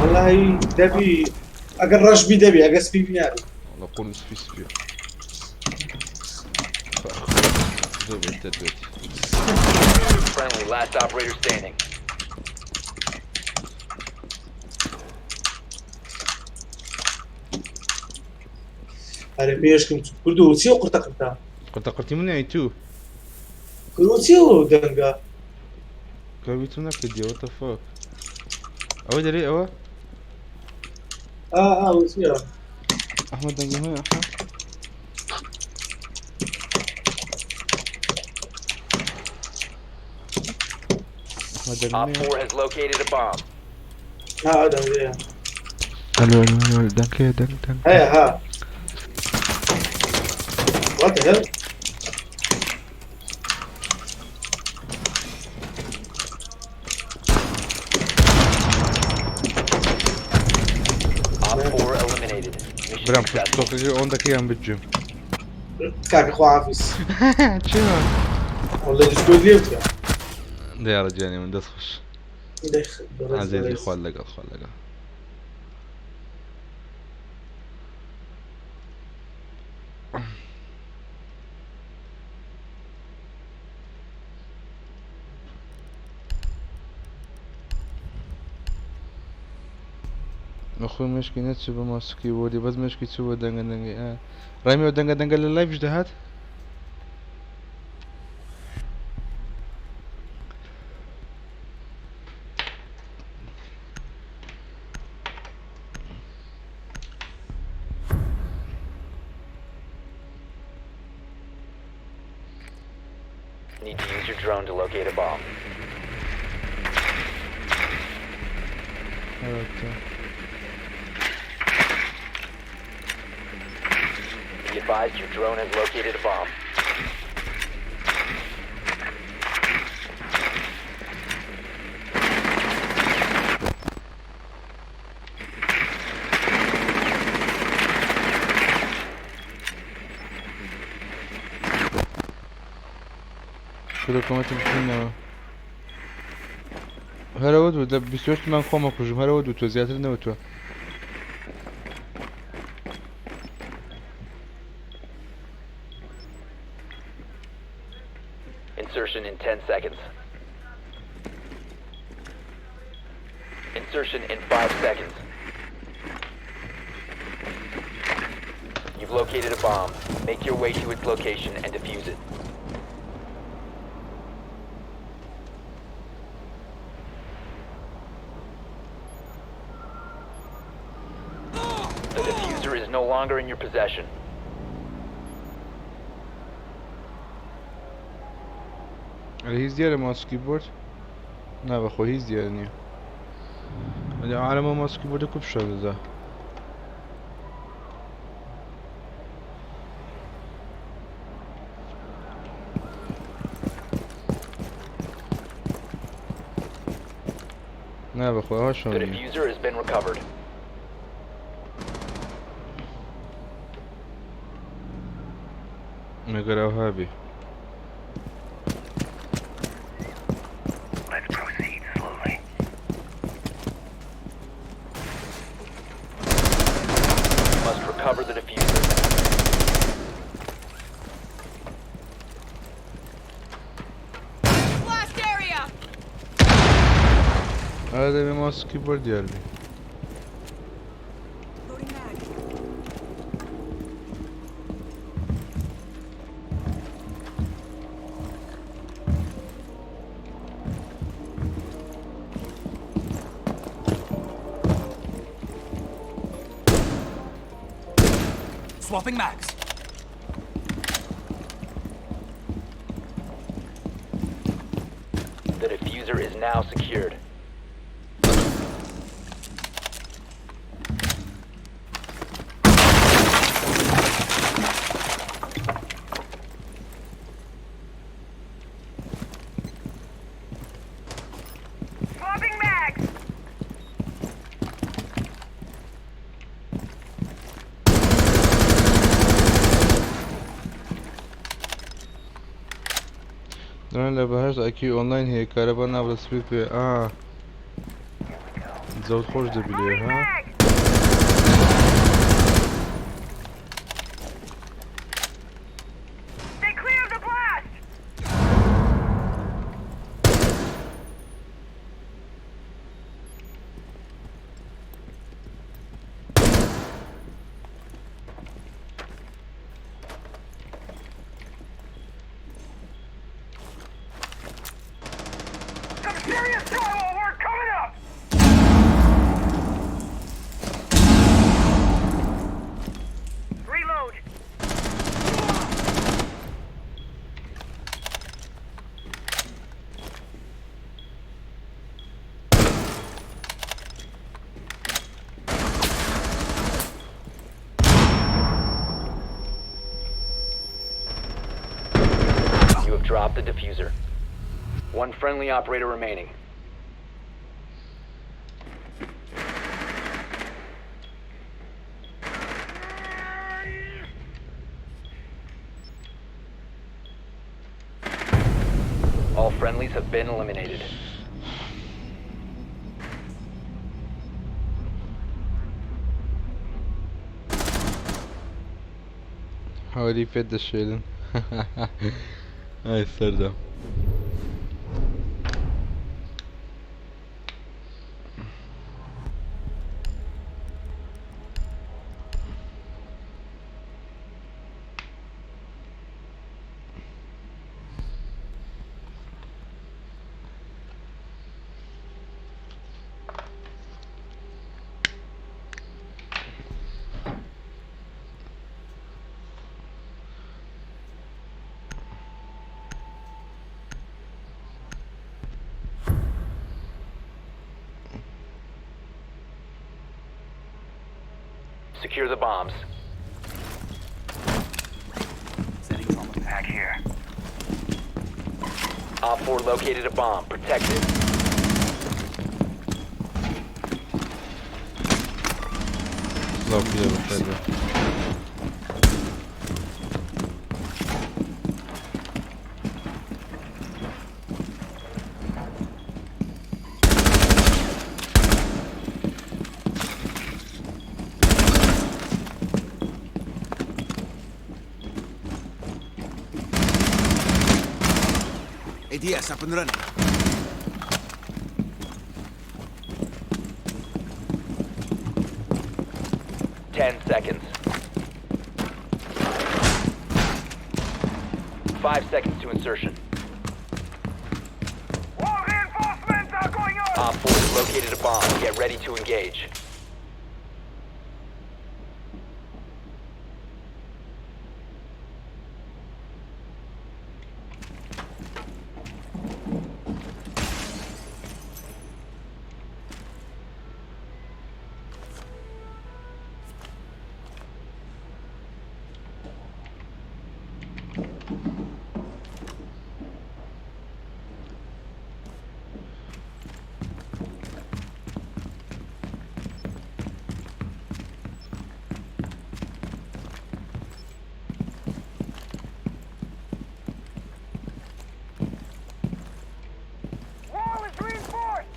والله دبي اگر رش بي دبي اگر سبي بياري والله قول سبي دبي تدبي Friendly last operator standing. اري بيش كنت كردو سيو قرطه قرتي من ايتو كردو سيو دنگا كابيتونا كدي وات ذا فاك او دري او وسيو احمد دنگا هو احمد Op 4 has located a bomb. دنگا الو دنك ها what the hell Op 4 eliminated. Mission برام successful. توقي اون دكي ام بالجيم كاك اخو عافيس شنو والله ديسكورد ليه ده يا رجال من دسخش عزيزي خوال لەگەڵ خوال لەگەڵ خۆی مشکی نەچوو بە ماسکی وەری بەس مشکی چوو بە دەنگە دەنگی ڕامیەوە دەنگە دەنگە لە لایڤش دەهات Need to use your drone to locate a bomb. Be advised your drone has located a bomb. كده كومنت بتقولنا هلا ودو ده بيسويت من خوما كوجم هلا ودو تو زيادة لنا وتو Insertion in 10 seconds. Insertion in 5 seconds. You've located a bomb. Make your way to its location and defuse it. The diffuser is no longer in your possession. هیچ دیاره ماسکی برد نه بخو هیچ دیاره نیه ولی عالم ماسکی برده کب شده ده نه بخو ها The شده diffuser has been recovered. نگره ها بی Must recover the diffuser. Blast area! هذا به ماسکی برد دیار بی Swapping mags. The diffuser is now secured. Swapping mags! دارن لبهاش اکی آنلاین هی کاره با نبرد سپید به زود خوش دبیلیه ها Stay clear of the blast! Some serious drywall work coming up! Reload! You have dropped the diffuser. One friendly operator remaining. All friendlies have been eliminated. حوالي پێت دەشێلن ئای سەردە Secure the bombs. Setting trauma pack here. Op 4 located a bomb. Protect it. سڵاو پیرە بەخێر بێ ADS up and running. Seconds. 5 seconds to insertion. More reinforcements are going on! Op 4 has located a bomb. Get ready to engage. Wall is reinforced!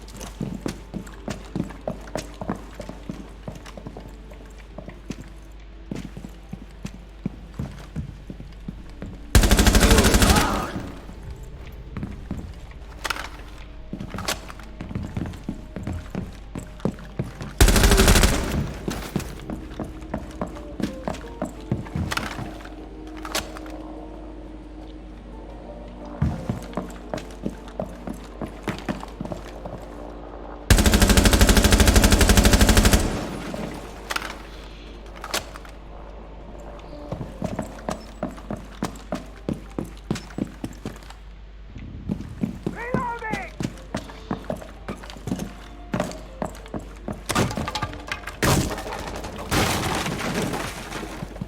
Reloading!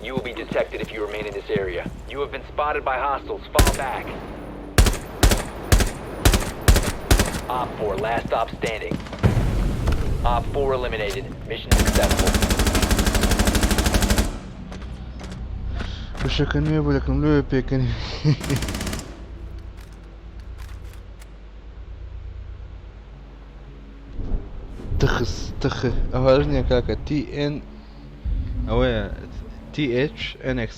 You will be detected if you remain in this area. You have been spotted by hostiles. Fall back. Op 4, last stop standing. Op 4 eliminated. Mission successful. بشەکە نوێ بوو لەکەم لێ پێکەنی تخس تخ ئەوەش نییە کاکە TN ئەوەیە THNX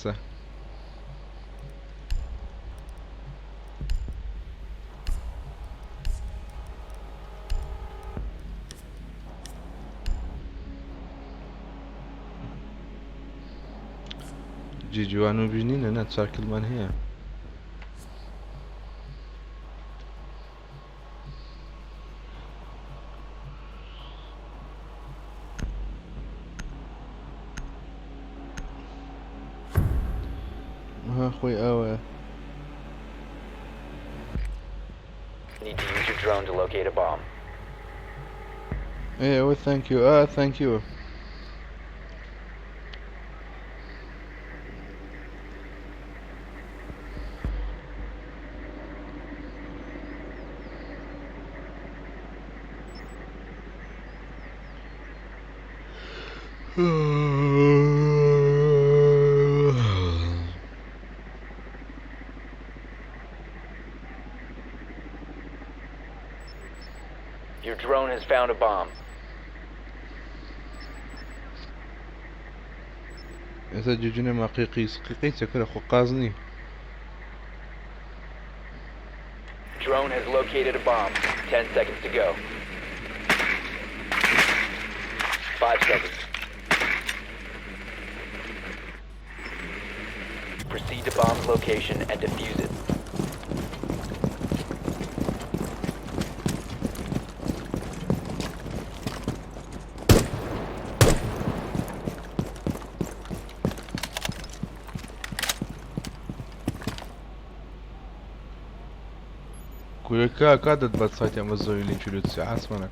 جیجوان و بژنینە نە 4 کیلمان هەیە خۆی ئەوە Need to use your drone to locate a bomb. ئەوە thank you thank you Your drone has found a bomb. إذا جوجنا ما قيقيس كده خو قازني. Drone has located a bomb. 10 seconds to go. 5 seconds. Proceed to bomb's location and defuse it. كولكا كادت بتصايت امازون اللي نشلوتس عاسمنك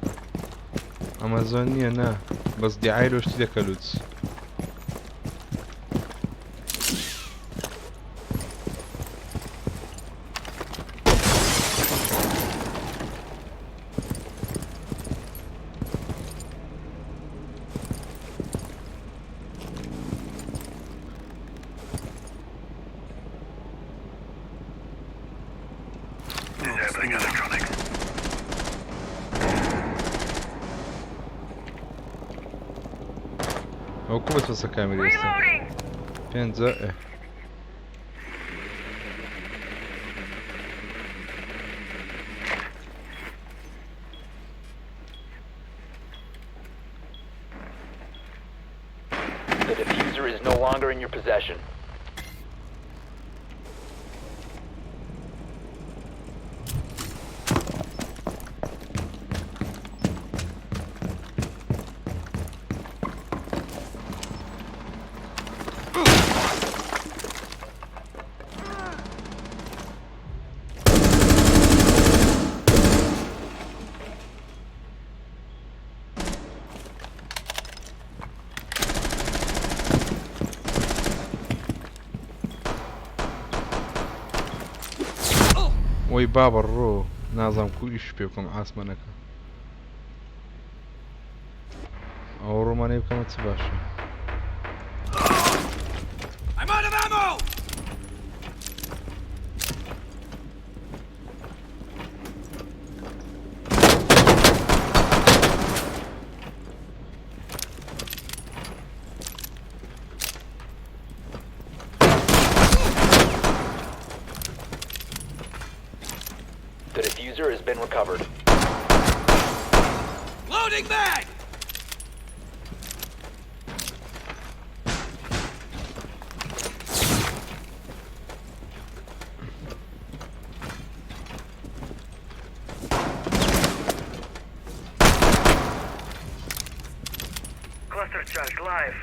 امازونية نا بس دي عايلو اشتي دكالوتس هو كوبت بس كاميرا يستن فين زقه The diffuser is no longer in your possession. وي بابا الرو نازم كويش بيكم عاسمنك او روماني بكم تسباشا I'm out of ammo! The diffuser has been recovered. Loading mag! Cluster charge live.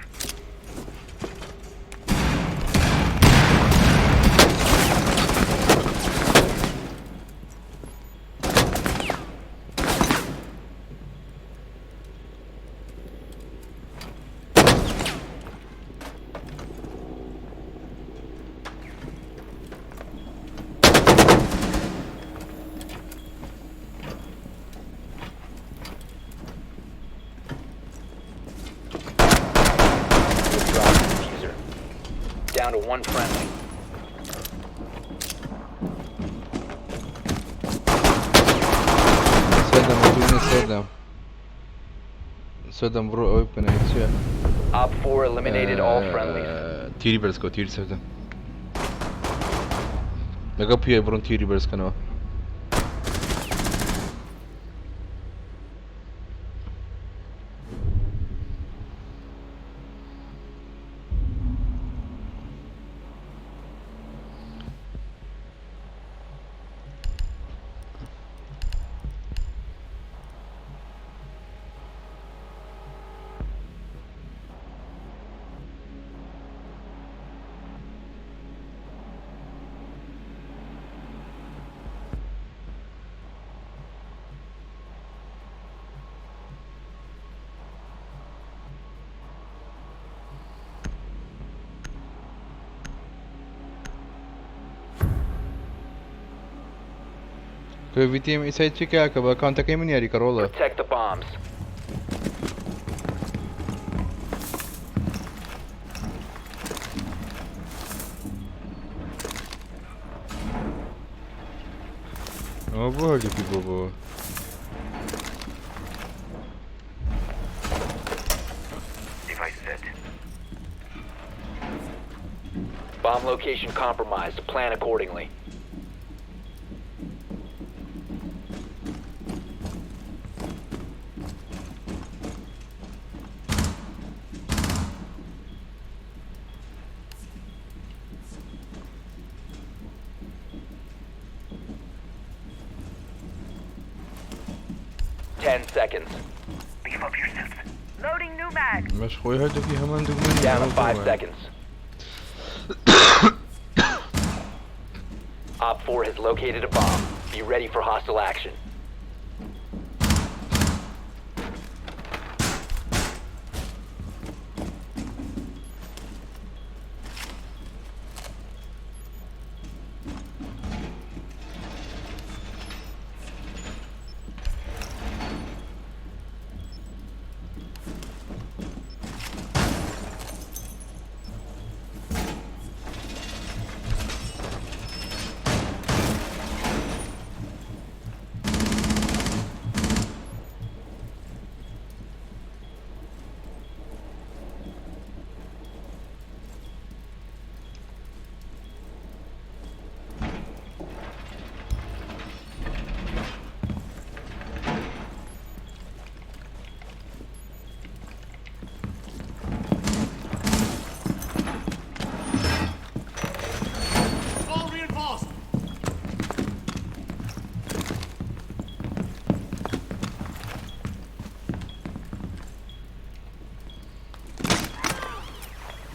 Down to one friendly. سدم برو اوبن هيتشا Op 4 eliminated all friendlies. تيري برسكو تيري سدم لقى بيا برون تيري برسكنوا كوفيتيم إيساي تشيكا كبا كانتا كيمن ياري كرولا Protect the bombs. Oh boy, que bobo. Device set. Bomb location compromised. Plan accordingly. Seconds. Beef up yourself. Loading new mag. مش خوي هدفي همان دقمني. Down to 5 seconds. Op 4 has located a bomb. Be ready for hostile action.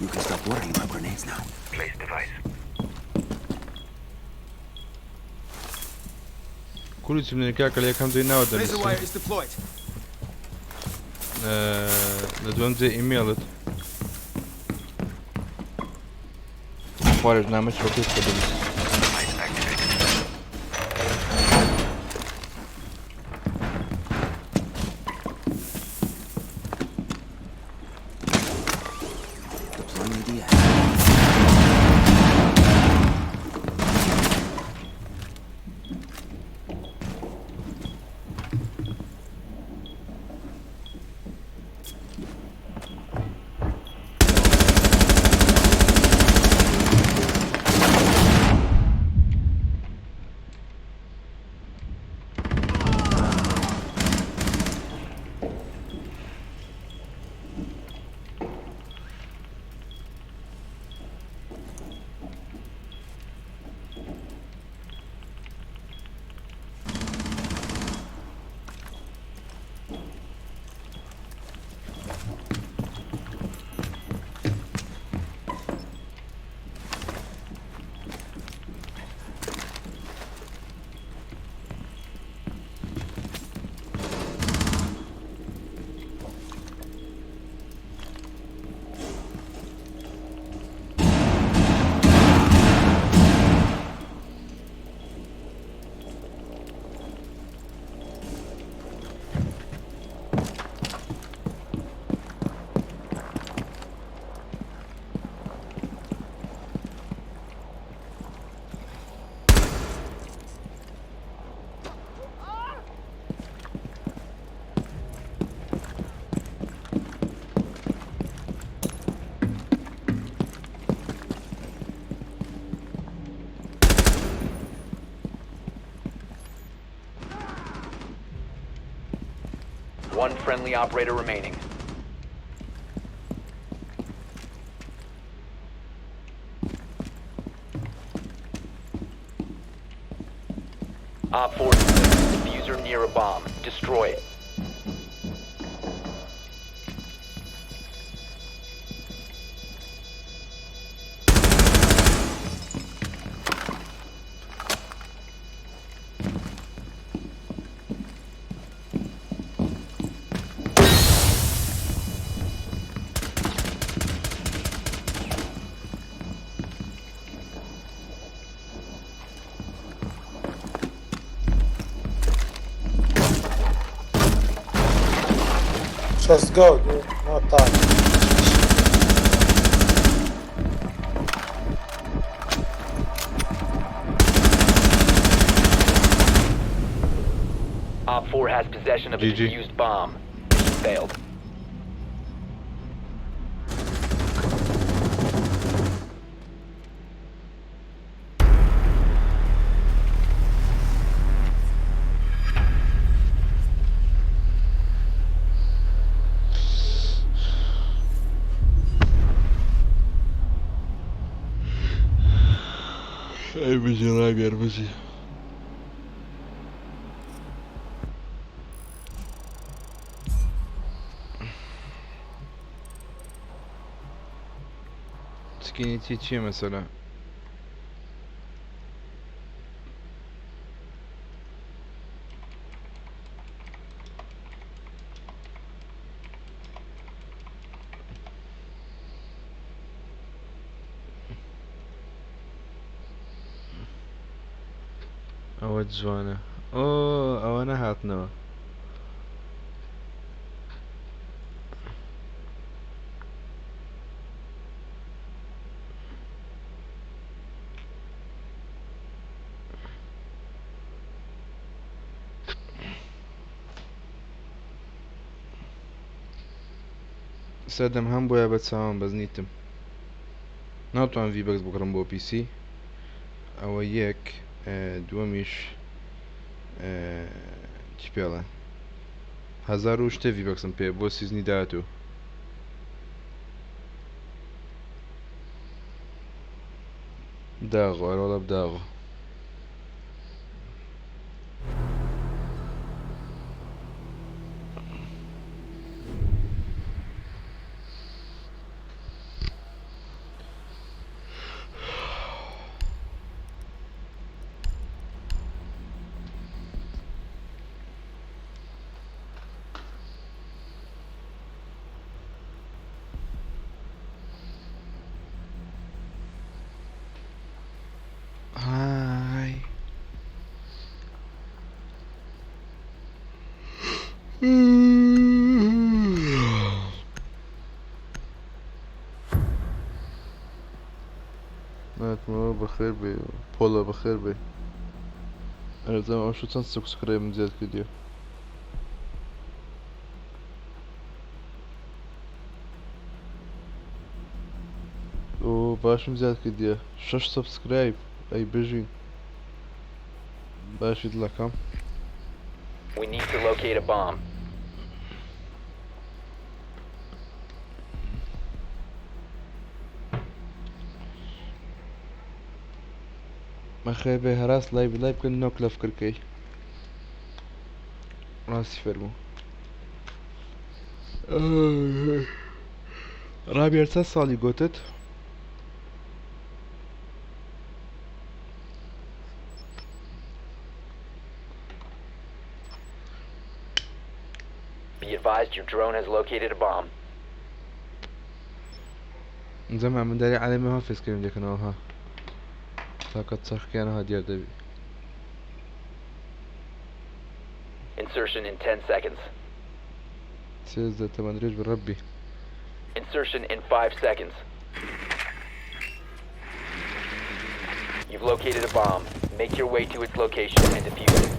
You can stop worrying about grenades now. Place device. كل شيء من الكاكا اللي كم زي ناود Laser wire is deployed. لدون زي إيميلت. خارج نامش وكيف قدمت. One friendly operator remaining. Op 4 diffuser near a bomb. Destroy it. Just go, dude. No time. Op 4 has possession of a GG. defused bomb. Mission failed. بژی ڕاگەر بژی سكينيتي چییە مەسەلا ئەوە جوانە ئۆ ئەوە نەهاتنەوە سەدەم هەم بۆیە بە چاوم بەس نیتم ناتوان ڤیبەکس بکڕم بۆ پیسی ئەوە یەک دووەمیش چی پێڵێن 1000 و شتێ ڤیبەکسم پێ بۆ سیزنی داهاتوو داغۆ ئەرەوەڵە بداغۆ ناتمەوە بەخێر بێ پۆڵە بەخێر بێ ئەرزەم ئەو شو چەند سبسکرایبم زیاد کردیە ئۆ باشم زیاد کردیە 6 سبسکرایب ئەی بژین باشی دڵەکەم We need to locate a bomb. بەخێر بێ هەراس لای بلای بکەن نۆک لە فکرکەی ڕاستی فەرموو ڕابێر چەند ساڵی گۆتت Be advised your drone has located a bomb. ئەنجام ئامادەری عالەمی هەڵفێزکردن دەکەنەوە ها تاکە چەخکیانەوە دیار دەبی Insertion in 10 seconds. سێزدە تەمەندرێژ بە ڕەبی Insertion in 5 seconds. You've located a bomb. Make your way to its location and defuse it.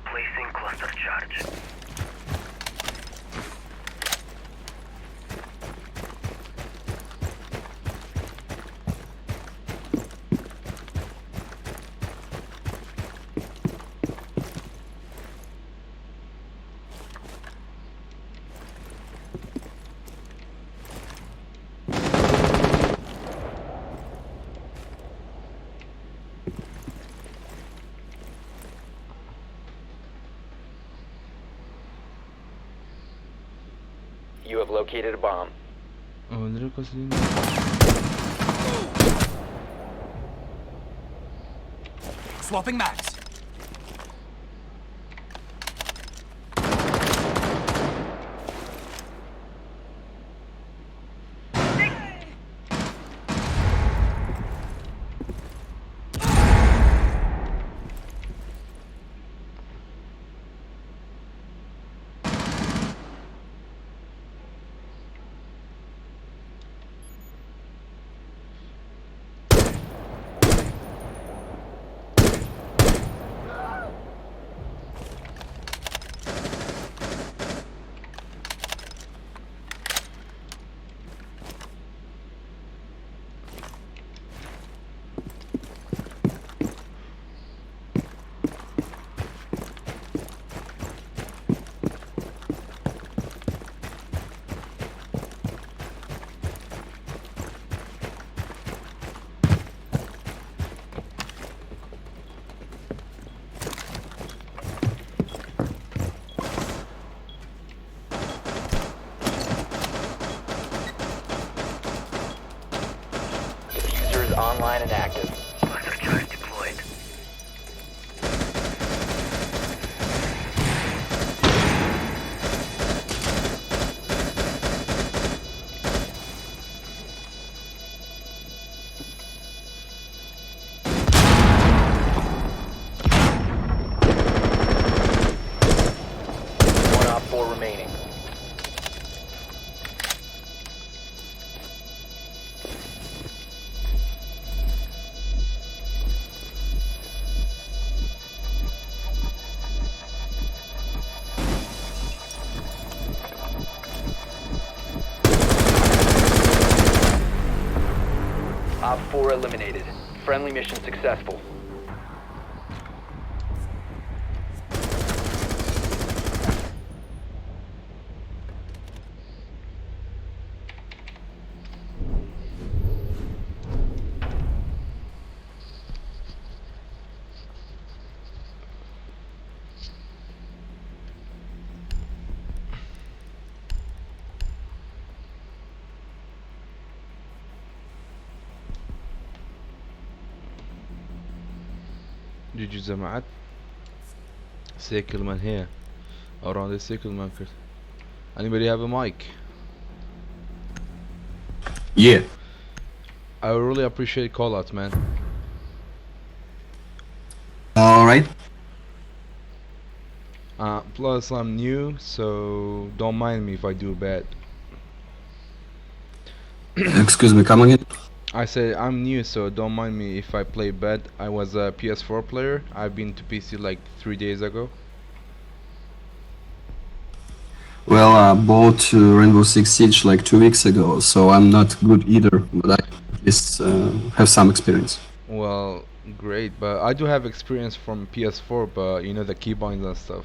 Placing cluster charge. You have located a bomb. ئەوەندرە کەسی Swapping mags. 4 eliminated. Friendly mission successful. جوجو جماعات سيكل من here around the circle marker. Anybody have a mic? Yeah. I really appreciate call outs, man. Alright. Plus I'm new, so don't mind me if I do bad. Excuse me, come again? I say I'm new, so don't mind me if I play bad. I was a PS4 player. I've been to PC like 3 days ago. Well, I bought Rainbow Six Siege like 2 weeks ago, so I'm not good either, but I at least have some experience. Well, great, but I do have experience from PS4, but you know the keybinds and stuff.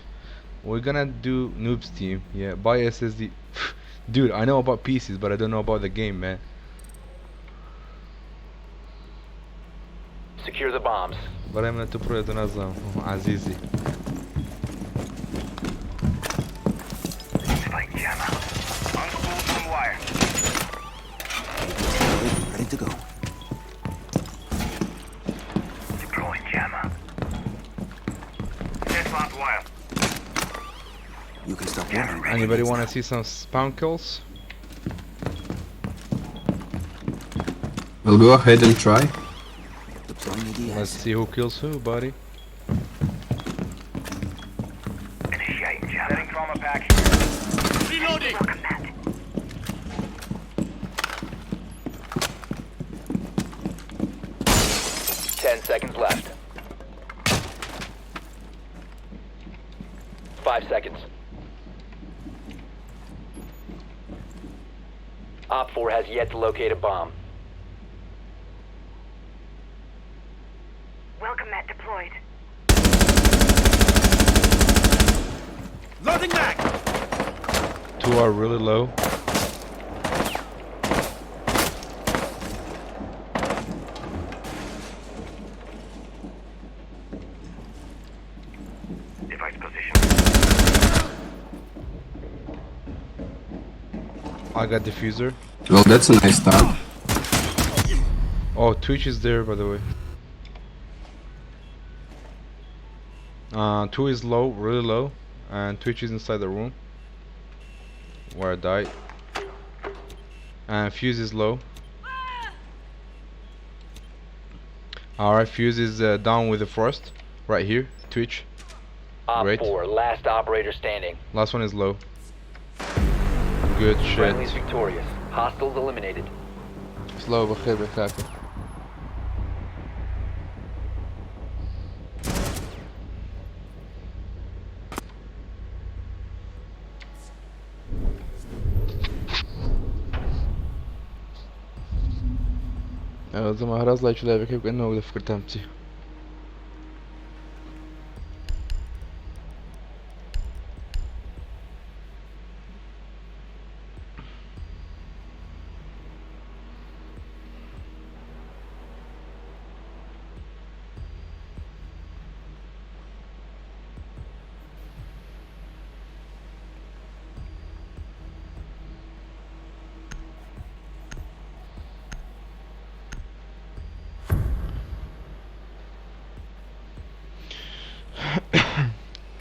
We're gonna do noobs team, yeah. Buy SSD. Dude, I know about PCs, but I don't know about the game, man. Secure the bombs. برای من تو پروی نظام عزیزی. Ready to go. Deploying jammer. Set barbed wire. You can stop watering. Anybody want to see some spawn kills? We'll go ahead and try. Let's see who kills who, buddy. Initiating jammer. Setting trauma pack. Reloading. 10 seconds left. 5 seconds. Op 4 has yet to locate a bomb. Welcome mat deployed. Loading back. 2 are really low. Device position. I got diffuser. Well, that's a nice start. Oh, Twitch is there, by the way. 2 is low, really low, and Twitch is inside the room where I died. And Fuse is low. Alright, Fuse is down with the frost. Right here, Twitch. Op Great. 4, last operator standing. Last one is low. Good shit. Friendly's victorious. Hostiles eliminated. Slow بخير بخافي. زي ما هراز لا يشوف كيف كأنه وقف فكرت همتي.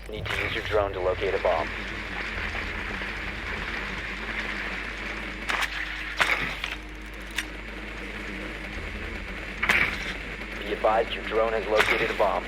Need to use your drone to locate a bomb. Be advised your drone has located a bomb.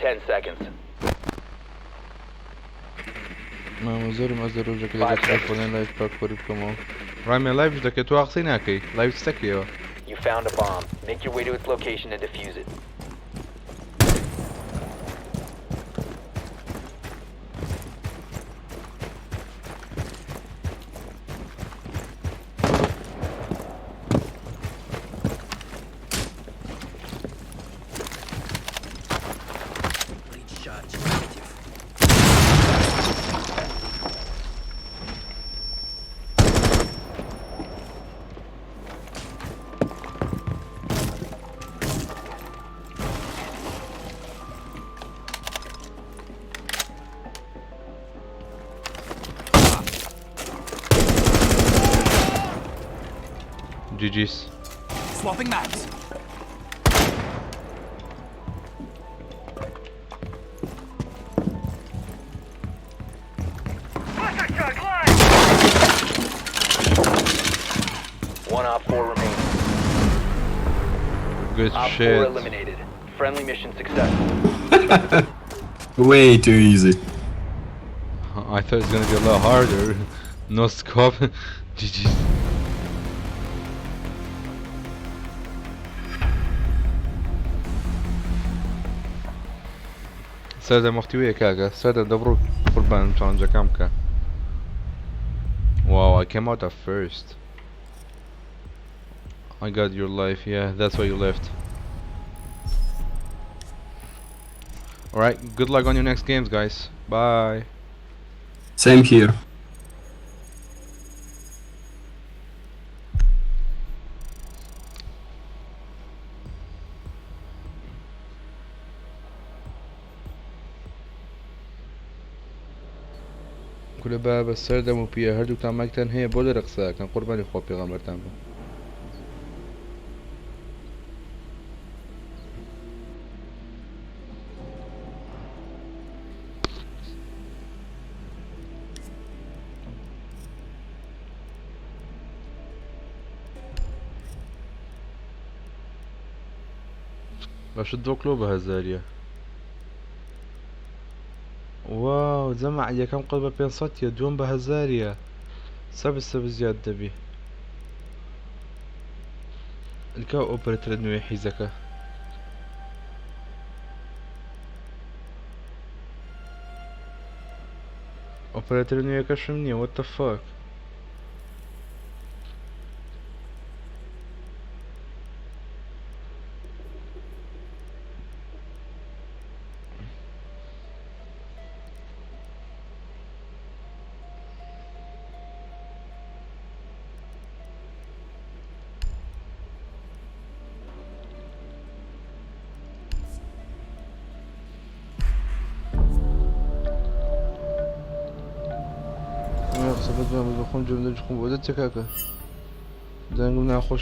10 seconds. ما زۆرم ئەس ڕۆژەکە لەگەڵ تەلەفۆنیان لایڤ پاک وەری بکەمەوە ڕامێ لایڤش دەکەی تو قسەی ناکەی لایڤ چتەکەیەوە You found a bomb. Make your way to its location and defuse it. GG's. Swapping maps. One op 4 remaining. Good Op 4 shit. eliminated. Friendly mission successful. Way too easy. I thought it was gonna be a lot harder. No scope. GG's. سادة محتوية كاكا سادة دبروك قربان challenge كامكا. Wow, I came out at first. I got your life, yeah, that's why you left. Alright, good luck on your next games, guys. Bye. Same here. كل باب السردة وبيا هردو كان ماكتن هي بول رقصة كان قرباني خو بيغمبر تامو باش الدوكلو بهزارية واو زمع يا كم قلبة بين صوتي دوم بهزارية سب زياد دبي الكاو اوبريتر انه يحيزك اوبريتر انه يكشفني وات ذا فاك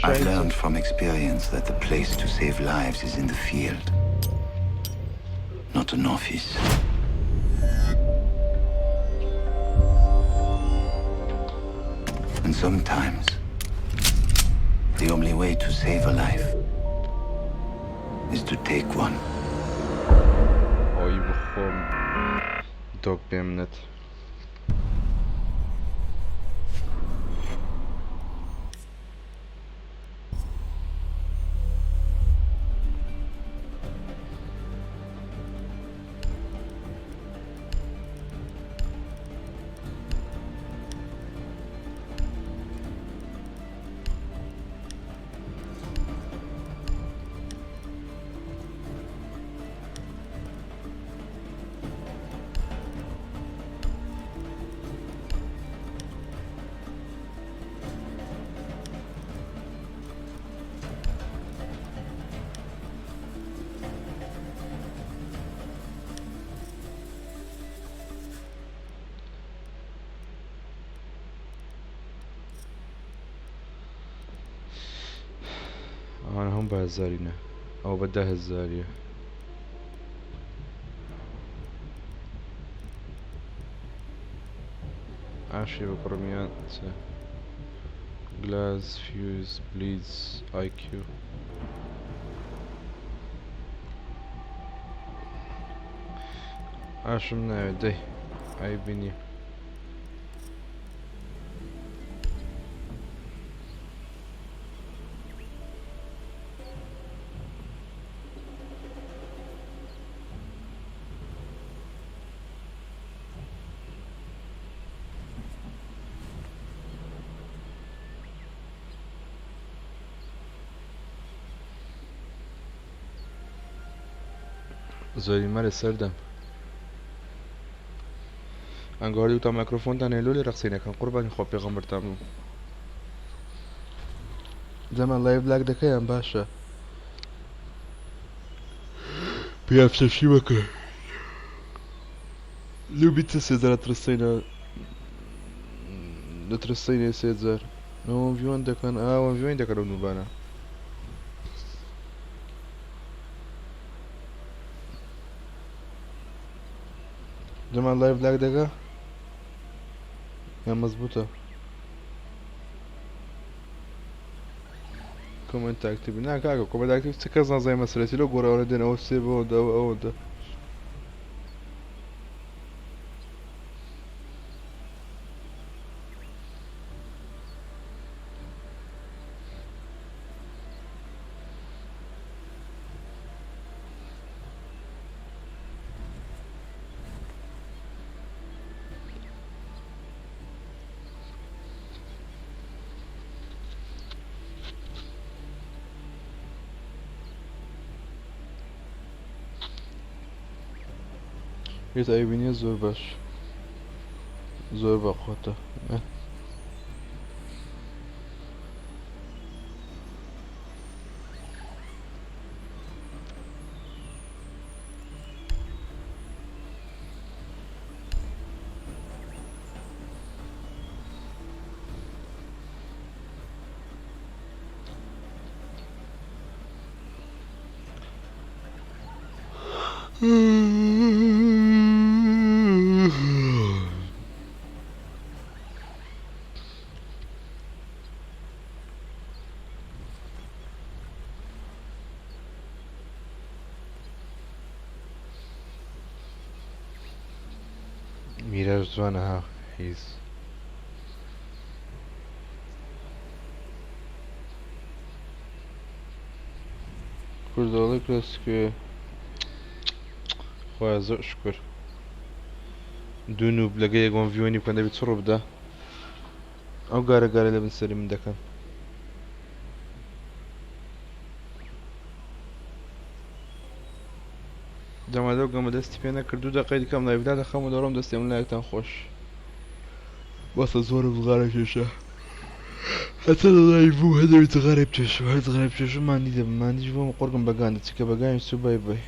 I've learned from experience that the place to save lives is in the field, not an office. And sometimes, the only way to save a life is to take one. Oh, you begon dog net. أنا هم بهزارينا أو بدها هزارية عاشي بكرميات glass fuse bleeds IQ ئاشم ناوێت دەی ئای بینی زۆری مەرە سەردەم ئەنگەوەری وتە مایکرۆفۆنتان هێلۆ لێرە قسەینەکەن قوربانی خۆ پێغەمبەرتان بوو دەمان لایڤ لاک دەکەیان باشە پیافشەشی وەکە لێو بیتە سێزارە ترسەینە دەترسەینێ سێجار ئەوە ڤیوان دەکەن ئاوە ڤیوان دەکەن ئەو نوبانە دەمان لایڤ لاک دەکە یان مەزبوطە کۆمنت ئاکتیڤ نا کاکە کۆمنت ئاکتیڤ چ کەس نازانێ مەسەلەتی لەو گۆڕەوەرە دێن ئەوە سێ بەوە ئەوەدە هێت ئایبینیە زۆر باش زۆر بەخۆتە میراژ جوانە ها هیز کوردەوەڵی کلاسیکێ خۆیان زۆر شکر دوو نوب لەگە یەکۆم ڤیوەنی بکەن دەبێت چ ڕوو بدە ئەو گارە گارە لە بن سەری من دەکەن دەمادە و گەمە دەستی پێ نەکرد دوو دەقەی دیکەم لایڤدا دەخەم و دەڕۆم دەستی من لایەکتان خۆش بەسە زۆرە بغارە کێشە هەتا لە لایڤ بوو هەدەوێت غارێ بچێشە هەر غارێ بچێشە ماندی دەبم ماندیش بۆم قۆرگم بەگاندە چکە بەگانی سو بای بای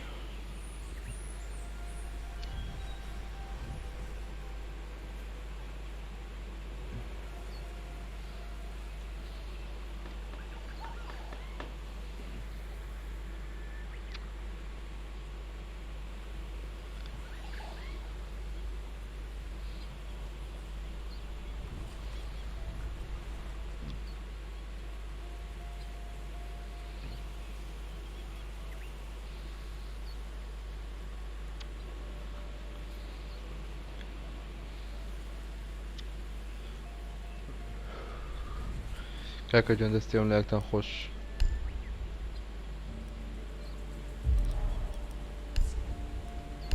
کاکە جوان دەستی ئەم لایەکتان خۆش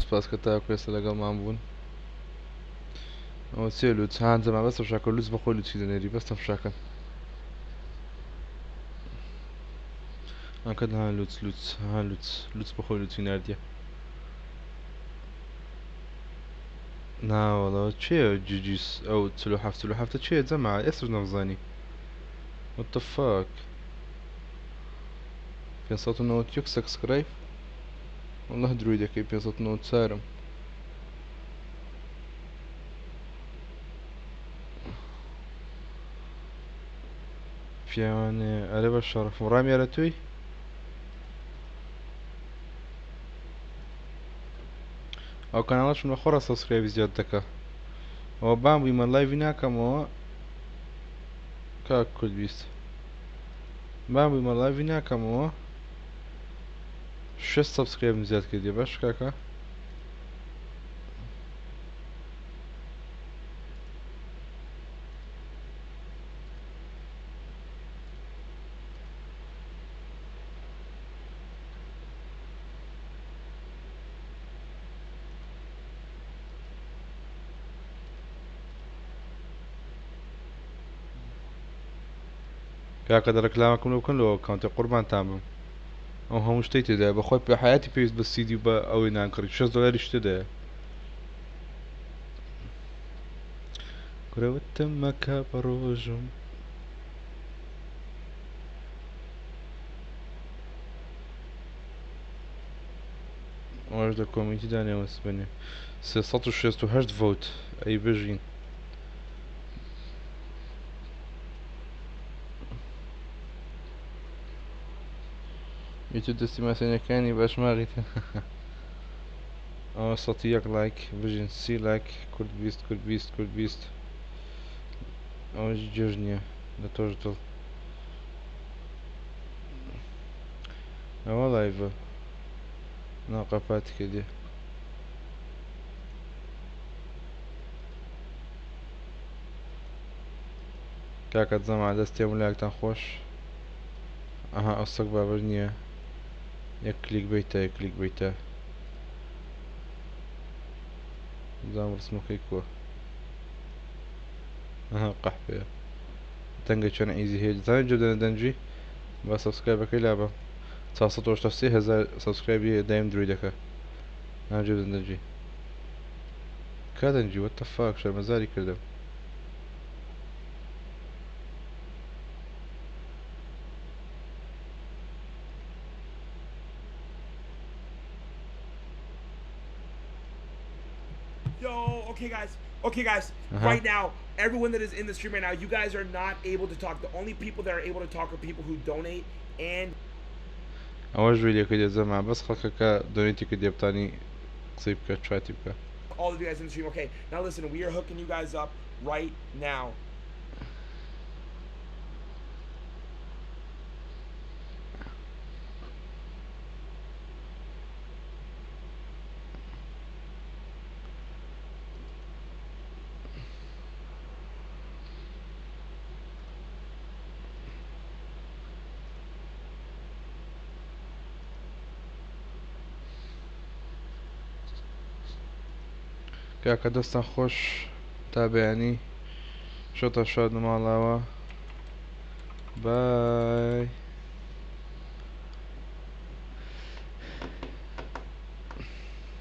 سپاس کە تاکو ئێستا لەگەڵمان بوون ئەوە چێ لوت هاان جەما بەستە فشاکە لوس بەخۆی لوچی دەنێری بەستە فشاکەن ئەکەت ها لوچ لوچ ها لوچ لوچ بەخۆی لوچی ناردیە ناوەڵەوە چێ جیجیس ئەو چلو هەفتە چێ جەما ئێستش نەمزانی What the fuck 591 subscribe والله درويدەکەی 590 سارم پیاوانێ ئەرێ بە شەڕف ڕامیارە توی ئەو کەناڵەشم لە خۆڕە سەبسکرایبی زیاد دەکە ئەوە بام بووی من لایڤی ناکەمەوە کاک کورد بیست بام بووی من لایڤی ناکەمەوە 6 سەبسکرایبم زیاد کردی باش کاکە کاکە دەڕکلامەکەم لەو بکەن لەوە کاونتە قوربانتان بم ئەو هەموو شتەی تێدایە بەخۆی پێ حیاتی پێویست بە سیدی بە ئەوەی نانکڕی 6 دلاری شتێدایە گورەوەتم مەکە بە ڕۆژم ئەوەش لە کۆمیتیدا نێوە سبەنێ 368 ڤۆت ئەی بژین یوتیوب دەستی ماسێنەکانی باشماغیتە ئەوە 101 لایک بژین 30 لایک کورد بیست کورد بیست کورد بیست ئەوەش جێژ نییە لە تۆش دڵ ئەوە لایڤە ناقەپاتی کردێ کاکە جەما دەستێ مولایەکتان خۆش ئەها ئەو سەگ بابەر نییە یەک کلیک بیتە یەک کلیک بیتە زانم ڕسمەکەی کووە ئەها قەحپەیە دەنگە چۆن ئیزی هەیە زانانی جێ دەنە دەنجی با سەبسکرایبەکەی لابە 483,000 سەبسکرایبی هەیە دایم دروی دەکە ناو جێ دەنجی کا دەنجی what the fuck شەرمەزاری کردم Yo, okay guys, right now, everyone that is in the stream right now, you guys are not able to talk. The only people that are able to talk are people who donate and ئەوەش ویدیۆکە دێزەما بەس خەڵکەکە دۆنێتی کە دێبتانی قسەی بکە چاتی بکە all of you guys in the stream. Okay, now listen, we are hooking you guys up right now. کاکە دەستان خۆش تا بەیانی شۆتە شاد و ماڵاوە بای